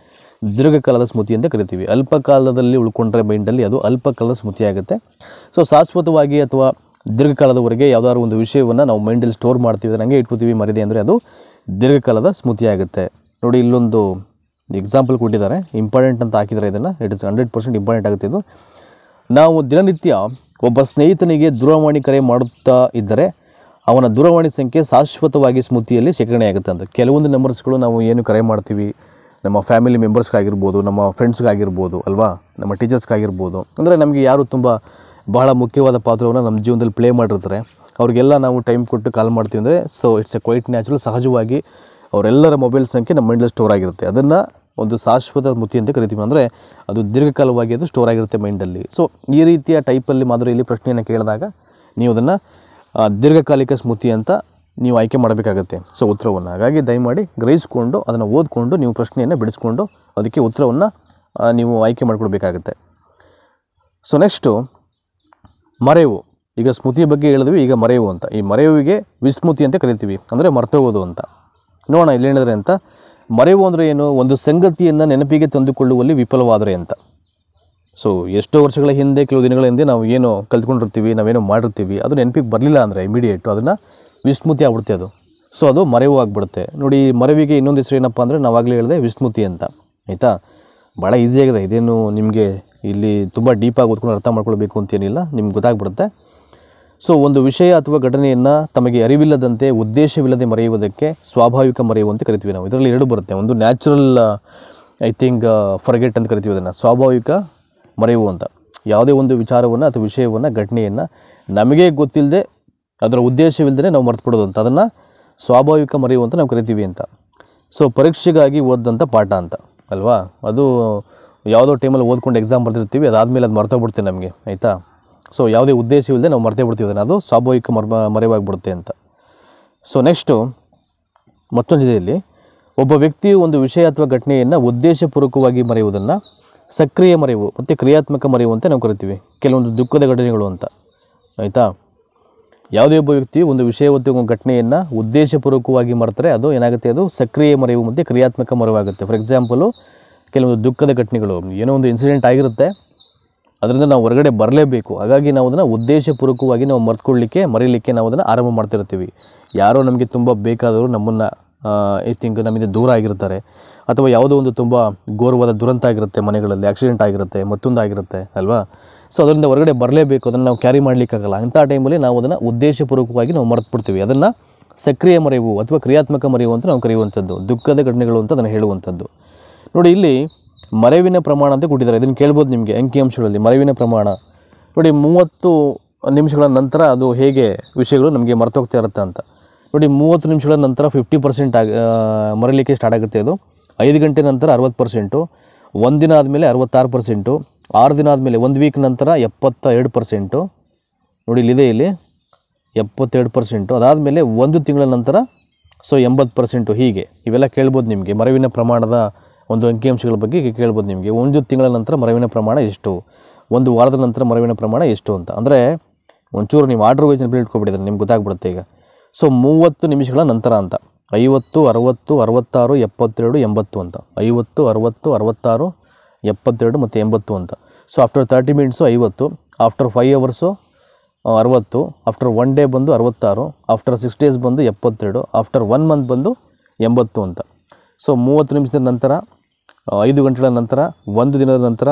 ದೀರ್ಘಕಾಲದ ಸ್ಮೃತಿ ಅಂತ ಕರಿತೀವಿ. ಅಲ್ಪಕಾಲದಲ್ಲಿ ಉಳ್ಕೊಂಡ್ರೆ ಮೈಂಡಲ್ಲಿ ಅದು ಅಲ್ಪಕಾಲದ ಸ್ಮೃತಿ ಆಗುತ್ತೆ. ಸೊ ಶಾಶ್ವತವಾಗಿ ಅಥವಾ ದೀರ್ಘಕಾಲದವರೆಗೆ ಯಾವುದಾದ್ರು ಒಂದು ವಿಷಯವನ್ನು ನಾವು ಮೈಂಡಲ್ಲಿ ಸ್ಟೋರ್ ಮಾಡ್ತೀವಿ, ಹಂಗೆ ಇಟ್ಕೋತೀವಿ ಮರಿದೆ ಅಂದರೆ ಅದು ದೀರ್ಘಕಾಲದ ಸ್ಮೃತಿ ಆಗುತ್ತೆ. ನೋಡಿ, ಇಲ್ಲೊಂದು ಎಕ್ಸಾಂಪಲ್ ಕೊಟ್ಟಿದ್ದಾರೆ, ಇಂಪಾರ್ಟೆಂಟ್ ಅಂತ ಹಾಕಿದ್ದಾರೆ ಇದನ್ನು. ಇಟ್ ಇಸ್ 100% ಇಂಪಾರ್ಟೆಂಟ್ ಆಗುತ್ತೆ ಇದು. ನಾವು ದಿನನಿತ್ಯ ಒಬ್ಬ ಸ್ನೇಹಿತನಿಗೆ ದೂರವಾಣಿ ಕರೆ ಮಾಡುತ್ತಾ ಇದ್ದರೆ ಅವನ ದೂರವಾಣಿ ಸಂಖ್ಯೆ ಶಾಶ್ವತವಾಗಿ ಸ್ಮೃತಿಯಲ್ಲಿ ಶೇಖರಣೆಯಾಗುತ್ತೆ ಅಂತ. ಕೆಲವೊಂದು ನಂಬರ್ಸ್ಗಳು ನಾವು ಏನು ಕರೆ ಮಾಡ್ತೀವಿ, ನಮ್ಮ ಫ್ಯಾಮಿಲಿ ಮೆಂಬರ್ಸ್ಗಾಗಿರ್ಬೋದು, ನಮ್ಮ ಫ್ರೆಂಡ್ಸ್ಗಾಗಿರ್ಬೋದು ಅಲ್ವಾ, ನಮ್ಮ ಟೀಚರ್ಸ್ಗಾಗಿರ್ಬೋದು, ಅಂದರೆ ನಮಗೆ ಯಾರು ತುಂಬ ಬಹಳ ಮುಖ್ಯವಾದ ಪಾತ್ರವನ್ನು ನಮ್ಮ ಜೀವನದಲ್ಲಿ ಪ್ಲೇ ಮಾಡಿರ್ತಾರೆ, ಅವ್ರಿಗೆಲ್ಲ ನಾವು ಟೈಮ್ ಕೊಟ್ಟು ಕಾಲ್ ಮಾಡ್ತೀವಿ ಅಂದರೆ so it's a quite natural, ಸಹಜವಾಗಿ ಅವರೆಲ್ಲರ ಮೊಬೈಲ್ ಸಂಖ್ಯೆ ನಮ್ಮ ಮೈಂಡಲ್ಲಿ ಸ್ಟೋರ್ ಆಗಿರುತ್ತೆ. ಅದನ್ನು ಒಂದು ಶಾಶ್ವತ ಸ್ಮೃತಿ ಅಂತ ಕರಿತೀವಿ. ಅಂದರೆ ಅದು ದೀರ್ಘಕಾಲವಾಗಿ ಅದು ಸ್ಟೋರ್ ಆಗಿರುತ್ತೆ ಮೈಂಡಲ್ಲಿ. ಸೊ ಈ ರೀತಿಯ ಟೈಪಲ್ಲಿ ಮಾದರಿಯಲ್ಲಿ ಪ್ರಶ್ನೆಯನ್ನು ಕೇಳಿದಾಗ ನೀವು ಅದನ್ನು ದೀರ್ಘಕಾಲಿಕ ಸ್ಮೃತಿ ಅಂತ ನೀವು ಆಯ್ಕೆ ಮಾಡಬೇಕಾಗತ್ತೆ. ಸೊ ಉತ್ತರವನ್ನು ಹಾಗಾಗಿ ದಯಮಾಡಿ ಗ್ರಹಿಸಿಕೊಂಡು ಅದನ್ನು ಓದಿಕೊಂಡು ನೀವು ಪ್ರಶ್ನೆಯನ್ನು ಬಿಡಿಸ್ಕೊಂಡು ಅದಕ್ಕೆ ಉತ್ತರವನ್ನು ನೀವು ಆಯ್ಕೆ ಮಾಡಿಕೊಡ್ಬೇಕಾಗತ್ತೆ. So next ಮರೆವು. ಈಗ ಸ್ಮೃತಿಯ ಬಗ್ಗೆ ಹೇಳಿದ್ವಿ, ಈಗ ಮರೆವು ಅಂತ. ಈ ಮರೆಯುವಿಗೆ ವಿಸ್ಮೃತಿ ಅಂತ ಕರಿತೀವಿ, ಅಂದರೆ ಮರ್ತೋಗೋದು ಅಂತ. ನೋಡೋಣ ಇಲ್ಲಿ ಹೇಳಿದ್ರೆ ಅಂತ. ಮರೆವು ಅಂದರೆ ಏನು? ಒಂದು ಸಂಗತಿಯನ್ನು ನೆನಪಿಗೆ ತಂದುಕೊಳ್ಳುವಲ್ಲಿ ವಿಫಲವಾದರೆ ಅಂತ. ಸೊ ಎಷ್ಟೋ ವರ್ಷಗಳ ಹಿಂದೆ, ಕೆಲವು ದಿನಗಳ ಹಿಂದೆ ನಾವು ಏನೋ ಕಲ್ತ್ಕೊಂಡಿರ್ತೀವಿ, ನಾವೇನೋ ಮಾಡಿರ್ತೀವಿ, ಅದು ನೆನಪಿಗೆ ಬರಲಿಲ್ಲ ಅಂದರೆ ಇಮಿಡಿಯೇಟು ಅದನ್ನು ವಿಸ್ಮೃತಿ ಆಗ್ಬಿಡುತ್ತೆ ಅದು. ಸೊ ಅದು ಮರೆವು ಆಗಿಬಿಡುತ್ತೆ. ನೋಡಿ, ಮರೆವಿಗೆ ಇನ್ನೊಂದು ಹೆಸರು ಏನಪ್ಪ ಅಂದರೆ ನಾವಾಗಲೇ ಹೇಳಿದೆ ವಿಸ್ಮೃತಿ ಅಂತ. ಆಯಿತಾ? ಭಾಳ ಈಸಿಯಾಗಿದೆ, ಇದೇನು ನಿಮಗೆ ಇಲ್ಲಿ ತುಂಬ ಡೀಪಾಗಿ ಓದ್ಕೊಂಡು ಅರ್ಥ ಮಾಡ್ಕೊಳ್ಬೇಕು ಅಂತೇನಿಲ್ಲ, ನಿಮ್ಗೆ ಗೊತ್ತಾಗ್ಬಿಡುತ್ತೆ. ಸೊ ಒಂದು ವಿಷಯ ಅಥವಾ ಘಟನೆಯನ್ನು ತಮಗೆ ಅರಿವಿಲ್ಲದಂತೆ ಉದ್ದೇಶವಿಲ್ಲದೆ ಮರೆಯುವುದಕ್ಕೆ ಸ್ವಾಭಾವಿಕ ಮರೆಯುವು ಅಂತ ಕರಿತೀವಿ ನಾವು. ಇದರಲ್ಲಿ ಎರಡು ಬರುತ್ತೆ. ಒಂದು ನ್ಯಾಚುರಲ್ ಐ ಥಿಂಕ್ ಫರ್ಗೆಟ್ ಅಂತ ಕರಿತೀವಿ ಅದನ್ನು, ಸ್ವಾಭಾವಿಕ ಮರೆಯುವು ಅಂತ. ಯಾವುದೇ ಒಂದು ವಿಚಾರವನ್ನು ಅಥವಾ ವಿಷಯವನ್ನು, ಘಟನೆಯನ್ನು ನಮಗೆ ಗೊತ್ತಿಲ್ಲದೆ ಅದರ ಉದ್ದೇಶವಿಲ್ಲದೆ ನಾವು ಮರೆತುಬಿಡೋದು ಅಂತ, ಅದನ್ನು ಸ್ವಾಭಾವಿಕ ಮರೆಯುವು ಅಂತ ನಾವು ಕರಿತೀವಿ ಅಂತ. ಸೊ ಪರೀಕ್ಷೆಗಾಗಿ ಓದಿದಂಥ ಪಾಠ ಅಂತ ಅಲ್ವಾ, ಅದು ಯಾವುದೋ ಟೈಮಲ್ಲಿ ಓದ್ಕೊಂಡು ಎಕ್ಸಾಮ್ ಬರ್ತಿರ್ತೀವಿ, ಅದಾದಮೇಲೆ ಅದು ಮರ್ತೋಗ್ಬಿಡ್ತೀವಿ ನಮಗೆ. ಆಯಿತಾ? ಸೊ ಯಾವುದೇ ಉದ್ದೇಶವಿಲ್ಲದೆ ನಾವು ಮರ್ತೇ ಬಿಡ್ತೀವಿ ಅದನ್ನು, ಅದು ಸ್ವಾಭಾವಿಕ ಮರೆವಾಗಿಬಿಡುತ್ತೆ ಅಂತ. ಸೊ ನೆಕ್ಸ್ಟು ಮತ್ತೊಂದಿದೆ ಇಲ್ಲಿ, ಒಬ್ಬ ವ್ಯಕ್ತಿಯು ಒಂದು ವಿಷಯ ಅಥವಾ ಘಟನೆಯನ್ನು ಉದ್ದೇಶಪೂರ್ವಕವಾಗಿ ಮರೆಯುವುದನ್ನು ಸಕ್ರಿಯ ಮರೆವು ಮತ್ತು ಕ್ರಿಯಾತ್ಮಕ ಮರೆವು ಅಂತ ನಾವು ಕರಿತೀವಿ. ಕೆಲವೊಂದು ದುಃಖದ ಘಟನೆಗಳು ಅಂತ. ಆಯಿತಾ? ಯಾವುದೇ ಒಬ್ಬ ವ್ಯಕ್ತಿಯು ಒಂದು ವಿಷಯ ಮತ್ತು ಒಂದು ಘಟನೆಯನ್ನು ಉದ್ದೇಶಪೂರ್ವಕವಾಗಿ ಮರೆತರೆ ಅದು ಏನಾಗುತ್ತೆ, ಅದು ಸಕ್ರಿಯ ಮರೆವು ಮತ್ತು ಕ್ರಿಯಾತ್ಮಕ ಮರೆವಾಗುತ್ತೆ. ಫಾರ್ ಎಕ್ಸಾಂಪಲು, ಕೆಲವೊಂದು ದುಃಖದ ಘಟನೆಗಳು, ಏನೋ ಒಂದು ಇನ್ಸಿಡೆಂಟ್ ಆಗಿರುತ್ತೆ, ಅದರಿಂದ ನಾವು ಹೊರಗಡೆ ಬರಲೇಬೇಕು, ಹಾಗಾಗಿ ನಾವು ಅದನ್ನು ಉದ್ದೇಶಪೂರ್ವಕವಾಗಿ ನಾವು ಮರೀಲಿಕ್ಕೆ ನಾವು ಅದನ್ನು ಆರಂಭ ಮಾಡ್ತಿರ್ತೀವಿ. ಯಾರೋ ನಮಗೆ ತುಂಬ ಬೇಕಾದವರು ನಮ್ಮನ್ನು ಐ ಥಿಂಕ್ ನಮ್ಮಿಂದ ದೂರ ಆಗಿರ್ತಾರೆ, ಅಥವಾ ಯಾವುದೋ ಒಂದು ತುಂಬ ಘೋರವಾದ ದುರಂತ ಆಗಿರುತ್ತೆ, ಮನೆಗಳಲ್ಲಿ ಆಕ್ಸಿಡೆಂಟ್ ಆಗಿರುತ್ತೆ, ಮತ್ತೊಂದು ಆಗಿರುತ್ತೆ ಅಲ್ವಾ. ಸೊ ಅದರಿಂದ ಹೊರಗಡೆ ಬರಲೇಬೇಕು, ಅದನ್ನು ನಾವು ಕ್ಯಾರಿ ಮಾಡಲಿಕ್ಕಾಗಲ್ಲ. ಅಂಥ ಟೈಮಲ್ಲಿ ನಾವು ಅದನ್ನು ಉದ್ದೇಶಪೂರ್ವಕವಾಗಿ ನಾವು ಮರೆತುಬಿಡ್ತೀವಿ, ಅದನ್ನು ಸಕ್ರಿಯ ಮರೆವು ಅಥವಾ ಕ್ರಿಯಾತ್ಮಕ ಮರೆವು ಅಂತ ನಾವು ಕರೆಯುವಂಥದ್ದು, ದುಃಖದ ಘಟನೆಗಳು ಅಂತ ಅದನ್ನು ಹೇಳುವಂಥದ್ದು. ನೋಡಿ, ಇಲ್ಲಿ ಮರೆವಿನ ಪ್ರಮಾಣ ಅಂತ ಕೊಟ್ಟಿದ್ದಾರೆ. ಇದನ್ನು ಕೇಳ್ಬೋದು ನಿಮಗೆ ಅಂಕಿಅಂಶಗಳಲ್ಲಿ. ಮರೆವಿನ ಪ್ರಮಾಣ ನೋಡಿ, 30 ನಿಮಿಷಗಳ ನಂತರ ಅದು ಹೇಗೆ ವಿಷಯಗಳು ನಮಗೆ ಮರ್ತೋಗ್ತಾ ಇರುತ್ತೆ ಅಂತ. ನೋಡಿ, 30 ನಿಮಿಷಗಳ ನಂತರ 50% ಮರೀಲಿಕ್ಕೆ ಸ್ಟಾರ್ಟ್ ಆಗುತ್ತೆ. ಅದು 5 ಗಂಟೆ ನಂತರ 60%, 1 ದಿನ ಆದಮೇಲೆ 66%, 6 ದಿನ ಆದಮೇಲೆ 1 ವೀಕ್ ನಂತರ 72%. ನೋಡಿ, ಇಲ್ಲಿದೆ ಇಲ್ಲಿ 72%. ಅದಾದಮೇಲೆ 1 ತಿಂಗಳ ನಂತರ 80%. ಹೀಗೆ ಇವೆಲ್ಲ ಕೇಳ್ಬೋದು ನಿಮಗೆ. ಮರೆವಿನ ಪ್ರಮಾಣದ ಒಂದು ಅಂಕಿಅಂಶಗಳ ಬಗ್ಗೆ ಕೇಳ್ಬೋದು ನಿಮಗೆ. 1 ತಿಂಗಳ ನಂತರ ಮರೆವಿನ ಪ್ರಮಾಣ ಎಷ್ಟು, 1 ವಾರದ ನಂತರ ಮರೆವಿನ ಪ್ರಮಾಣ ಎಷ್ಟು ಅಂತ. ಅಂದರೆ ಒಂಚೂರು ನೀವು ಆರ್ಡರ್ ವೈಸ್ ನೆನಪು ಇಟ್ಕೊಬಿಟ್ಟಿದ್ರೆ ನಿಮ್ಗೆ ಗೊತ್ತಾಗ್ಬಿಡುತ್ತೆ ಈಗ. ಸೊ 30 ನಿಮಿಷಗಳ ನಂತರ ಅಂತ 50, 60, 66, 72, 80 ಅಂತ. 50, 60, 66, 72 ಮತ್ತು 80 ಅಂತ. So after 30 minutes 50, after 5 hours 60, after 1 day ಬಂದು 66, ಆಫ್ಟರ್ 6 ಡೇಸ್ ಬಂದು 72, ಆಫ್ಟರ್ 1 ಮಂತ್ ಬಂದು 80 ಅಂತ. ಸೊ 30 ನಿಮಿಷದ ನಂತರ, 5 ಗಂಟೆಗಳ ನಂತರ, 1 ದಿನದ ನಂತರ,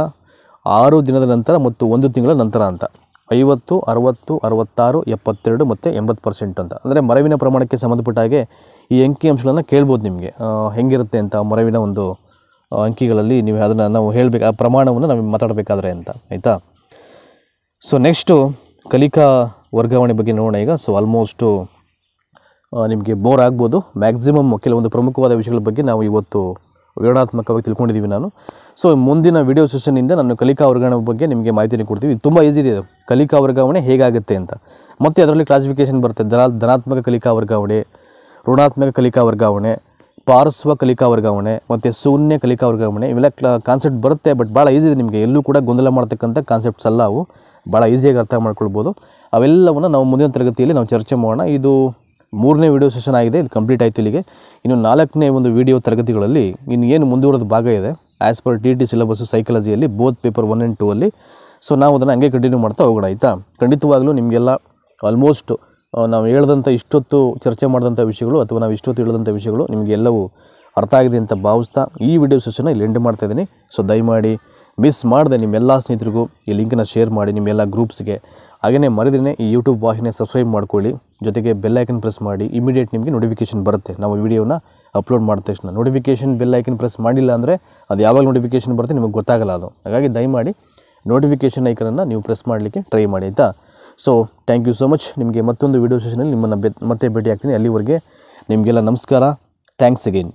6 ದಿನದ ನಂತರ ಮತ್ತು 1 ತಿಂಗಳ ನಂತರ ಅಂತ. 50, 60, 66, 72 ಮತ್ತು 80% ಅಂತ. ಅಂದರೆ ಮರೆವಿನ ಪ್ರಮಾಣಕ್ಕೆ ಸಂಬಂಧಪಟ್ಟ ಹಾಗೆ ಈ ಅಂಕಿಅಂಶಗಳನ್ನು ಕೇಳ್ಬೋದು ನಿಮಗೆ. ಹೆಂಗಿರುತ್ತೆ ಅಂತ ಮರೆವಿನ ಒಂದು ಅಂಕಿಗಳಲ್ಲಿ ನೀವು ಅದನ್ನು ನಾವು ಹೇಳಬೇಕು, ಆ ಪ್ರಮಾಣವನ್ನು ನಾವು ಮಾತಾಡಬೇಕಾದ್ರೆ ಅಂತ, ಆಯಿತಾ. ಸೊ ನೆಕ್ಸ್ಟು ಕಲಿಕಾ ವರ್ಗಾವಣೆ ಬಗ್ಗೆ ನೋಡೋಣ ಈಗ. ಸೊ ಆಲ್ಮೋಸ್ಟು ನಿಮಗೆ ಬೋರ್ ಆಗ್ಬೋದು. ಮ್ಯಾಕ್ಸಿಮಮ್ ಕೆಲವೊಂದು ಪ್ರಮುಖವಾದ ವಿಷಯಗಳ ಬಗ್ಗೆ ನಾವು ಇವತ್ತು ವಿವರಣಾತ್ಮಕವಾಗಿ ತಿಳ್ಕೊಂಡಿದ್ದೀವಿ ನಾನು. ಸೊ ಮುಂದಿನ ವಿಡಿಯೋ ಸೆಷನ್ನಿಂದ ನಾನು ಕಲಿಕಾ ವರ್ಗಾವಣೆ ಬಗ್ಗೆ ನಿಮಗೆ ಮಾಹಿತಿಯನ್ನು ಕೊಡ್ತೀವಿ. ತುಂಬ ಈಸಿ ಇದೆ ಕಲಿಕಾ ವರ್ಗಾವಣೆ ಹೇಗಾಗುತ್ತೆ ಅಂತ. ಮತ್ತು ಅದರಲ್ಲಿ ಕ್ಲಾಸಿಫಿಕೇಷನ್ ಬರುತ್ತೆ. ಧನಾತ್ಮಕ ಕಲಿಕಾ ವರ್ಗಾವಣೆ, ಋಣಾತ್ಮಕ ಕಲಿಕಾ ವರ್ಗಾವಣೆ, ಪಾರ್ಶ್ವ ಕಲಿಕಾ ವರ್ಗಾವಣೆ ಮತ್ತು ಶೂನ್ಯ ಕಲಿಕಾ ವರ್ಗಾವಣೆ. ಇವೆಲ್ಲ ಕಾನ್ಸೆಪ್ಟ್ ಬರುತ್ತೆ. ಬಟ್ ಭಾಳ ಈಸಿ ಇದೆ. ನಿಮಗೆ ಎಲ್ಲೂ ಕೂಡ ಗೊಂದಲ ಮಾಡ್ತಕ್ಕಂಥ ಕಾನ್ಸೆಪ್ಟ್ಸ್ ಅಲ್ಲ ಅವು. ಭಾಳ ಈಸಿಯಾಗಿ ಅರ್ಥ ಮಾಡ್ಕೊಳ್ಬೋದು. ಅವೆಲ್ಲವನ್ನು ನಾವು ಮುಂದಿನ ತರಗತಿಯಲ್ಲಿ ನಾವು ಚರ್ಚೆ ಮಾಡೋಣ. ಇದು 3ನೇ ವಿಡಿಯೋ ಸೆಷನ್ ಆಗಿದೆ. ಇದು ಕಂಪ್ಲೀಟ್ ಆಯಿತು ಇಲ್ಲಿಗೆ. ಇನ್ನು 4ನೇ ಒಂದು ವಿಡಿಯೋ ತರಗತಿಗಳಲ್ಲಿ ಇನ್ನು ಏನು ಮುಂದುವರೆದ ಭಾಗ ಇದೆ ಆ್ಯಸ್ ಪರ್ TT ಸಿಲೆಬಸ್ಸು ಸೈಕಾಲಜಿಯಲ್ಲಿ ಬೋತ್ ಪೇಪರ್ 1 and 2 ಅಲ್ಲಿ. ಸೊ ನಾವು ಅದನ್ನು ಹಂಗೆ ಕಂಟಿನ್ಯೂ ಮಾಡ್ತಾ ಹೋಗೋಣ, ಆಯಿತಾ. ಖಂಡಿತವಾಗಲೂ ನಿಮಗೆಲ್ಲ ಆಲ್ಮೋಸ್ಟ್ ನಾವು ಹೇಳ್ದಂಥ ಇಷ್ಟೊತ್ತು ಚರ್ಚೆ ಮಾಡಿದಂಥ ವಿಷಯಗಳು ಅಥವಾ ನಾವು ಇಷ್ಟೊತ್ತು ಹೇಳಿದಂಥ ವಿಷಯಗಳು ನಿಮಗೆಲ್ಲವೂ ಅರ್ಥ ಆಗಿದೆ ಅಂತ ಭಾವಿಸ್ತಾ ಈ ವಿಡಿಯೋ ಸೆಷನ್ನ ಇಲ್ಲಿ ಎಂಡ್ ಮಾಡ್ತಾಯಿದ್ದೀನಿ. ಸೊ ದಯಮಾಡಿ ಮಿಸ್ ಮಾಡದೆ ನಿಮ್ಮೆಲ್ಲ ಸ್ನೇಹಿತರಿಗೂ ಈ ಲಿಂಕನ್ನು ಶೇರ್ ಮಾಡಿ, ನಿಮ್ಮೆಲ್ಲ ಗ್ರೂಪ್ಸ್ಗೆ. ಹಾಗೆಯೇ ಮರಿದೇನೆ ಈ ಯೂಟ್ಯೂಬ್ ವಾಹಿನಿ ಸಬ್ಸ್ಕ್ರೈಬ್ ಮಾಡ್ಕೊಳ್ಳಿ. ಜೊತೆಗೆ ಬೆಲ್ ಐಕನ್ ಪ್ರೆಸ್ ಮಾಡಿ. ಇಮಿಡಿಯೇಟ್ ನಿಮಗೆ ನೋಟಿಫಿಕೇಷನ್ ಬರುತ್ತೆ ನಾವು ವಿಡಿಯೋನ ಅಪ್ಲೋಡ್ ಮಾಡಿದ ತಕ್ಷಣ. ನೋಟಿಫಿಕೇಷನ್ ಬೆಲ್ ಐಕನ್ ಪ್ರೆಸ್ ಮಾಡಿಲ್ಲ ಅಂದರೆ ಅದು ಯಾವಾಗ ನೋಟಿಫಿಕೇಷನ್ ಬರುತ್ತೆ ನಿಮಗೆ ಗೊತ್ತಾಗಲ್ಲ ಅದು. ಹಾಗಾಗಿ ದಯಮಾಡಿ ನೋಟಿಫಿಕೇಷನ್ ಐಕನನ್ನು ನೀವು ಪ್ರೆಸ್ ಮಾಡಲಿಕ್ಕೆ ಟ್ರೈ ಮಾಡಿ, ಆಯಿತಾ. So thank you so much. ನಿಮಗೆ ಮತ್ತೊಂದು ವಿಡಿಯೋ ಸೆಷನಲ್ಲಿ ನಿಮ್ಮನ್ನು ಮತ್ತೆ ಭೇಟಿ ಆಗ್ತೀನಿ. ಅಲ್ಲಿವರೆಗೆ ನಿಮಗೆಲ್ಲ ನಮಸ್ಕಾರ. Thanks again.